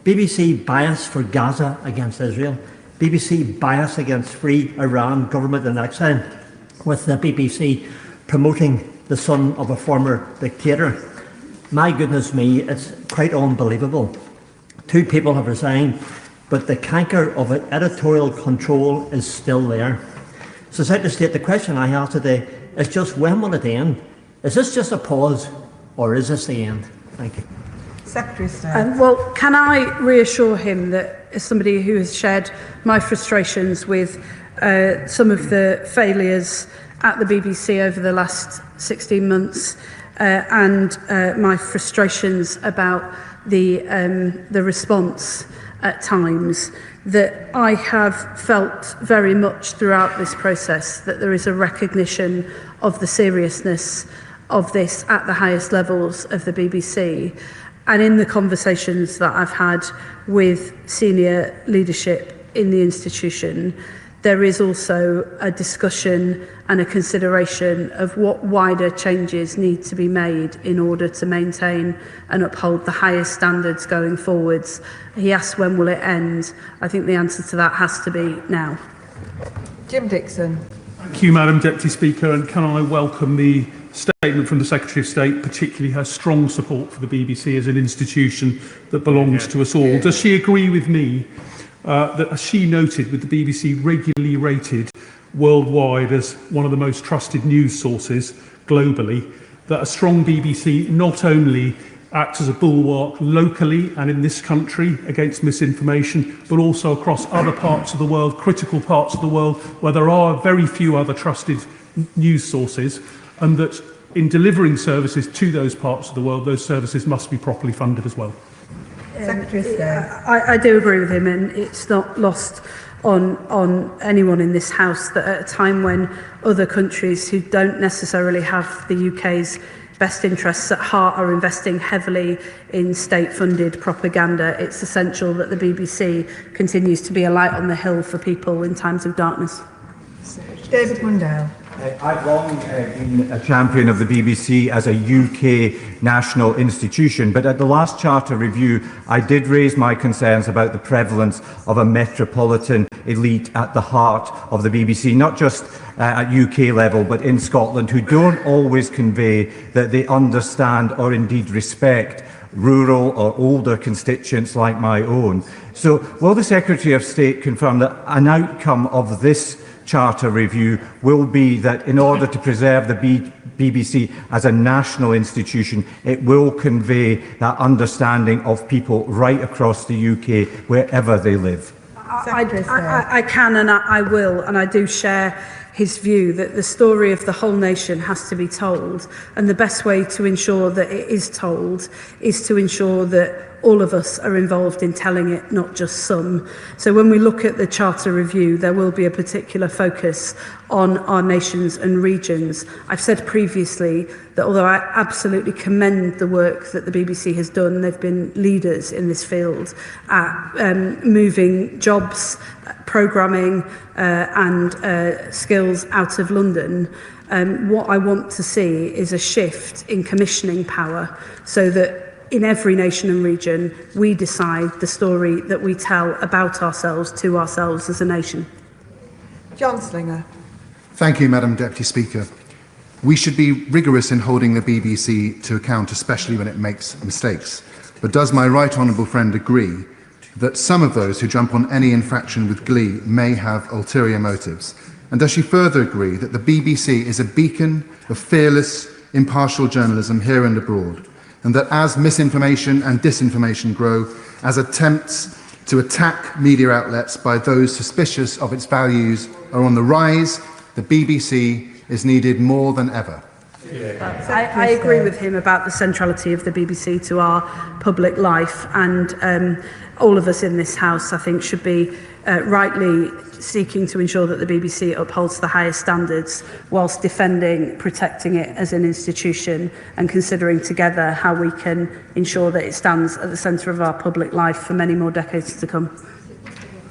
BBC bias for Gaza against Israel, BBC bias against Free Iran government in exile, with the BBC promoting the son of a former dictator. My goodness me, it's quite unbelievable. 2 people have resigned, but the canker of editorial control is still there. So, Secretary of State, the question I have today is just when will it end? Is this just a pause, or is this the end? Thank you. Secretary of State. Well, can I reassure him that, as somebody who has shared my frustrations with some of the failures at the BBC over the last 16 months and my frustrations about the response at times, that I have felt very much throughout this process that there is a recognition of the seriousness of this at the highest levels of the BBC. And in the conversations that I've had with senior leadership in the institution, there is also a discussion and a consideration of what wider changes need to be made in order to maintain and uphold the highest standards going forwards. He asked when will it end. I think the answer to that has to be now. Jim Dixon. Thank you, Madam Deputy Speaker, and can I welcome the statement from the Secretary of State, particularly her strong support for the BBC as an institution that belongs to us all. Does she agree with me that, as she noted, with the BBC regularly rated worldwide as one of the most trusted news sources globally, that a strong BBC not only acts as a bulwark locally and in this country against misinformation, but also across other parts of the world, critical parts of the world, where there are very few other trusted news sources, and that in delivering services to those parts of the world, those services must be properly funded as well. Secretary of State. I do agree with him, and it's not lost on anyone in this House that at a time when other countries who don't necessarily have the UK's best interests at heart are investing heavily in state-funded propaganda, it's essential that the BBC continues to be a light on the hill for people in times of darkness. David Mundell. I've long been a champion of the BBC as a UK national institution, but at the last Charter review I did raise my concerns about the prevalence of a metropolitan elite at the heart of the BBC, not just at UK level but in Scotland, who don't always convey that they understand or indeed respect rural or older constituents like my own. So will the Secretary of State confirm that an outcome of this Charter review will be that in order to preserve the BBC as a national institution, it will convey that understanding of people right across the UK, wherever they live? I can and I will, and I do share his view that the story of the whole nation has to be told, and the best way to ensure that it is told is to ensure that all of us are involved in telling it, not just some. So when we look at the Charter review, there will be a particular focus on our nations and regions. I've said previously that although I absolutely commend the work that the BBC has done, they've been leaders in this field at moving jobs, programming and skills out of London. What I want to see is a shift in commissioning power so that in every nation and region, we decide the story that we tell about ourselves to ourselves as a nation. John Slinger. Thank you, Madam Deputy Speaker. We should be rigorous in holding the BBC to account, especially when it makes mistakes. But does my right honourable friend agree that some of those who jump on any infraction with glee may have ulterior motives? And does she further agree that the BBC is a beacon of fearless, impartial journalism here and abroad, and that as misinformation and disinformation grow, as attempts to attack media outlets by those suspicious of its values are on the rise, the BBC is needed more than ever? I agree with him about the centrality of the BBC to our public life, and all of us in this House, I think, should be rightly seeking to ensure that the BBC upholds the highest standards whilst defending, protecting it as an institution and considering together how we can ensure that it stands at the centre of our public life for many more decades to come.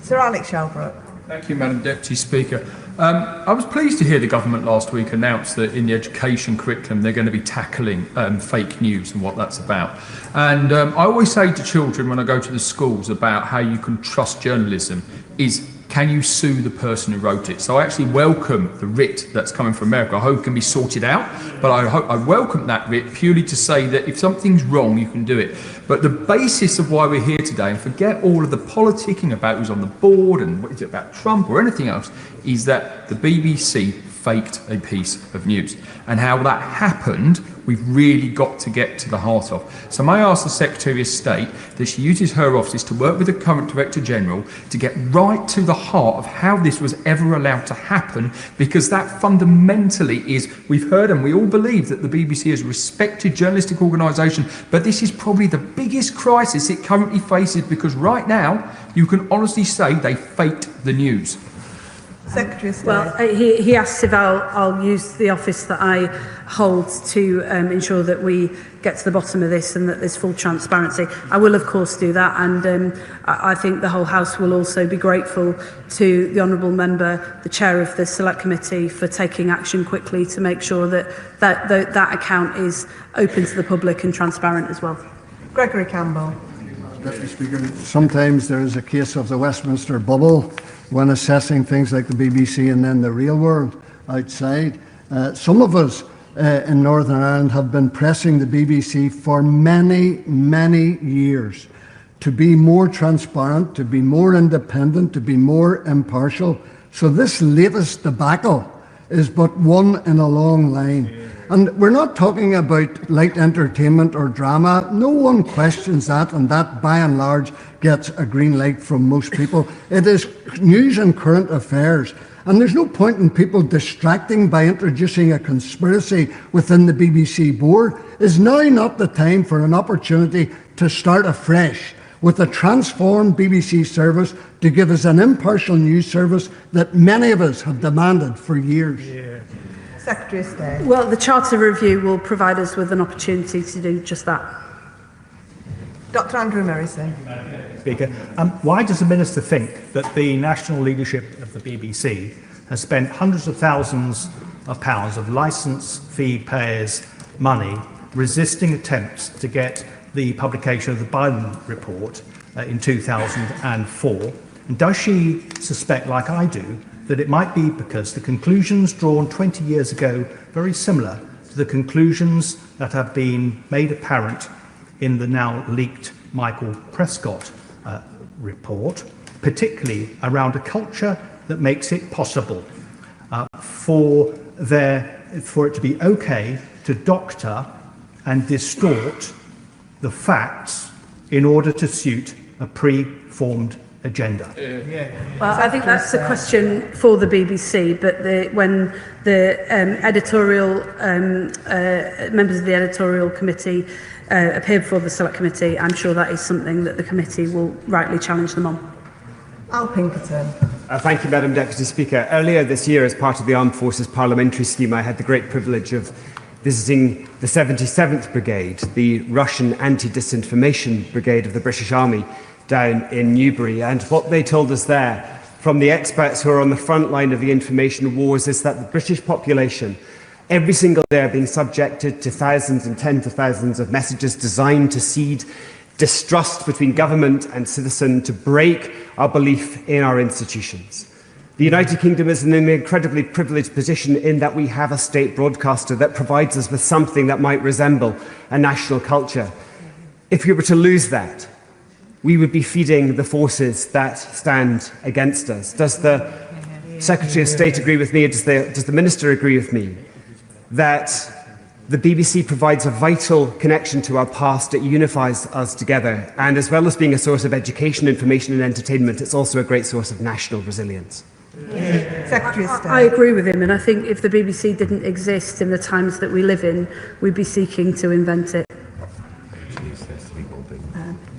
Sir Alex Shelbrooke. Thank you, Madam Deputy Speaker. I was pleased to hear the government last week announce that in the education curriculum they're going to be tackling fake news and what that's about. And I always say to children when I go to the schools about how you can trust journalism is, can you sue the person who wrote it? So I actually welcome the writ that's coming from America. I hope it can be sorted out, but I welcome that writ purely to say that if something's wrong, you can do it. But the basis of why we're here today, and forget all of the politicking about who's on the board and what is it about Trump or anything else, is that the BBC faked a piece of news. And how that happened, we've really got to get to the heart of. So may I ask the Secretary of State that she uses her office to work with the current Director General to get right to the heart of how this was ever allowed to happen, because that fundamentally is, we've heard and we all believe that the BBC is a respected journalistic organisation, but this is probably the biggest crisis it currently faces, because right now you can honestly say they faked the news. Secretary of State. Well, he asked if I'll use the office that I hold to ensure that we get to the bottom of this and that there's full transparency. I will, of course, do that, and I think the whole House will also be grateful to the honourable member, the chair of the Select Committee, for taking action quickly to make sure that account is open to the public and transparent as well. Gregory Campbell. Deputy Speaker, sometimes there is a case of the Westminster bubble when assessing things like the BBC and then the real world outside. Some of us in Northern Ireland have been pressing the BBC for many, many years to be more transparent, to be more independent, to be more impartial. So this latest debacle is but one in a long line. And we're not talking about light entertainment or drama. No one questions that, and that by and large gets a green light from most people. It is news and current affairs. And there's no point in people distracting by introducing a conspiracy within the BBC board. Is now not the time for an opportunity to start afresh with a transformed BBC service to give us an impartial news service that many of us have demanded for years? Secretary of State. Well, the Charter Review will provide us with an opportunity to do just that. Dr Andrew Merrison. Speaker, why does the Minister think that the national leadership of the BBC has spent hundreds of thousands of pounds of licence fee payers' money resisting attempts to get the publication of the Biden report in 2004? And does she suspect, like I do, that it might be because the conclusions drawn 20 years ago very similar to the conclusions that have been made apparent in the now leaked Michael Prescott report, particularly around a culture that makes it possible for it to be okay to doctor and distort the facts in order to suit a pre-formed agenda. Well, I think that's a question for the BBC, but when the editorial members of the editorial committee appear before the Select Committee, I'm sure that is something that the committee will rightly challenge them on. Al Pinkerton. Thank you, Madam Deputy Speaker. Earlier this year, as part of the Armed Forces Parliamentary Scheme, I had the great privilege of visiting the 77th Brigade, the Russian anti-disinformation brigade of the British Army, down in Newbury, and what they told us there from the experts who are on the front line of the information wars is that the British population every single day are being subjected to thousands and tens of thousands of messages designed to seed distrust between government and citizen, to break our belief in our institutions. The United Kingdom is in an incredibly privileged position in that we have a state broadcaster that provides us with something that might resemble a national culture. If we were to lose that, we would be feeding the forces that stand against us. Does the Secretary of State agree with me, does the Minister agree with me, that the BBC provides a vital connection to our past, it unifies us together, and as well as being a source of education, information and entertainment, it's also a great source of national resilience? Secretary of State. I agree with him, and I think if the BBC didn't exist in the times that we live in, we'd be seeking to invent it.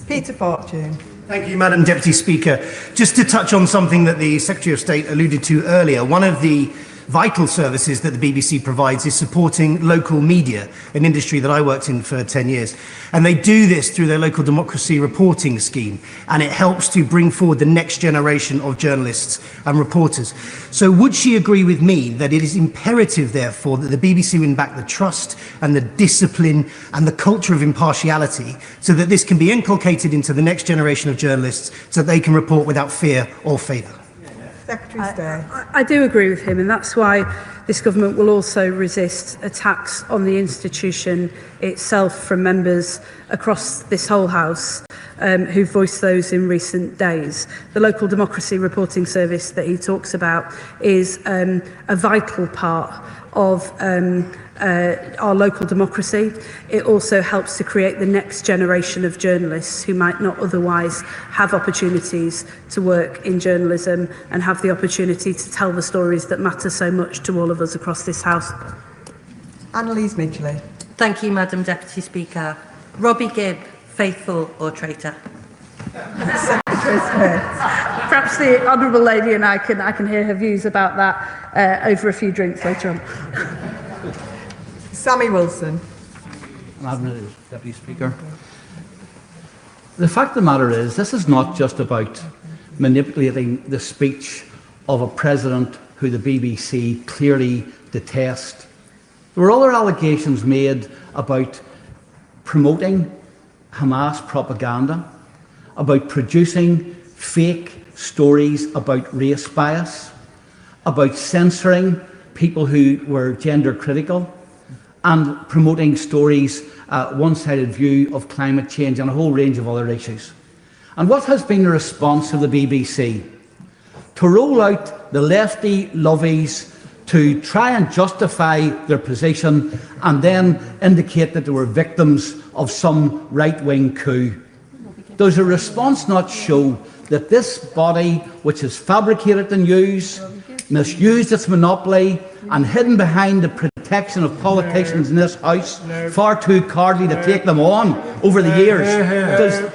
Peter Fortune. Thank you, Madam Deputy Speaker. Just to touch on something that the Secretary of State alluded to earlier, one of the vital services that the BBC provides is supporting local media, an industry that I worked in for 10 years. And they do this through their local democracy reporting scheme, and it helps to bring forward the next generation of journalists and reporters. So would she agree with me that it is imperative, therefore, that the BBC win back the trust and the discipline and the culture of impartiality so that this can be inculcated into the next generation of journalists so that they can report without fear or favour? Secretary of State. I do agree with him, and that's why this government will also resist attacks on the institution itself from members across this whole House who've voiced those in recent days. The local democracy reporting service that he talks about is a vital part of our local democracy. It also helps to create the next generation of journalists who might not otherwise have opportunities to work in journalism and have the opportunity to tell the stories that matter so much to all of us across this House. Annalise Midgley. Thank you, Madam Deputy Speaker. Robbie Gibb, faithful or traitor? Secretary of State. Perhaps the honourable lady and I can hear her views about that over a few drinks later on. Sammy Wilson. Madam Deputy Speaker. The fact of the matter is, this is not just about manipulating the speech of a president who the BBC clearly detest. There were other allegations made about promoting Hamas propaganda, about producing fake stories about race bias, about censoring people who were gender critical, and promoting stories, one-sided view of climate change and a whole range of other issues. And what has been the response of the BBC? To roll out the lefty lovies to try and justify their position and then indicate that they were victims of some right-wing coup. Does a response not show that this body, which has fabricated the news, misused its monopoly and hidden behind the protection of politicians in this House far too cowardly to take them on over the years,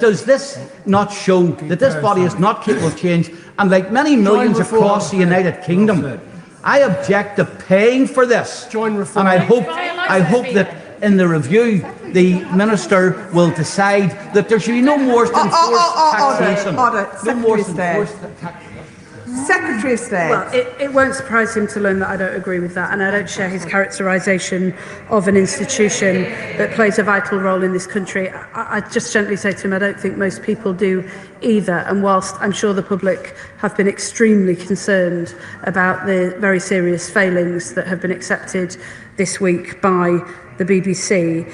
does this not show that this body is not capable of change? And like many millions across the United Kingdom, I object to paying for this. And I hope that in the review, the Minister will decide that there should be no more enforced taxation. No more enforced taxation. Secretary of State. Well, it won't surprise him to learn that I don't agree with that, and I don't share his characterisation of an institution that plays a vital role in this country. I just gently say to him, I don't think most people do either, and whilst I'm sure the public have been extremely concerned about the very serious failings that have been accepted this week by the BBC,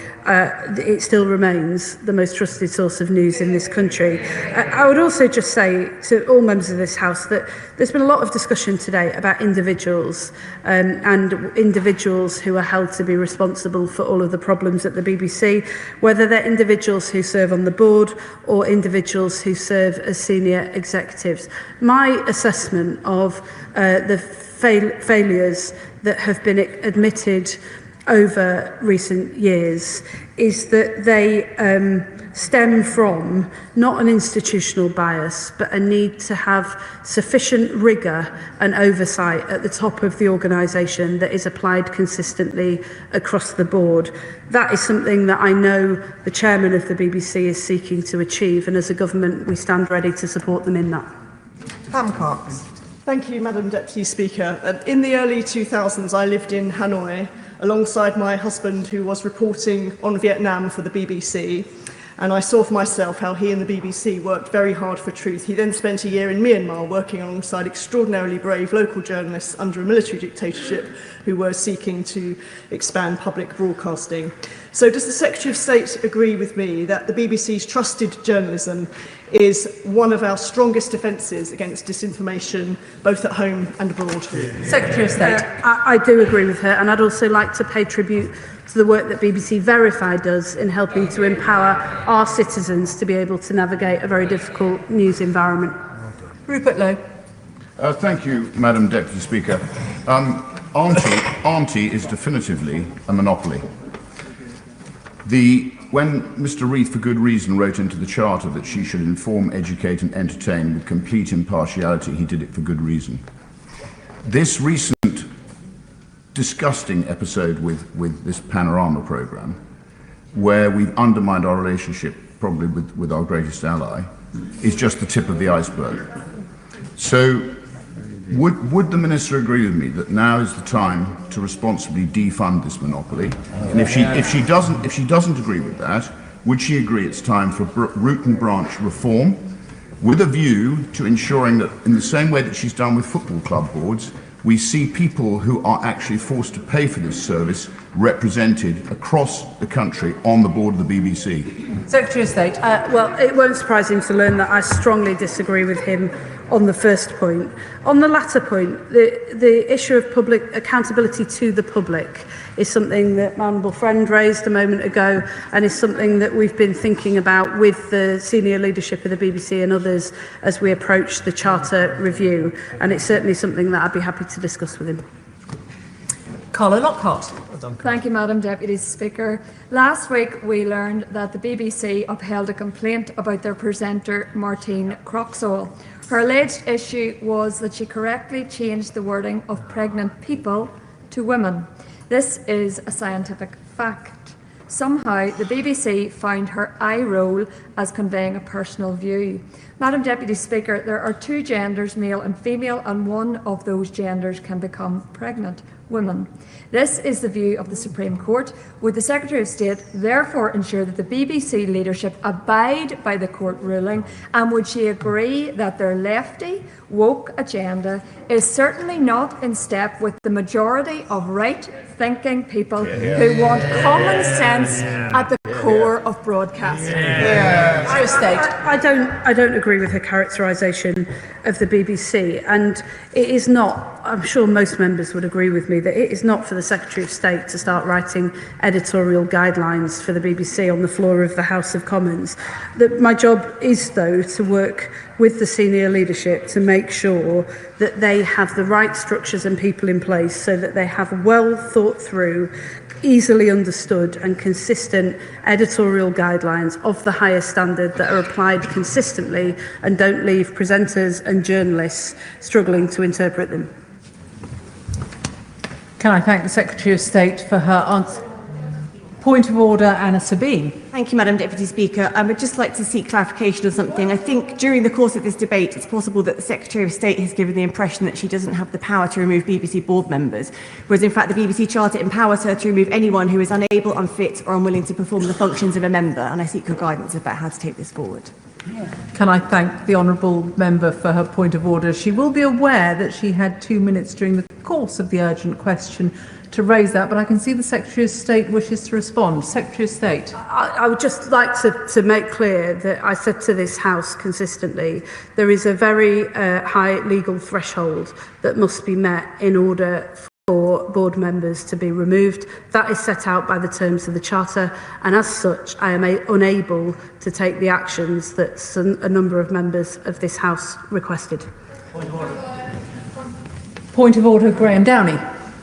it still remains the most trusted source of news in this country. I would also just say to all members of this House that there's been a lot of discussion today about individuals and individuals who are held to be responsible for all of the problems at the BBC, whether they're individuals who serve on the board or individuals who serve as senior executives. My assessment of the failures that have been admitted over recent years is that they stem from not an institutional bias, but a need to have sufficient rigour and oversight at the top of the organisation that is applied consistently across the board. That is something that I know the chairman of the BBC is seeking to achieve, and as a government we stand ready to support them in that. Pam Cox. Thank you, Madam Deputy Speaker. In the early 2000s, I lived in Hanoi alongside my husband, who was reporting on Vietnam for the BBC. And I saw for myself how he and the BBC worked very hard for truth. He then spent a year in Myanmar working alongside extraordinarily brave local journalists under a military dictatorship who were seeking to expand public broadcasting. So does the Secretary of State agree with me that the BBC's trusted journalism is one of our strongest defences against disinformation, both at home and abroad? Secretary of State. I do agree with her, and I'd also like to pay tribute to the work that BBC Verify does in helping to empower our citizens to be able to navigate a very difficult news environment. Rupert Lowe. Thank you, Madam Deputy Speaker. Auntie is definitively a monopoly. When Mr. Reith, for good reason, wrote into the Charter that she should inform, educate and entertain with complete impartiality, he did it for good reason. This recent disgusting episode with this Panorama programme, where we've undermined our relationship probably with our greatest ally, is just the tip of the iceberg. So would the Minister agree with me that now is the time to responsibly defund this monopoly? And if she doesn't agree with that, would she agree it's time for root and branch reform, with a view to ensuring that, in the same way that she's done with football club boards, we see people who are actually forced to pay for this service represented across the country on the board of the BBC? Secretary of State. Well, it won't surprise him to learn that I strongly disagree with him on the first point. On the latter point, the issue of public accountability to the public is something that my honourable friend raised a moment ago, and is something that we've been thinking about with the senior leadership of the BBC and others as we approach the Charter review, and it's certainly something that I'd be happy to discuss with him. Carla Lockhart. Thank you, Madam Deputy Speaker. Last week we learned that the BBC upheld a complaint about their presenter Martine Croxall. Her alleged issue was that she correctly changed the wording of pregnant people to women. This is a scientific fact. Somehow the BBC found her eye roll as conveying a personal view. Madam Deputy Speaker, there are two genders, male and female, and one of those genders can become pregnant, women. This is the view of the Supreme Court. Would the Secretary of State therefore ensure that the BBC leadership abide by the court ruling, and would she agree that their lefty, woke agenda is certainly not in step with the majority of right-thinking people who want common sense at the core of broadcasting? I don't agree with her characterisation of the BBC, and it is not, I'm sure most members would agree with me, that it is not for the Secretary of State to start writing editorial guidelines for the BBC on the floor of the House of Commons. My job is, though, to work with the senior leadership to make sure that they have the right structures and people in place so that they have well thought through, easily understood and consistent editorial guidelines of the highest standard that are applied consistently and don't leave presenters and journalists struggling to interpret them. Can I thank the Secretary of State for her answer? Point of order, Anna Sabine. Thank you, Madam Deputy Speaker. I would just like to seek clarification of something. I think during the course of this debate, it's possible that the Secretary of State has given the impression that she doesn't have the power to remove BBC board members, whereas in fact the BBC Charter empowers her to remove anyone who is unable, unfit or unwilling to perform the functions of a member, and I seek your guidance about how to take this forward. Can I thank the honourable member for her point of order? She will be aware that she had 2 minutes during the course of the urgent question to raise that, but I can see the Secretary of State wishes to respond. Secretary of State. I would just like to make clear that I said to this House consistently, there is a very high legal threshold that must be met in order for board members to be removed. That is set out by the terms of the Charter, and as such I am unable to take the actions that a number of members of this House requested. Point of order, Graham Downey.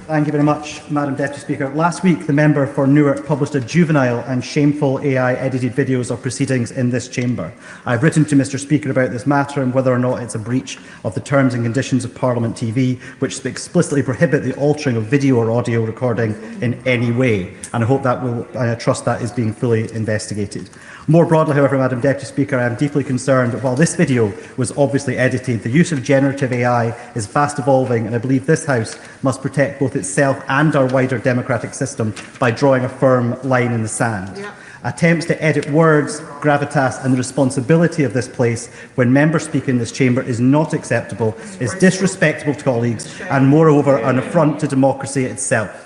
Thank you very much, Madam Deputy Speaker. Last week, the member for Newark published a juvenile and shameful AI-edited videos of proceedings in this chamber. I've written to Mr Speaker about this matter and whether or not it's a breach of the terms and conditions of Parliament TV, which explicitly prohibit the altering of video or audio recording in any way. And I hope that I trust that is being fully investigated. More broadly, however, Madam Deputy Speaker, I am deeply concerned that while this video was obviously edited, the use of generative AI is fast evolving, and I believe this House must protect both itself and our wider democratic system by drawing a firm line in the sand. Attempts to edit words, gravitas and the responsibility of this place when members speak in this chamber is not acceptable, is disrespectful to colleagues and moreover an affront to democracy itself.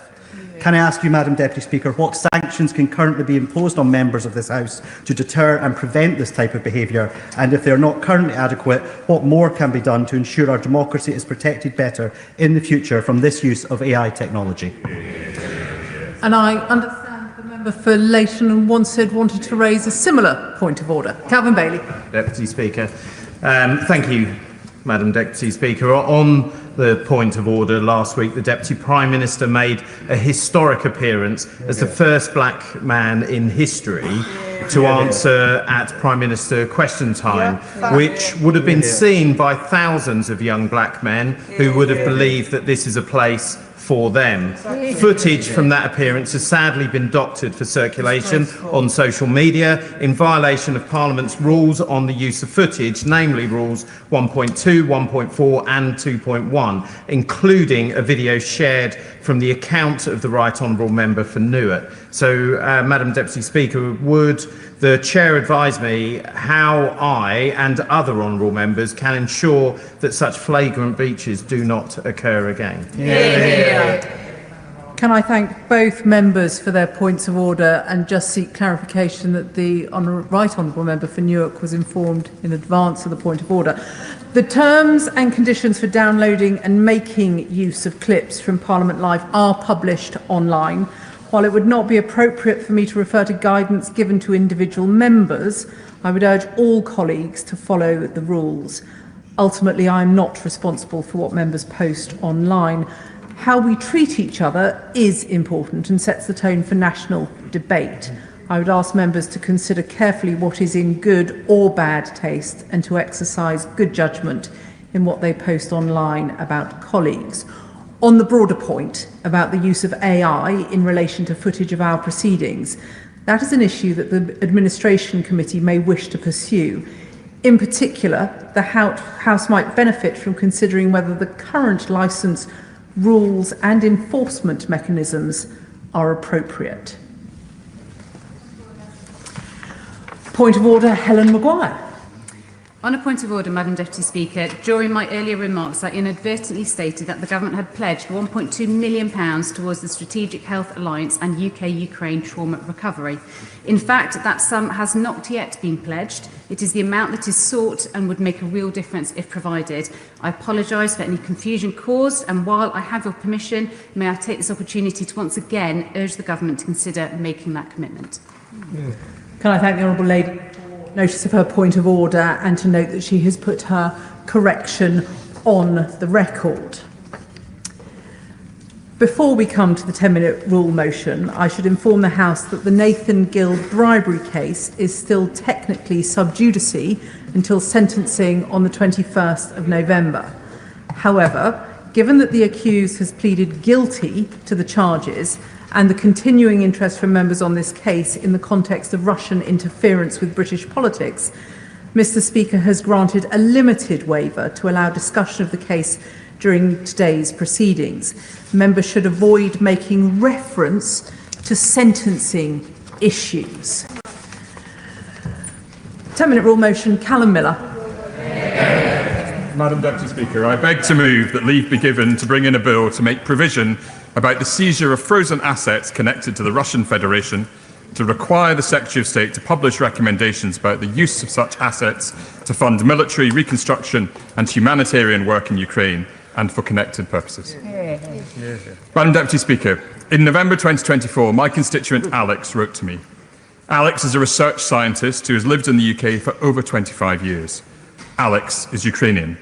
Can I ask you, Madam Deputy Speaker, what sanctions can currently be imposed on members of this House to deter and prevent this type of behaviour? And if they are not currently adequate, what more can be done to ensure our democracy is protected better in the future from this use of AI technology? And I understand the member for Leighton and Wanstead wanted to raise a similar point of order. Calvin Bailey. Deputy Speaker. Thank you, Madam Deputy Speaker. On the point of order, last week the Deputy Prime Minister made a historic appearance as the first black man in history to answer at Prime Minister question time, which would have been seen by thousands of young black men who would have believed that this is a place for them. Footage from that appearance has sadly been doctored for circulation on social media in violation of Parliament's rules on the use of footage, namely rules 1.2, 1.4 and 2.1, including a video shared from the account of the Right Honourable Member for Newark. So, Madam Deputy Speaker, would the Chair advise me how I and other honourable members can ensure that such flagrant breaches do not occur again? Can I thank both members for their points of order and just seek clarification that the Right Honourable Member for Newark was informed in advance of the point of order. The terms and conditions for downloading and making use of clips from Parliament Live are published online. While it would not be appropriate for me to refer to guidance given to individual members, I would urge all colleagues to follow the rules. Ultimately, I am not responsible for what members post online. How we treat each other is important and sets the tone for national debate. I would ask members to consider carefully what is in good or bad taste and to exercise good judgment in what they post online about colleagues. On the broader point about the use of AI in relation to footage of our proceedings, that is an issue that the Administration Committee may wish to pursue. In particular, the House might benefit from considering whether the current licence, rules and enforcement mechanisms are appropriate. Point of order, Helen Maguire. On a point of order, Madam Deputy Speaker, during my earlier remarks, I inadvertently stated that the Government had pledged £1.2 million towards the Strategic Health Alliance and UK-Ukraine trauma recovery. In fact, that sum has not yet been pledged. It is the amount that is sought and would make a real difference if provided. I apologise for any confusion caused, and while I have your permission, may I take this opportunity to once again urge the Government to consider making that commitment. Can I thank the Honourable Lady for notice of her point of order and to note that she has put her correction on the record. Before we come to the 10-minute rule motion, I should inform the House that the Nathan Gill bribery case is still technically sub judice until sentencing on the 21st of November. However, given that the accused has pleaded guilty to the charges and the continuing interest from members on this case in the context of Russian interference with British politics, Mr. Speaker has granted a limited waiver to allow discussion of the case during today's proceedings. Members should avoid making reference to sentencing issues. 10-minute rule motion, Callum Miller. Madam Deputy Speaker, I beg to move that leave be given to bring in a bill to make provision about the seizure of frozen assets connected to the Russian Federation, to require the Secretary of State to publish recommendations about the use of such assets to fund military reconstruction and humanitarian work in Ukraine and for connected purposes. Madam Deputy Speaker, in November 2024, my constituent Alex wrote to me. Alex is a research scientist who has lived in the UK for over 25 years. Alex is Ukrainian.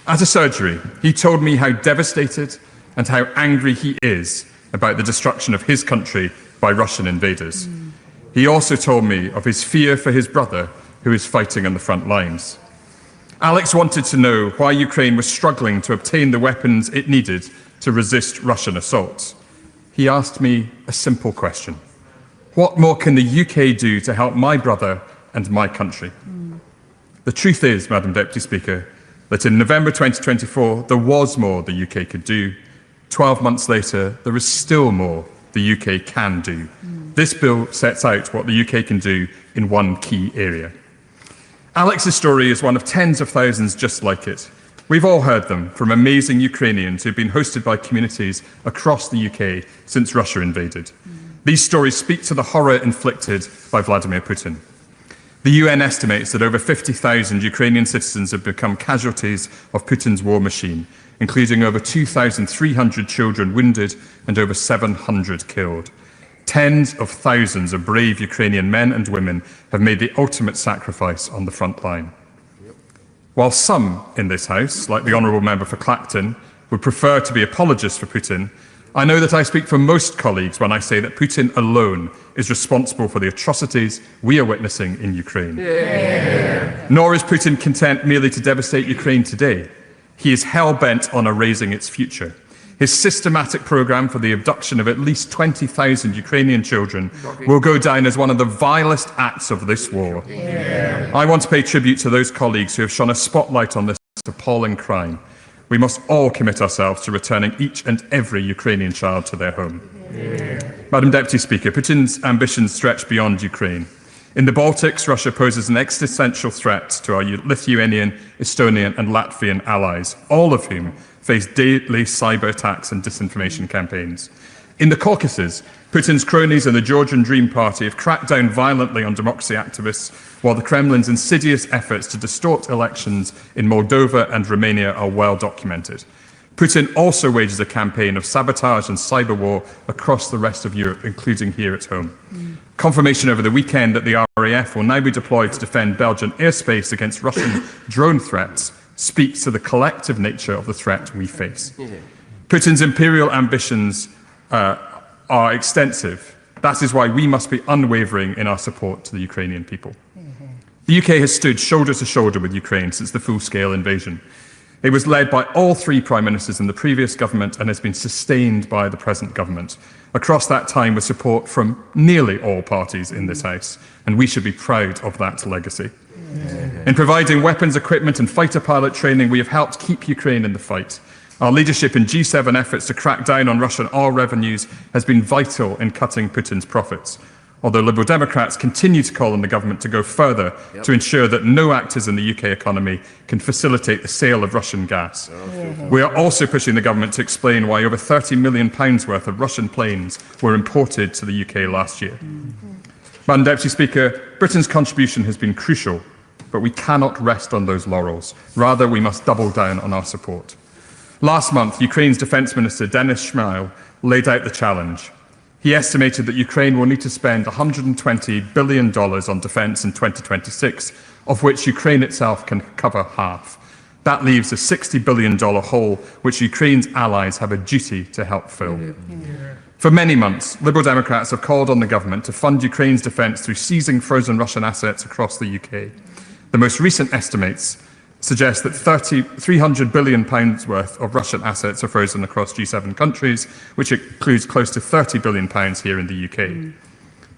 At a surgery, he told me how devastated and how angry he is about the destruction of his country by Russian invaders. He also told me of his fear for his brother, who is fighting on the front lines. Alex wanted to know why Ukraine was struggling to obtain the weapons it needed to resist Russian assaults. He asked me a simple question. What more can the UK do to help my brother and my country? The truth is, Madam Deputy Speaker, that in November 2024, there was more the UK could do. 12 months later, there is still more the UK can do. This bill sets out what the UK can do in one key area. Alex's story is one of tens of thousands just like it. We've all heard them from amazing Ukrainians who've been hosted by communities across the UK since Russia invaded. These stories speak to the horror inflicted by Vladimir Putin. The UN estimates that over 50,000 Ukrainian citizens have become casualties of Putin's war machine, including over 2,300 children wounded and over 700 killed. Tens of thousands of brave Ukrainian men and women have made the ultimate sacrifice on the front line. While some in this House, like the Honourable Member for Clacton, would prefer to be apologists for Putin, I know that I speak for most colleagues when I say that Putin alone is responsible for the atrocities we are witnessing in Ukraine. Yeah. Nor is Putin content merely to devastate Ukraine today. He is hell-bent on erasing its future. His systematic programme for the abduction of at least 20,000 Ukrainian children will go down as one of the vilest acts of this war. Yeah. I want to pay tribute to those colleagues who have shone a spotlight on this appalling crime. We must all commit ourselves to returning each and every Ukrainian child to their home. Yeah. Madam Deputy Speaker, Putin's ambitions stretch beyond Ukraine. In the Baltics, Russia poses an existential threat to our Lithuanian, Estonian and Latvian allies, all of whom face daily cyber attacks and disinformation campaigns. In the Caucasus, Putin's cronies and the Georgian Dream Party have cracked down violently on democracy activists, while the Kremlin's insidious efforts to distort elections in Moldova and Romania are well documented. Putin also wages a campaign of sabotage and cyber war across the rest of Europe, including here at home. Confirmation over the weekend that the RAF will now be deployed to defend Belgian airspace against Russian drone threats speaks to the collective nature of the threat we face. Putin's imperial ambitions are extensive. That is why we must be unwavering in our support to the Ukrainian people. The UK has stood shoulder to shoulder with Ukraine since the full-scale invasion. It was led by all three prime ministers in the previous government and has been sustained by the present government. Across that time with support from nearly all parties in this House, and we should be proud of that legacy. In providing weapons, equipment and fighter pilot training, we have helped keep Ukraine in the fight. Our leadership in G7 efforts to crack down on Russian oil revenues has been vital in cutting Putin's profits. Although Liberal Democrats continue to call on the government to go further to ensure that no actors in the UK economy can facilitate the sale of Russian gas. We are also pushing the government to explain why over £30 million worth of Russian planes were imported to the UK last year. Madam Deputy Speaker, Britain's contribution has been crucial, but we cannot rest on those laurels. Rather, we must double down on our support. Last month, Ukraine's Defence Minister Denis Shmyhal laid out the challenge. He estimated that Ukraine will need to spend $120 billion on defence in 2026, of which Ukraine itself can cover half. That leaves a $60 billion hole, which Ukraine's allies have a duty to help fill. For many months, Liberal Democrats have called on the government to fund Ukraine's defence through seizing frozen Russian assets across the UK. The most recent estimates suggest that £300 billion worth of Russian assets are frozen across G7 countries, which includes close to £30 billion here in the UK.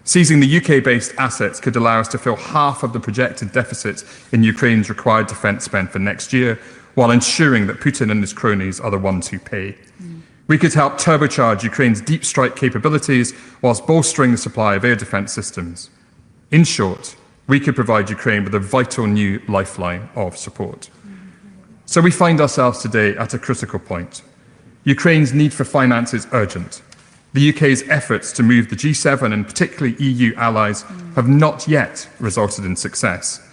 Seizing the UK-based assets could allow us to fill half of the projected deficit in Ukraine's required defence spend for next year, while ensuring that Putin and his cronies are the ones who pay. We could help turbocharge Ukraine's deep strike capabilities whilst bolstering the supply of air defence systems. In short, we could provide Ukraine with a vital new lifeline of support. So we find ourselves today at a critical point. Ukraine's need for finance is urgent. The UK's efforts to move the G7 and particularly EU allies have not yet resulted in success.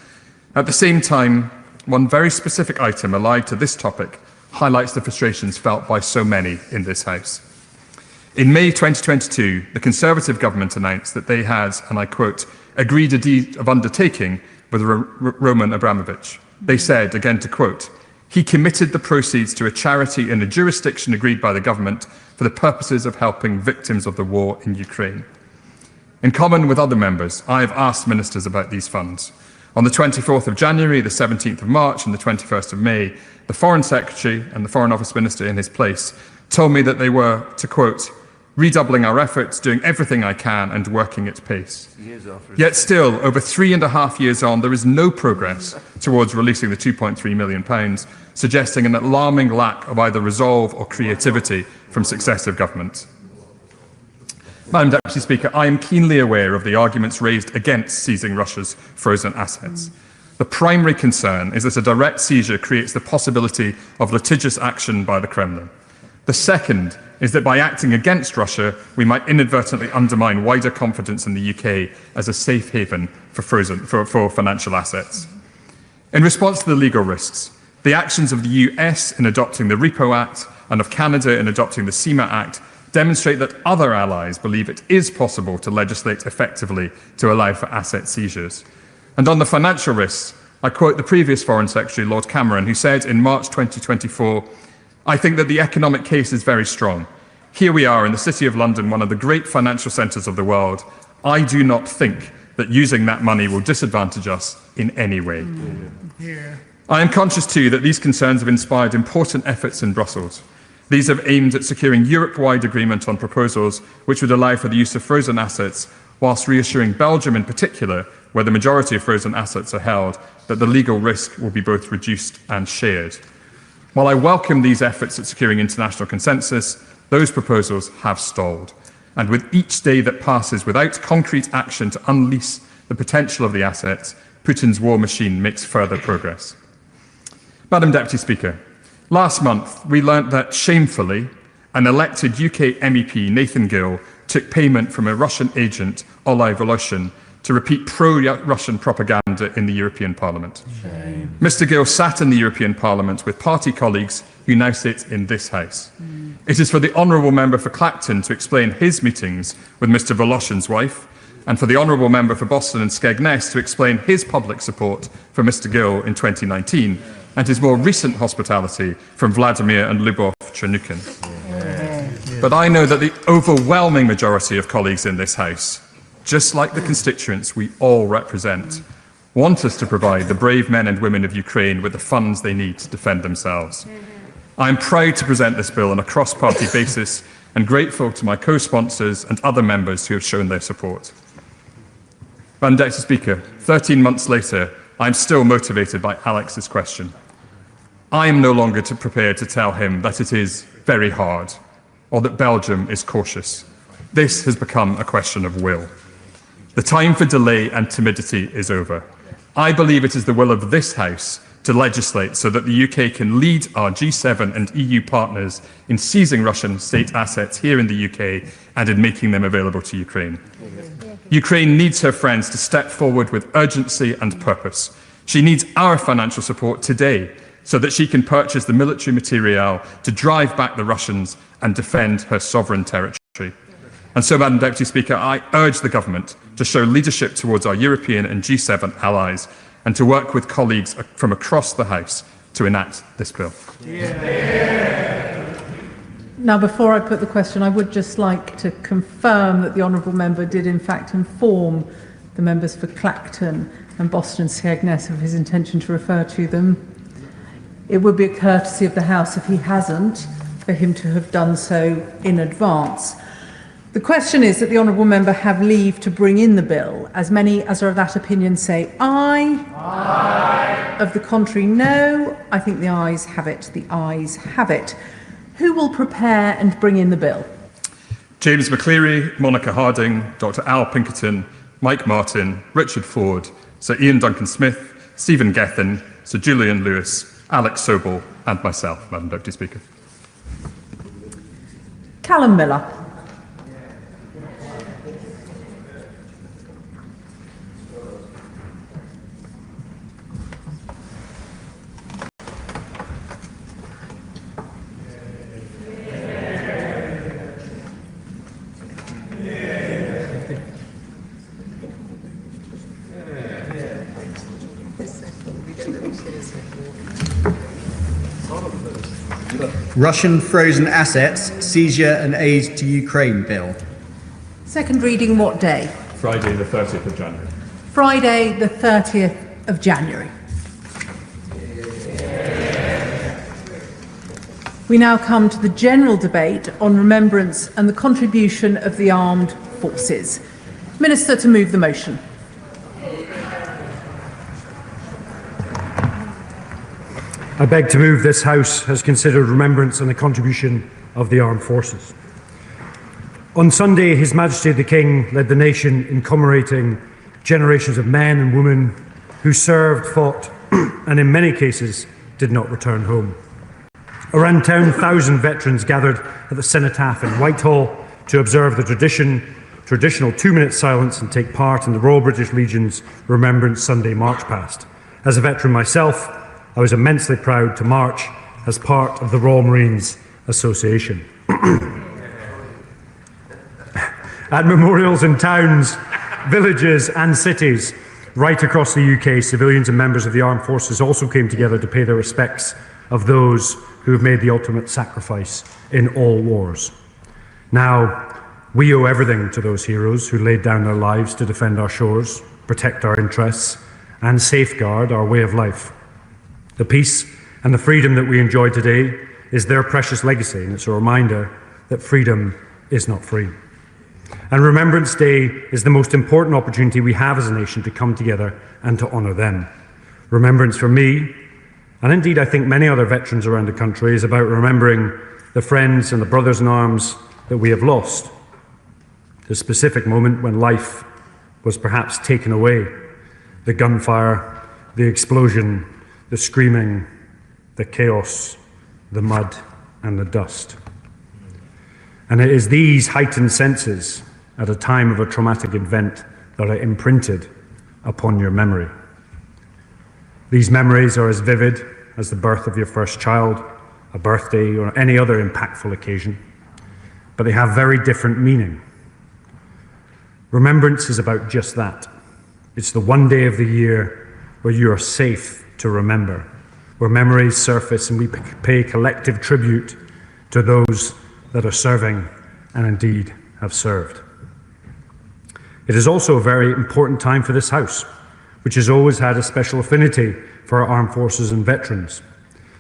At the same time, one very specific item allied to this topic highlights the frustrations felt by so many in this House. In May 2022, the Conservative government announced that they had, and I quote, agreed a deed of undertaking with Roman Abramovich. They said, again to quote, he committed the proceeds to a charity in a jurisdiction agreed by the government for the purposes of helping victims of the war in Ukraine. In common with other members, I have asked ministers about these funds. On the 24th of January, the 17th of March and the 21st of May, the Foreign Secretary and the Foreign Office Minister in his place told me that they were, to quote, redoubling our efforts, doing everything I can and working at pace. Yet still, over 3.5 years on, there is no progress towards releasing the £2.3 million, suggesting an alarming lack of either resolve or creativity from successive governments. Madam Deputy Speaker, I am keenly aware of the arguments raised against seizing Russia's frozen assets. The primary concern is that a direct seizure creates the possibility of litigious action by the Kremlin. The second is that by acting against Russia, we might inadvertently undermine wider confidence in the UK as a safe haven for financial assets. In response to the legal risks, the actions of the US in adopting the Repo Act and of Canada in adopting the CIMA Act demonstrate that other allies believe it is possible to legislate effectively to allow for asset seizures. And on the financial risks, I quote the previous Foreign Secretary, Lord Cameron, who said in March 2024, "I think that the economic case is very strong. Here we are in the City of London, one of the great financial centres of the world. I do not think that using that money will disadvantage us in any way." I am conscious too that these concerns have inspired important efforts in Brussels. These have aimed at securing Europe-wide agreement on proposals which would allow for the use of frozen assets, whilst reassuring Belgium in particular, where the majority of frozen assets are held, that the legal risk will be both reduced and shared. While I welcome these efforts at securing international consensus, those proposals have stalled. And with each day that passes without concrete action to unleash the potential of the assets, Putin's war machine makes further progress. Madam Deputy Speaker, last month we learnt that, shamefully, an elected UK MEP, Nathan Gill, took payment from a Russian agent, Olay Voloshin, to repeat pro-Russian propaganda in the European Parliament. Mr Gill sat in the European Parliament with party colleagues who now sit in this House. It is for the Honourable Member for Clacton to explain his meetings with Mr Voloshin's wife, and for the Honourable Member for Boston and Skegness to explain his public support for Mr Gill in 2019, and his more recent hospitality from Vladimir and Lyubov Chernukin. But I know that the overwhelming majority of colleagues in this House, just like the constituents we all represent, want us to provide the brave men and women of Ukraine with the funds they need to defend themselves. I am proud to present this bill on a cross-party basis and grateful to my co-sponsors and other members who have shown their support. Madam Deputy Speaker, 13 months later, I am still motivated by Alex's question. I am no longer prepared to tell him that it is very hard or that Belgium is cautious. This has become a question of will. The time for delay and timidity is over. I believe it is the will of this House to legislate so that the UK can lead our G7 and EU partners in seizing Russian state assets here in the UK and in making them available to Ukraine. Ukraine needs her friends to step forward with urgency and purpose. She needs our financial support today so that she can purchase the military material to drive back the Russians and defend her sovereign territory. And so, Madam Deputy Speaker, I urge the government to show leadership towards our European and G7 allies and to work with colleagues from across the House to enact this bill. Now, before I put the question, I would just like to confirm that the honourable member did in fact inform the members for Clacton and Boston Skegness of his intention to refer to them. It would be a courtesy of the House, if he hasn't, for him to have done so in advance. The question is that the honourable member have leave to bring in the bill. As many as are of that opinion say aye. Aye. Of the contrary, no. I think the ayes have it. The ayes have it. Who will prepare and bring in the bill? James McCleary, Monica Harding, Dr Al Pinkerton, Mike Martin, Richard Ford, Sir Ian Duncan-Smith, Stephen Gethin, Sir Julian Lewis, Alex Sobel and myself, Madam Deputy Speaker. Callum Miller. Russian frozen assets, seizure and aid to Ukraine bill. Second reading what day? Friday the 30th of January. Friday the 30th of January. We now come to the general debate on remembrance and the contribution of the armed forces. Minister to move the motion. I beg to move this House has considered remembrance and the contribution of the armed forces. On Sunday, His Majesty the King led the nation in commemorating generations of men and women who served, fought, and in many cases did not return home. Around 10,000 veterans gathered at the Cenotaph in Whitehall to observe the traditional 2-minute silence and take part in the Royal British Legion's Remembrance Sunday March Past. As a veteran myself, I was immensely proud to march as part of the Royal Marines Association. At memorials in towns, villages and cities right across the UK, civilians and members of the armed forces also came together to pay their respects of those who have made the ultimate sacrifice in all wars. Now, we owe everything to those heroes who laid down their lives to defend our shores, protect our interests, and safeguard our way of life. The peace and the freedom that we enjoy today is their precious legacy, and it's a reminder that freedom is not free. And Remembrance Day is the most important opportunity we have as a nation to come together and to honour them. Remembrance for me, and indeed I think many other veterans around the country, is about remembering the friends and the brothers in arms that we have lost. The specific moment when life was perhaps taken away, the gunfire, the explosion, the screaming, the chaos, the mud and the dust. And it is these heightened senses at a time of a traumatic event that are imprinted upon your memory. These memories are as vivid as the birth of your first child, a birthday, or any other impactful occasion, but they have very different meaning. Remembrance is about just that. It's the one day of the year where you are safe to remember, where memories surface and we pay collective tribute to those that are serving and indeed have served. It is also a very important time for this House, which has always had a special affinity for our armed forces and veterans.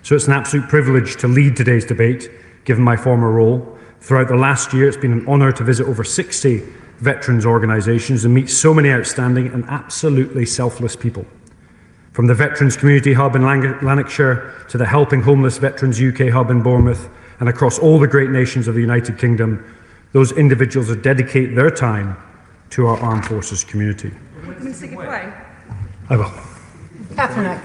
So it's an absolute privilege to lead today's debate, given my former role. Throughout the last year, it's been an honour to visit over 60 veterans organisations and meet so many outstanding and absolutely selfless people. From the Veterans Community Hub in Lanarkshire to the Helping Homeless Veterans UK Hub in Bournemouth, and across all the great nations of the United Kingdom, those individuals that dedicate their time to our armed forces community. I will. Catherine.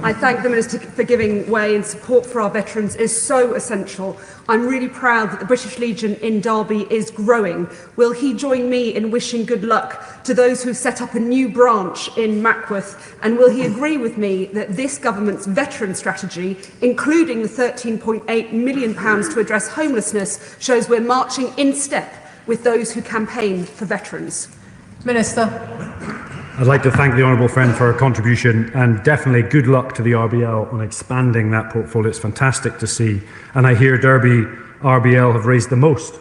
I thank the Minister for giving way, and support for our veterans is so essential. I'm really proud that the British Legion in Derby is growing. Will he join me in wishing good luck to those who set up a new branch in Mackworth? And will he agree with me that this government's veteran strategy, including the £13.8 million to address homelessness, shows we're marching in step with those who campaign for veterans? Minister. I'd like to thank the honourable friend for her contribution, and definitely good luck to the RBL on expanding that portfolio. It's fantastic to see. And I hear Derby RBL have raised the most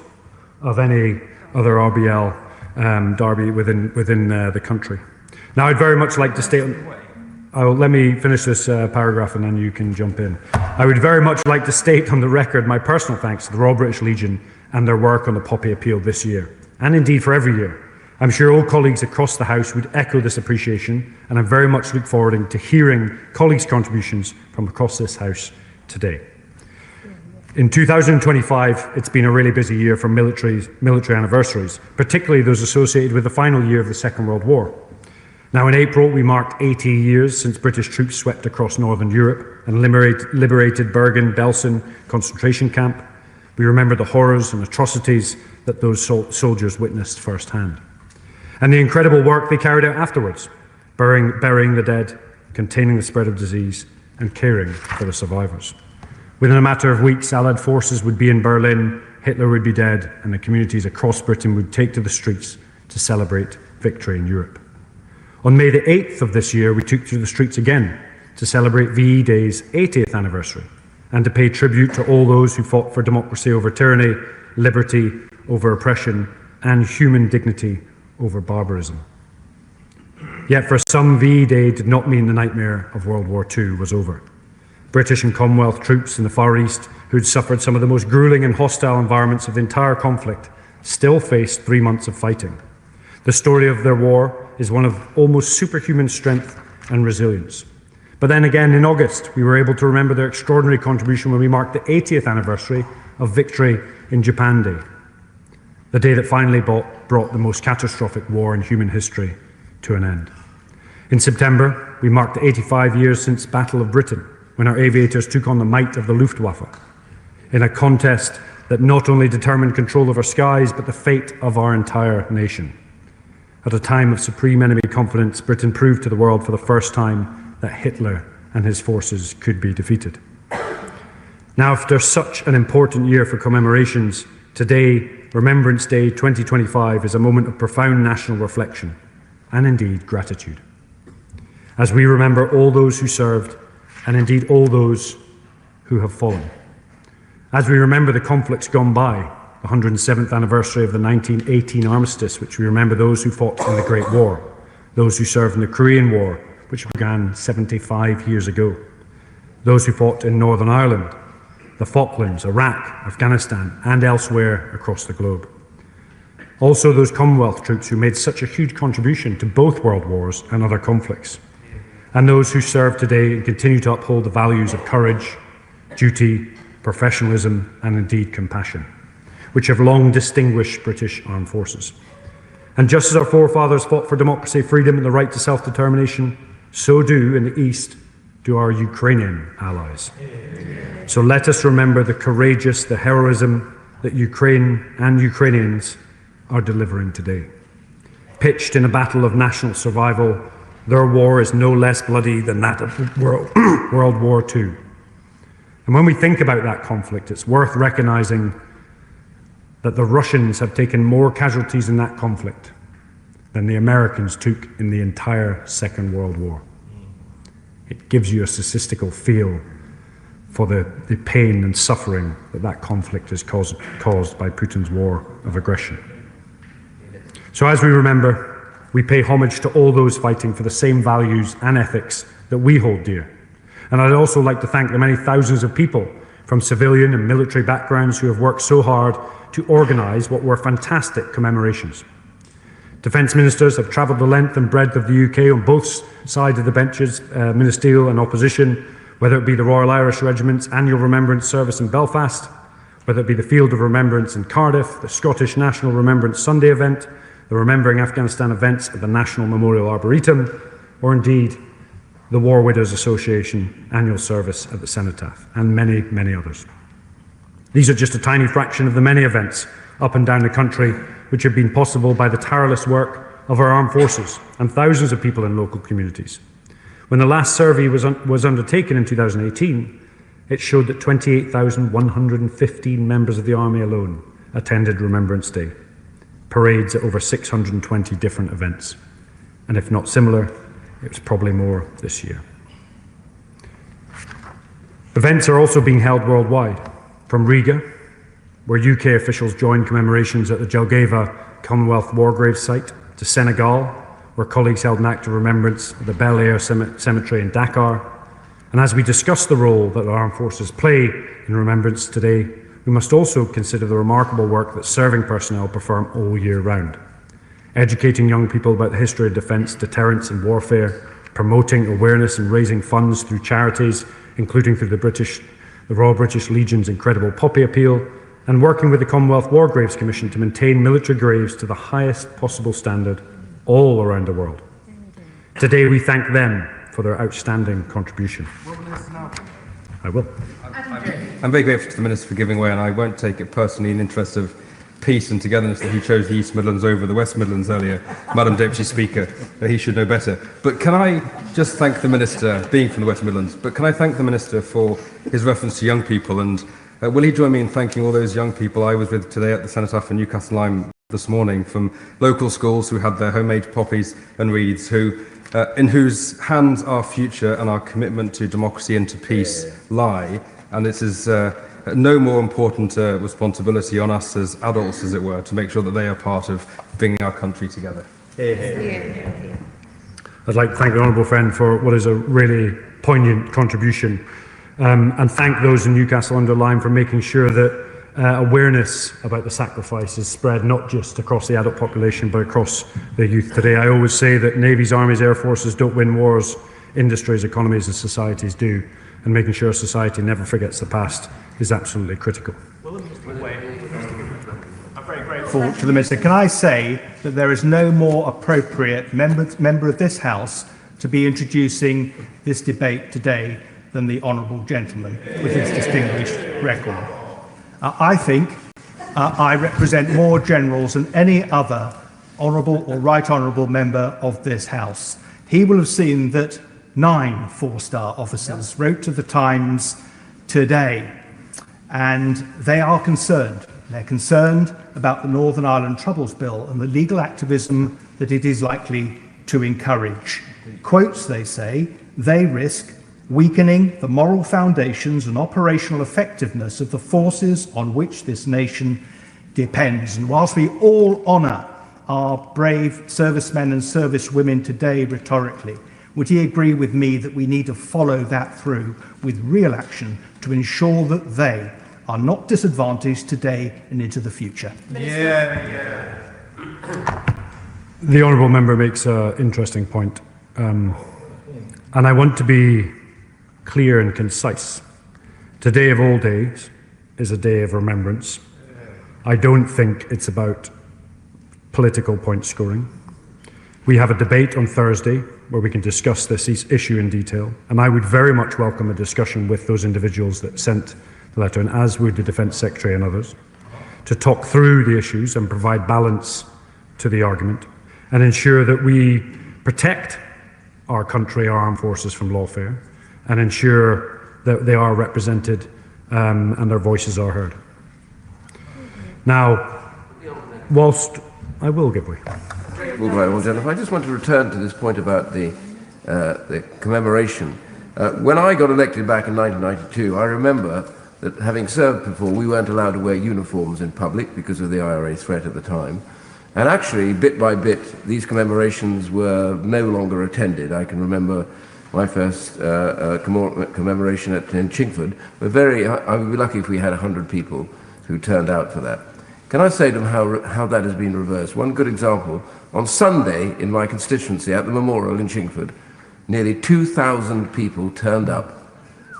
of any other RBL Derby within the country. Now, I'd very much like to state... let me finish this paragraph and then you can jump in. I would very much like to state on the record my personal thanks to the Royal British Legion and their work on the Poppy Appeal this year, and indeed for every year. I'm sure all colleagues across the House would echo this appreciation, and I very much look forward to hearing colleagues' contributions from across this House today. In 2025, it's been a really busy year for military anniversaries, particularly those associated with the final year of the Second World War. Now, in April, we marked 80 years since British troops swept across Northern Europe and liberated Bergen-Belsen concentration camp. We remember the horrors and atrocities that those soldiers witnessed firsthand, and the incredible work they carried out afterwards, burying the dead, containing the spread of disease, and caring for the survivors. Within a matter of weeks, Allied forces would be in Berlin, Hitler would be dead, and the communities across Britain would take to the streets to celebrate victory in Europe. On May the 8th of this year, we took to the streets again to celebrate VE Day's 80th anniversary and to pay tribute to all those who fought for democracy over tyranny, liberty over oppression, and human dignity over barbarism. Yet for some, VE Day did not mean the nightmare of World War II was over. British and Commonwealth troops in the Far East, who'd suffered some of the most gruelling and hostile environments of the entire conflict, still faced 3 months of fighting. The story of their war is one of almost superhuman strength and resilience. But then again, in August, we were able to remember their extraordinary contribution when we marked the 80th anniversary of victory in Japan Day. the day that finally brought the most catastrophic war in human history to an end. In September, we marked the 85 years since Battle of Britain, when our aviators took on the might of the Luftwaffe, in a contest that not only determined control of our skies, but the fate of our entire nation. At a time of supreme enemy confidence, Britain proved to the world for the first time that Hitler and his forces could be defeated. Now, after such an important year for commemorations, today, Remembrance Day 2025, is a moment of profound national reflection and indeed gratitude, as we remember all those who served and indeed all those who have fallen. As we remember the conflicts gone by, the 107th anniversary of the 1918 armistice, which we remember those who fought in the Great War, those who served in the Korean War, which began 75 years ago, those who fought in Northern Ireland, the Falklands, Iraq, Afghanistan, and elsewhere across the globe. Also those Commonwealth troops who made such a huge contribution to both world wars and other conflicts, and those who serve today and continue to uphold the values of courage, duty, professionalism, and indeed compassion, which have long distinguished British armed forces. And just as our forefathers fought for democracy, freedom, and the right to self-determination, so do, in the East, do our Ukrainian allies. So let us remember the courageous, the heroism that Ukraine and Ukrainians are delivering today. Pitched in a battle of national survival, their war is no less bloody than that of World War II. And when we think about that conflict, it's worth recognizing that the Russians have taken more casualties in that conflict than the Americans took in the entire Second World War. It gives you a statistical feel for the pain and suffering that conflict is caused by Putin's war of aggression. So as we remember, we pay homage to all those fighting for the same values and ethics that we hold dear. And I'd also like to thank the many thousands of people from civilian and military backgrounds who have worked so hard to organise what were fantastic commemorations. Defence ministers have travelled the length and breadth of the UK on both sides of the benches, ministerial and opposition, whether it be the Royal Irish Regiment's annual Remembrance Service in Belfast, whether it be the Field of Remembrance in Cardiff, the Scottish National Remembrance Sunday event, the Remembering Afghanistan events at the National Memorial Arboretum, or indeed the War Widows Association annual service at the Cenotaph, and many, many others. These are just a tiny fraction of the many events up and down the country which have been possible by the tireless work of our armed forces and thousands of people in local communities. When the last survey was undertaken in 2018, it showed that 28,115 members of the Army alone attended Remembrance Day, parades at over 620 different events. And if not similar, it was probably more this year. Events are also being held worldwide, from Riga, where UK officials joined commemorations at the Jelgava Commonwealth War Graves site, to Senegal, where colleagues held an act of remembrance at the Bel Air Cemetery in Dakar. And as we discuss the role that our armed forces play in remembrance today, we must also consider the remarkable work that serving personnel perform all year round, educating young people about the history of defence, deterrence and warfare, promoting awareness and raising funds through charities, including through the Royal British Legion's incredible Poppy Appeal, and working with the Commonwealth War Graves Commission to maintain military graves to the highest possible standard all around the world. Today we thank them for their outstanding contribution. I will. I'm very grateful to the Minister for giving way, and I won't take it personally in the interest of peace and togetherness that he chose the East Midlands over the West Midlands earlier. Madam Deputy Speaker, he should know better. But can I just thank the Minister, being from the West Midlands, but can I thank the Minister for his reference to young people, and will he join me in thanking all those young people I was with today at the Cenotaph in Newcastle Lyme this morning, from local schools who had their homemade poppies and wreaths, in whose hands our future and our commitment to democracy and to peace lie. And it is no more important responsibility on us as adults, as it were, to make sure that they are part of bringing our country together. I'd like to thank the Honourable Friend for what is a really poignant contribution, and thank those in Newcastle under Lyme for making sure that awareness about the sacrifice is spread not just across the adult population but across the youth today. I always say that navies, armies, air forces don't win wars, industries, economies and societies do, and making sure society never forgets the past is absolutely critical. I'm very grateful. grateful to the Minister. Can I say that there is no more appropriate member of this House to be introducing this debate today than the honourable gentleman with his distinguished record. I think I represent more generals than any other honourable or right honourable member of this House. He will have seen that 9 four-star officers wrote to the Times today, and they are concerned. They're concerned about the Northern Ireland Troubles Bill and the legal activism that it is likely to encourage. Quotes, they say, they risk weakening the moral foundations and operational effectiveness of the forces on which this nation depends. And whilst we all honour our brave servicemen and servicewomen today rhetorically, would he agree with me that we need to follow that through with real action to ensure that they are not disadvantaged today and into the future? The honourable member makes an interesting point, and I want to be clear and concise. Today of all days is a day of remembrance. I don't think it's about political point scoring. We have a debate on Thursday where we can discuss this issue in detail, and I would very much welcome a discussion with those individuals that sent the letter, and as would the Defence Secretary and others, to talk through the issues and provide balance to the argument and ensure that we protect our country, our armed forces from lawfare, and ensure that they are represented and their voices are heard. Now, whilst I will give way. Well, Jennifer, I just want to return to this point about the commemoration. When I got elected back in 1992, I remember that having served before, we weren't allowed to wear uniforms in public because of the IRA threat at the time. And actually, bit by bit, these commemorations were no longer attended. I can remember my first commemoration in Chingford. I would be lucky if we had 100 people who turned out for that. Can I say to them how that has been reversed? One good example, on Sunday in my constituency at the memorial in Chingford, nearly 2,000 people turned up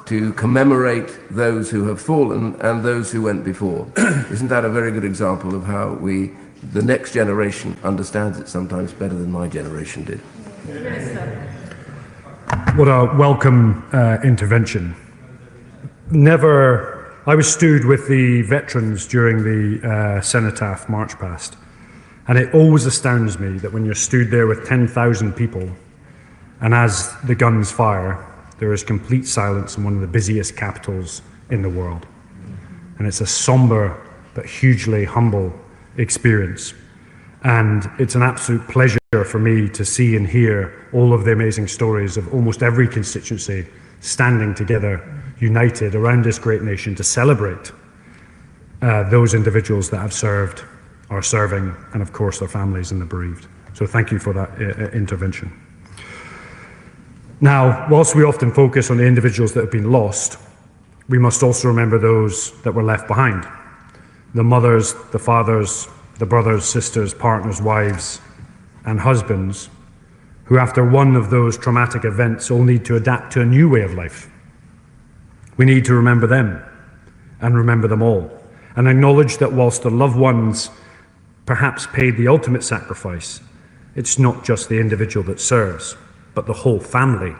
to commemorate those who have fallen and those who went before. Isn't that a very good example of how the next generation understands it sometimes better than my generation did? What a welcome intervention. I was stewed with the veterans during the Cenotaph March Past, and it always astounds me that when you're stewed there with 10,000 people, and as the guns fire, there is complete silence in one of the busiest capitals in the world. And it's a somber but hugely humble experience. And it's an absolute pleasure for me to see and hear all of the amazing stories of almost every constituency standing together, united around this great nation to celebrate those individuals that have served, are serving, and of course their families and the bereaved. So thank you for that intervention. Now, whilst we often focus on the individuals that have been lost, we must also remember those that were left behind. The mothers, the fathers, the brothers, sisters, partners, wives, and husbands who after one of those traumatic events all need to adapt to a new way of life. We need to remember them and remember them all, and acknowledge that whilst the loved ones perhaps paid the ultimate sacrifice, it's not just the individual that serves, but the whole family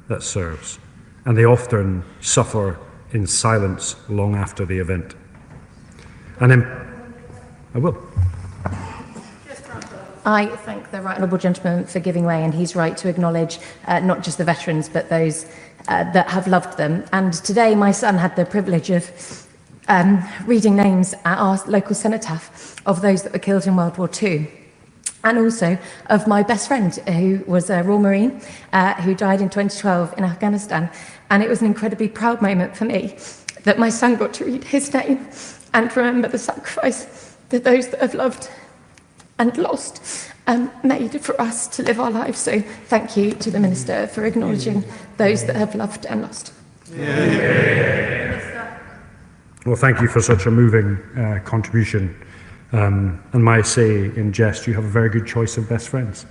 that serves, and they often suffer in silence long after the event. And then, I will. I thank the right honourable gentleman for giving way, and he's right to acknowledge not just the veterans, but those that have loved them. And today my son had the privilege of reading names at our local cenotaph of those that were killed in World War II. And also of my best friend, who was a Royal Marine, who died in 2012 in Afghanistan. And it was an incredibly proud moment for me that my son got to read his name and remember the sacrifice that those that have loved and lost made for us to live our lives. So thank you to the Minister for acknowledging those that have loved and lost. Well, thank you for such a moving contribution. And may I say in jest, you have a very good choice of best friends.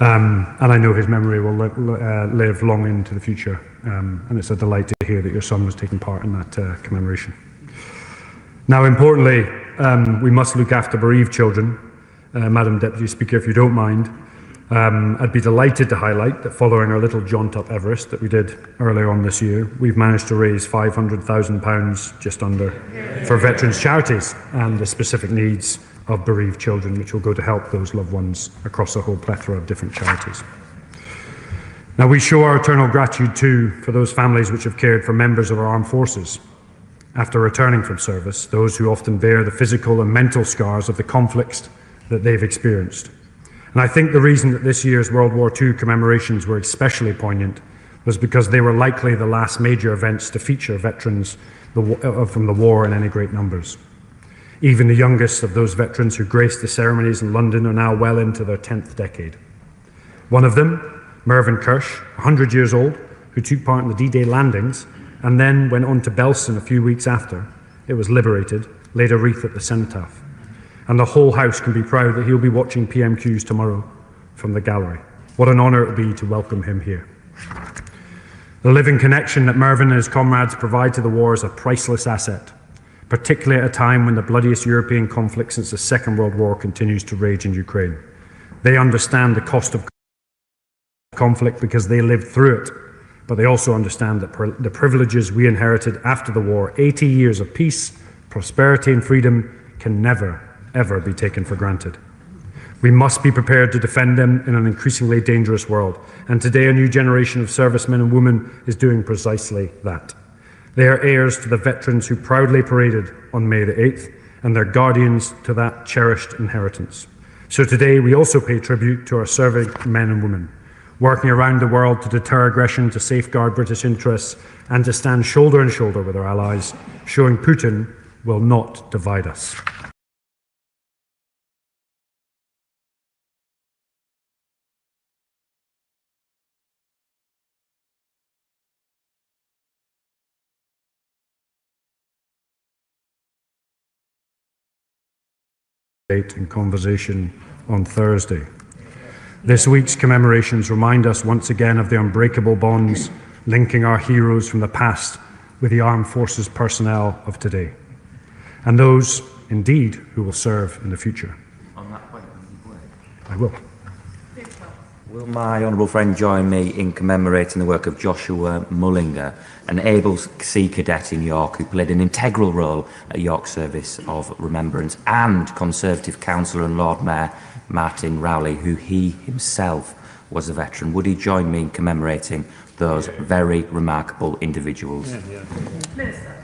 And I know his memory will live long into the future. And it's a delight to hear that your son was taking part in that commemoration. Now, importantly, we must look after bereaved children. Madam Deputy Speaker, if you don't mind, I'd be delighted to highlight that following our little jaunt up Everest that we did earlier on this year, we've managed to raise £500,000, just under, for veterans' charities and the specific needs of bereaved children, which will go to help those loved ones across a whole plethora of different charities. Now, we show our eternal gratitude too for those families which have cared for members of our armed forces after returning from service, those who often bear the physical and mental scars of the conflicts that they've experienced. And I think the reason that this year's World War II commemorations were especially poignant was because they were likely the last major events to feature veterans from the war in any great numbers. Even the youngest of those veterans who graced the ceremonies in London are now well into their 10th decade. One of them, Mervyn Kirsch, 100 years old, who took part in the D-Day landings and then went on to Belsen a few weeks after it was liberated, laid a wreath at the cenotaph. And the whole House can be proud that he'll be watching PMQs tomorrow from the gallery. What an honour it will be to welcome him here. The living connection that Mervyn and his comrades provide to the war is a priceless asset, particularly at a time when the bloodiest European conflict since the Second World War continues to rage in Ukraine. They understand the cost of conflict because they lived through it, but they also understand that the privileges we inherited after the war, 80 years of peace, prosperity and freedom, can never, ever be taken for granted. We must be prepared to defend them in an increasingly dangerous world, and today a new generation of servicemen and women is doing precisely that. They are heirs to the veterans who proudly paraded on May the 8th, and they're guardians to that cherished inheritance. So today we also pay tribute to our serving men and women, working around the world to deter aggression, to safeguard British interests, and to stand shoulder and shoulder with our allies, showing Putin will not divide us. In conversation on Thursday. This week's commemorations remind us once again of the unbreakable bonds linking our heroes from the past with the armed forces personnel of today, and those, indeed, who will serve in the future. On that point, I will. Will my honourable friend join me in commemorating the work of Joshua Mullinger, an able Sea Cadet in York who played an integral role at York Service of Remembrance, and Conservative councillor and Lord Mayor Martin Rowley, who he himself was a veteran? Would he join me in commemorating those very remarkable individuals? Minister.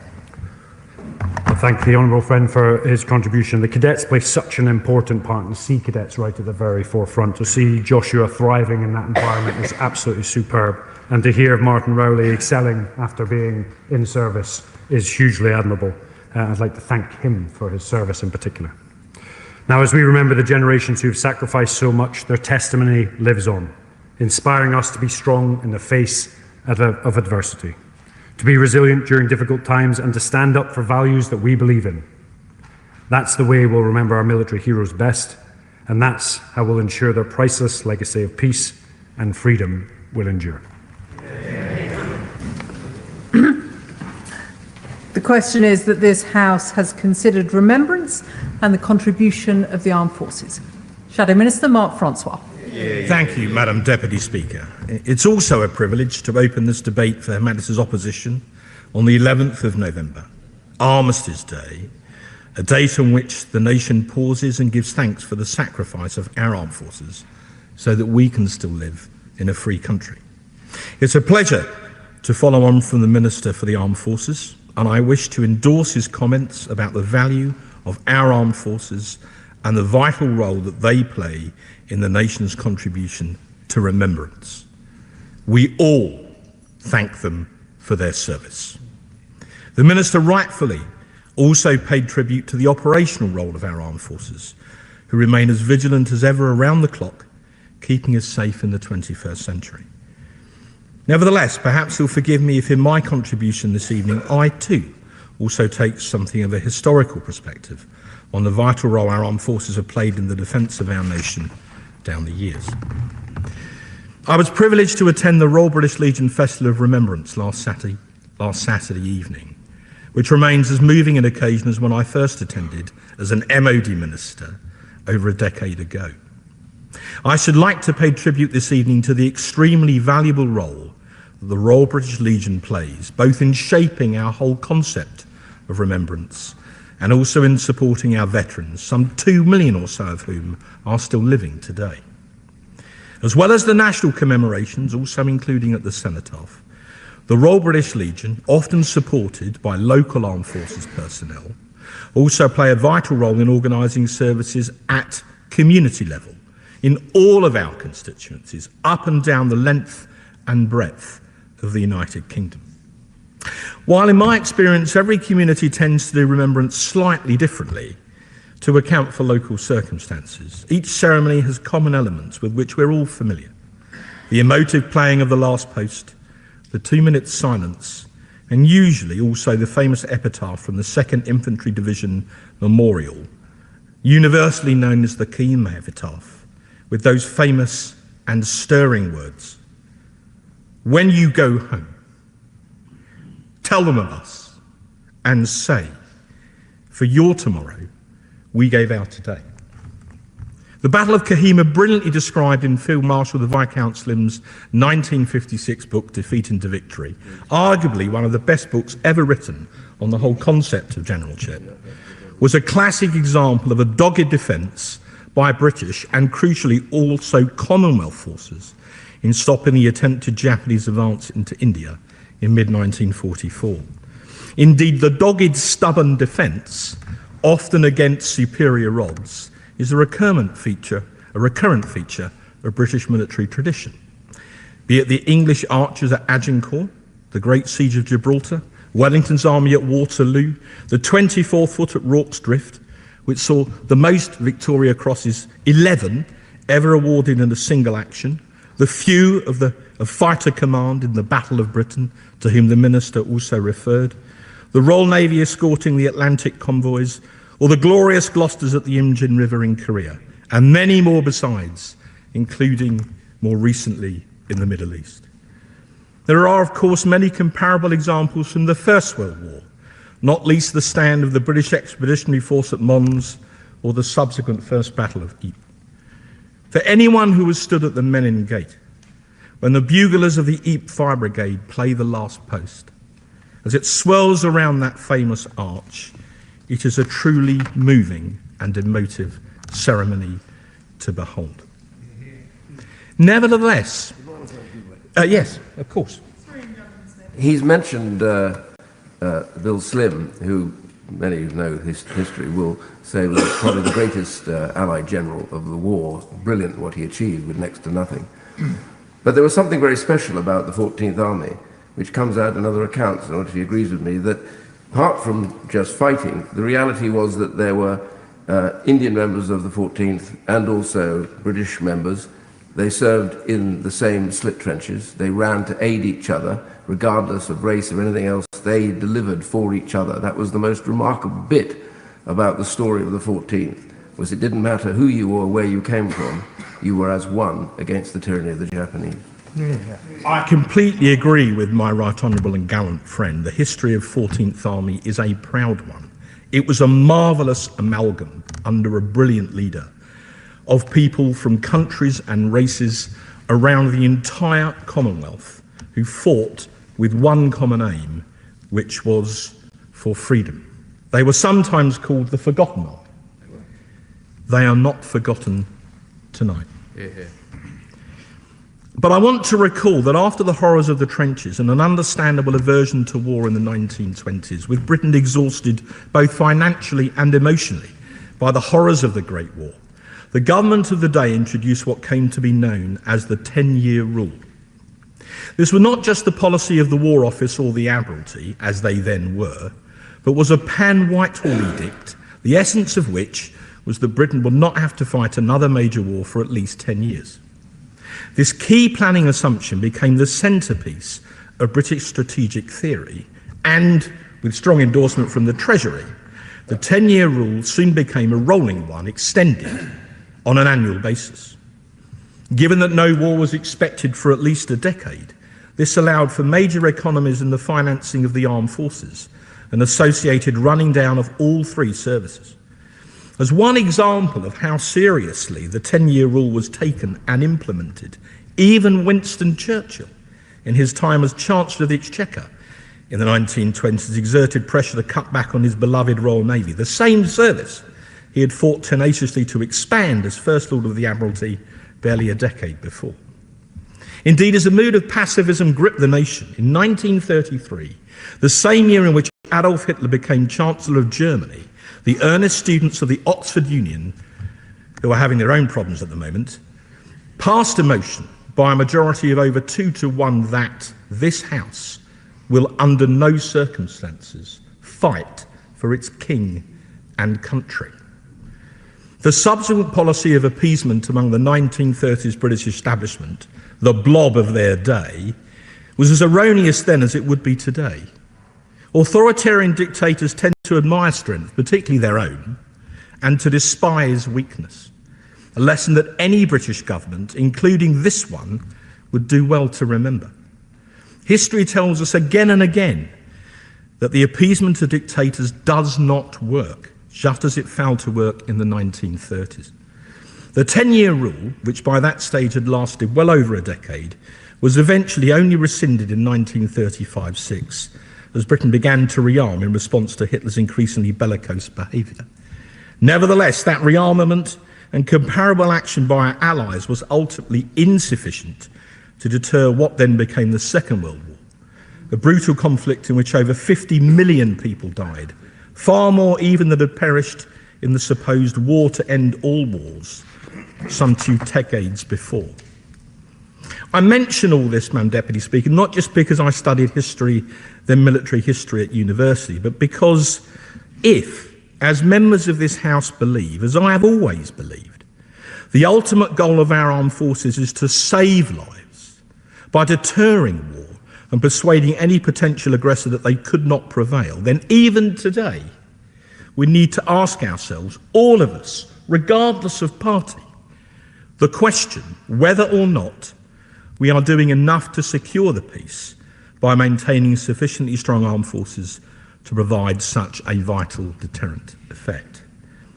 I thank the honourable friend for his contribution. The cadets play such an important part, and the Sea Cadets right at the very forefront. To see Joshua thriving in that environment is absolutely superb, and to hear Martin Rowley excelling after being in service is hugely admirable. I'd like to thank him for his service in particular. Now, as we remember the generations who have sacrificed so much, their testimony lives on, inspiring us to be strong in the face of adversity, to be resilient during difficult times, and to stand up for values that we believe in. That's the way we'll remember our military heroes best, and that's how we'll ensure their priceless legacy of peace and freedom will endure. The question is that this House has considered remembrance and the contribution of the armed forces. Shadow Minister Mark Francois. Thank you, Madam Deputy Speaker. It's also a privilege to open this debate for Her Majesty's opposition on the 11th of November, Armistice Day, a date on which the nation pauses and gives thanks for the sacrifice of our armed forces so that we can still live in a free country. It's a pleasure to follow on from the Minister for the Armed Forces, and I wish to endorse his comments about the value of our armed forces and the vital role that they play in the nation's contribution to remembrance. We all thank them for their service. The Minister rightfully also paid tribute to the operational role of our armed forces, who remain as vigilant as ever around the clock, keeping us safe in the 21st century. Nevertheless, perhaps you'll forgive me if in my contribution this evening I too also take something of a historical perspective on the vital role our armed forces have played in the defence of our nation down the years. I was privileged to attend the Royal British Legion Festival of Remembrance last Saturday evening, which remains as moving an occasion as when I first attended as an MOD minister over a decade ago. I should like to pay tribute this evening to the extremely valuable role that the Royal British Legion plays, both in shaping our whole concept of remembrance and also in supporting our veterans, some 2 million or so of whom are still living today. As well as the national commemorations, also including at the Cenotaph, the Royal British Legion, often supported by local armed forces personnel, also play a vital role in organising services at community level in all of our constituencies, up and down the length and breadth of the United Kingdom. While in my experience every community tends to do remembrance slightly differently to account for local circumstances, each ceremony has common elements with which we're all familiar. The emotive playing of the last post, the 2-minute silence, and usually also the famous epitaph from the 2nd Infantry Division Memorial, universally known as the Keyme epitaph, with those famous and stirring words: "When you go home, tell them of us and say, for your tomorrow, we gave our today." The Battle of Keyme, brilliantly described in Field Marshal the Viscount Slim's 1956 book, Defeat into Victory, arguably one of the best books ever written on the whole concept of generalship, was a classic example of a dogged defence by British and, crucially, also Commonwealth forces in stopping the attempted Japanese advance into India in mid-1944. Indeed, the dogged, stubborn defence, often against superior odds, is a recurrent feature of British military tradition. Be it the English archers at Agincourt, the Great Siege of Gibraltar, Wellington's army at Waterloo, the 24th Foot at Rorke's Drift, which saw the most Victoria Crosses, 11, ever awarded in a single action, the few of Fighter Command in the Battle of Britain, to whom the Minister also referred, the Royal Navy escorting the Atlantic convoys, or the glorious Gloucesters at the Imjin River in Korea, and many more besides, including more recently in the Middle East. There are, of course, many comparable examples from the First World War, not least the stand of the British Expeditionary Force at Mons or the subsequent First Battle of Ypres. For anyone who has stood at the Menin Gate, when the buglers of the Ypres Fire Brigade play the last post, as it swirls around that famous arch, it is a truly moving and emotive ceremony to behold. Nevertheless, yes, of course. He's mentioned Bill Slim, who many who know his history will say was probably the greatest Allied general of the war. Brilliant what he achieved with next to nothing. But there was something very special about the 14th Army, which comes out in other accounts. I don't know if he agrees with me, that apart from just fighting, the reality was that there were Indian members of the 14th and also British members. They served in the same slit trenches. They ran to aid each other, regardless of race or anything else. They delivered for each other. That was the most remarkable bit about the story of the 14th, was it didn't matter who you were, where you came from, you were as one against the tyranny of the Japanese. I completely agree with my right honourable and gallant friend. The history of 14th Army is a proud one. It was a marvellous amalgam under a brilliant leader of people from countries and races around the entire Commonwealth who fought with one common aim, which was for freedom. They were sometimes called the Forgotten Army. They are not forgotten tonight. But I want to recall that after the horrors of the trenches and an understandable aversion to war in the 1920s, with Britain exhausted both financially and emotionally by the horrors of the Great War, the government of the day introduced what came to be known as the 10-year rule. This was not just the policy of the War Office or the Admiralty, as they then were, but was a pan-Whitehall edict, the essence of which was that Britain would not have to fight another major war for at least 10 years. This key planning assumption became the centrepiece of British strategic theory, and, with strong endorsement from the Treasury, the 10-year rule soon became a rolling one, extended on an annual basis. Given that no war was expected for at least a decade, this allowed for major economies in the financing of the armed forces, and associated running down of all three services. As one example of how seriously the 10-year rule was taken and implemented, even Winston Churchill, in his time as Chancellor of the Exchequer in the 1920s, exerted pressure to cut back on his beloved Royal Navy, the same service he had fought tenaciously to expand as First Lord of the Admiralty barely a decade before. Indeed, as a mood of pacifism gripped the nation, in 1933, the same year in which Adolf Hitler became Chancellor of Germany, the earnest students of the Oxford Union, who are having their own problems at the moment, passed a motion by a majority of over 2-1 that this House will under no circumstances fight for its king and country. The subsequent policy of appeasement among the 1930s British establishment, the blob of their day, was as erroneous then as it would be today. Authoritarian dictators tend to admire strength, particularly their own, and to despise weakness, a lesson that any British government, including this one, would do well to remember. History tells us again and again that the appeasement of dictators does not work, just as it failed to work in the 1930s. The 10-year rule, which by that stage had lasted well over a decade, was eventually only rescinded in 1935-6, as Britain began to rearm in response to Hitler's increasingly bellicose behaviour. Nevertheless, that rearmament and comparable action by our allies was ultimately insufficient to deter what then became the Second World War, a brutal conflict in which over 50 million people died, far more even than had perished in the supposed war to end all wars some 2 decades before. I mention all this, Madam Deputy Speaker, not just because I studied history, then military history at university, but because if, as members of this House believe, as I have always believed, the ultimate goal of our armed forces is to save lives by deterring war and persuading any potential aggressor that they could not prevail, then even today we need to ask ourselves, all of us, regardless of party, the question whether or not we are doing enough to secure the peace by maintaining sufficiently strong armed forces to provide such a vital deterrent effect.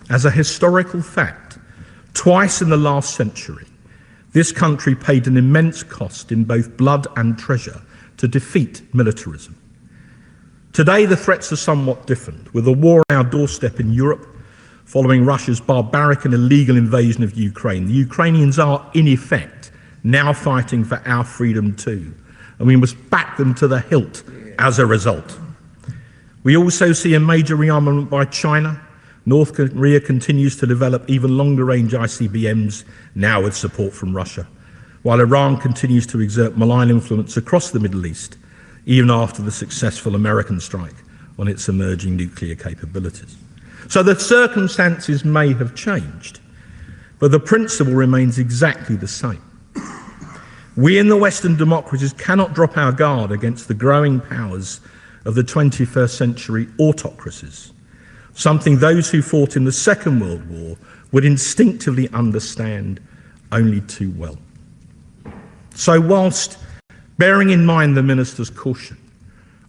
As a historical fact, twice in the last century, this country paid an immense cost in both blood and treasure to defeat militarism. Today, the threats are somewhat different, with a war on our doorstep in Europe following Russia's barbaric and illegal invasion of Ukraine. The Ukrainians are, in effect, now fighting for our freedom too, and we must back them to the hilt as a result. We also see a major rearmament by China. North Korea continues to develop even longer-range ICBMs, now with support from Russia, while Iran continues to exert malign influence across the Middle East, even after the successful American strike on its emerging nuclear capabilities. So the circumstances may have changed, but the principle remains exactly the same. We in the Western democracies cannot drop our guard against the growing powers of the 21st century autocracies, something those who fought in the Second World War would instinctively understand only too well. So whilst bearing in mind the Minister's caution,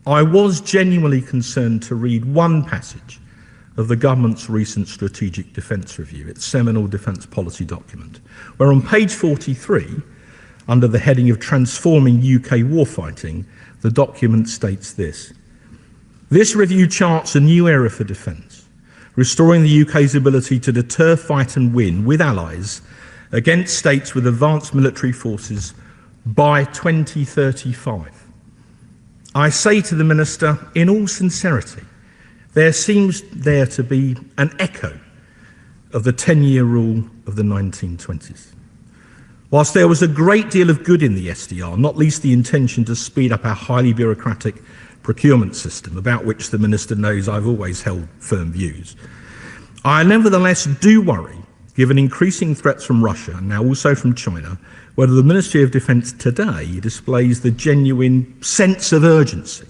I was genuinely concerned to read one passage of the government's recent Strategic Defence Review, its seminal defence policy document, where on page 43, under the heading of Transforming UK Warfighting, the document states this: "This review charts a new era for defence, restoring the UK's ability to deter, fight and win with allies against states with advanced military forces by 2035. I say to the Minister, in all sincerity, there seems there to be an echo of the 10-year rule of the 1920s. Whilst there was a great deal of good in the SDR, not least the intention to speed up our highly bureaucratic procurement system, about which the Minister knows I've always held firm views, I nevertheless do worry, given increasing threats from Russia and now also from China, whether the Ministry of Defence today displays the genuine sense of urgency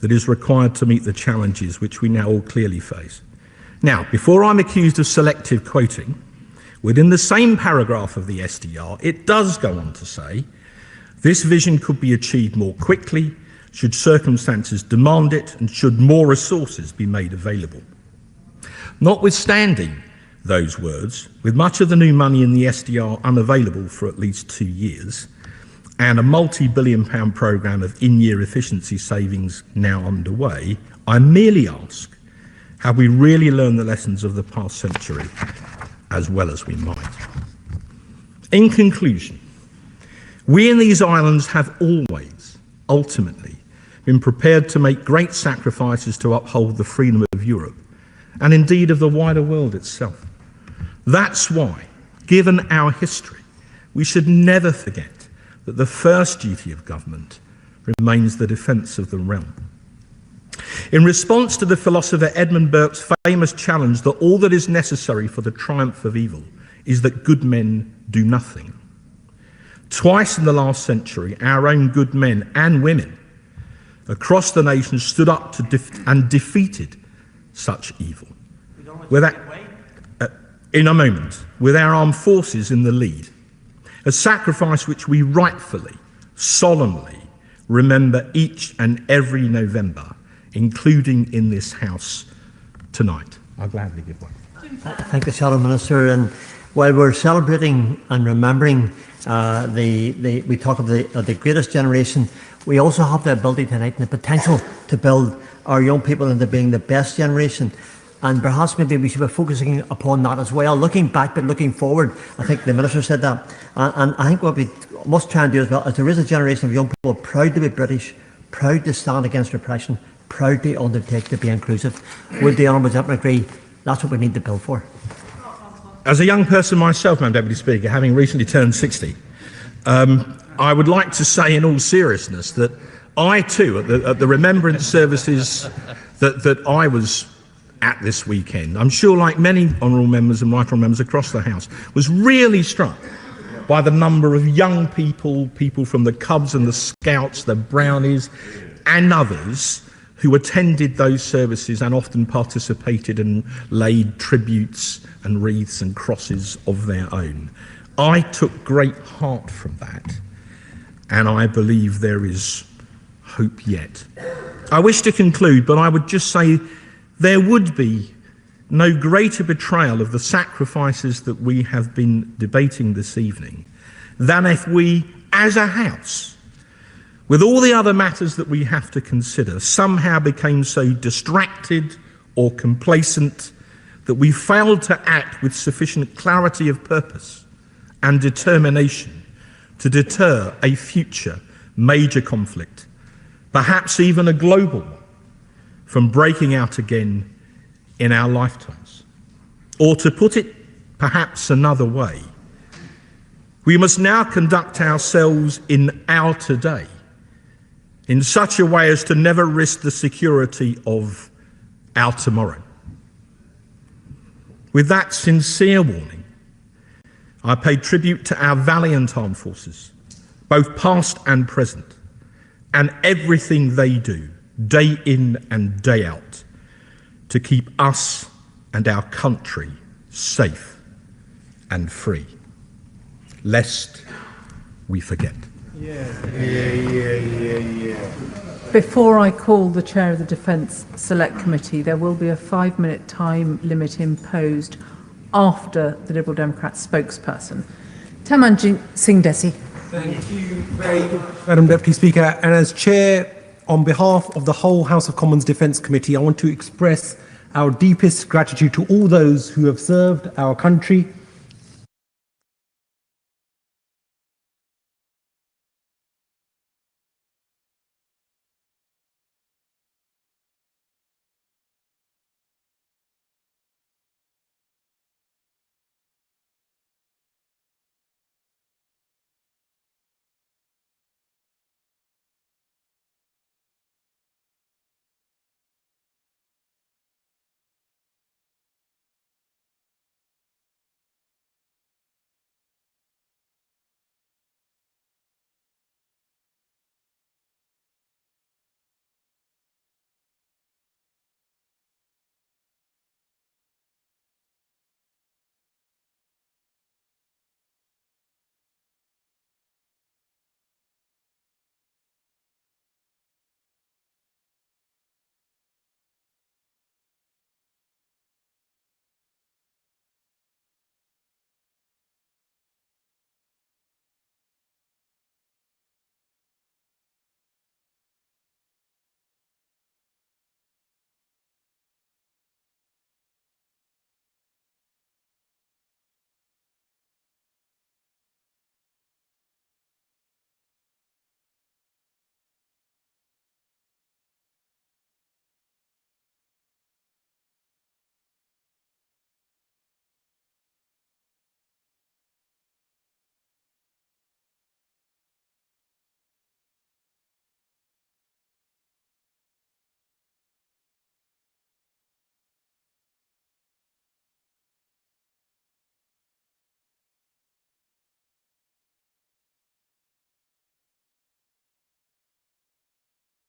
that is required to meet the challenges which we now all clearly face. Now, before I'm accused of selective quoting, within the same paragraph of the SDR, it does go on to say, this vision could be achieved more quickly should circumstances demand it and should more resources be made available. Notwithstanding those words, with much of the new money in the SDR unavailable for at least 2 years, and a multi-billion-pound programme of in-year efficiency savings now underway, I merely ask, have we really learned the lessons of the past century as well as we might? In conclusion, we in these islands have always, ultimately, been prepared to make great sacrifices to uphold the freedom of Europe, and indeed of the wider world itself. That's why, given our history, we should never forget that the first duty of government remains the defence of the realm. In response to the philosopher Edmund Burke's famous challenge that all that is necessary for the triumph of evil is that good men do nothing, twice in the last century, our own good men and women across the nation stood up to and defeated such evil. In a moment, with our armed forces in the lead, a sacrifice which we rightfully, solemnly remember each and every November, including in this House tonight. I'll gladly give one. Thank you, Shadow Minister. And while we're celebrating and remembering we talk of the greatest generation, we also have the ability tonight and the potential to build our young people into being the best generation. And perhaps maybe we should be focusing upon that as well, looking back but looking forward. I think the Minister said that. And I think what we must try and do as well is there is a generation of young people proud to be British, proud to stand against repression, proud to undertake to be inclusive. Would the Honourable Gentleman agree that's what we need to build for? As a young person myself, Madam Deputy Speaker, having recently turned 60, I would like to say in all seriousness that I too, at the remembrance services that I was at this weekend, I'm sure like many honourable members and right honourable members across the House, was really struck by the number of young people, people from the Cubs and the Scouts, the Brownies and others who attended those services and often participated and laid tributes and wreaths and crosses of their own. I took great heart from that, and I believe there is hope yet. I wish to conclude, but I would just say there would be no greater betrayal of the sacrifices that we have been debating this evening than if we, as a House, with all the other matters that we have to consider, somehow became so distracted or complacent that we failed to act with sufficient clarity of purpose and determination to deter a future major conflict, perhaps even a global one, from breaking out again in our lifetimes. Or to put it perhaps another way, we must now conduct ourselves in our today in such a way as to never risk the security of our tomorrow. With that sincere warning, I pay tribute to our valiant armed forces, both past and present, and everything they do, day in and day out, to keep us and our country safe and free, lest we forget. Before I call the Chair of the Defence Select Committee, there will be a 5-minute time limit imposed after the Liberal Democrat spokesperson. Tamanjit Singh Desi. Thank you very much, Madam Deputy Speaker. And as Chair, on behalf of the whole House of Commons Defence Committee, I want to express our deepest gratitude to all those who have served our country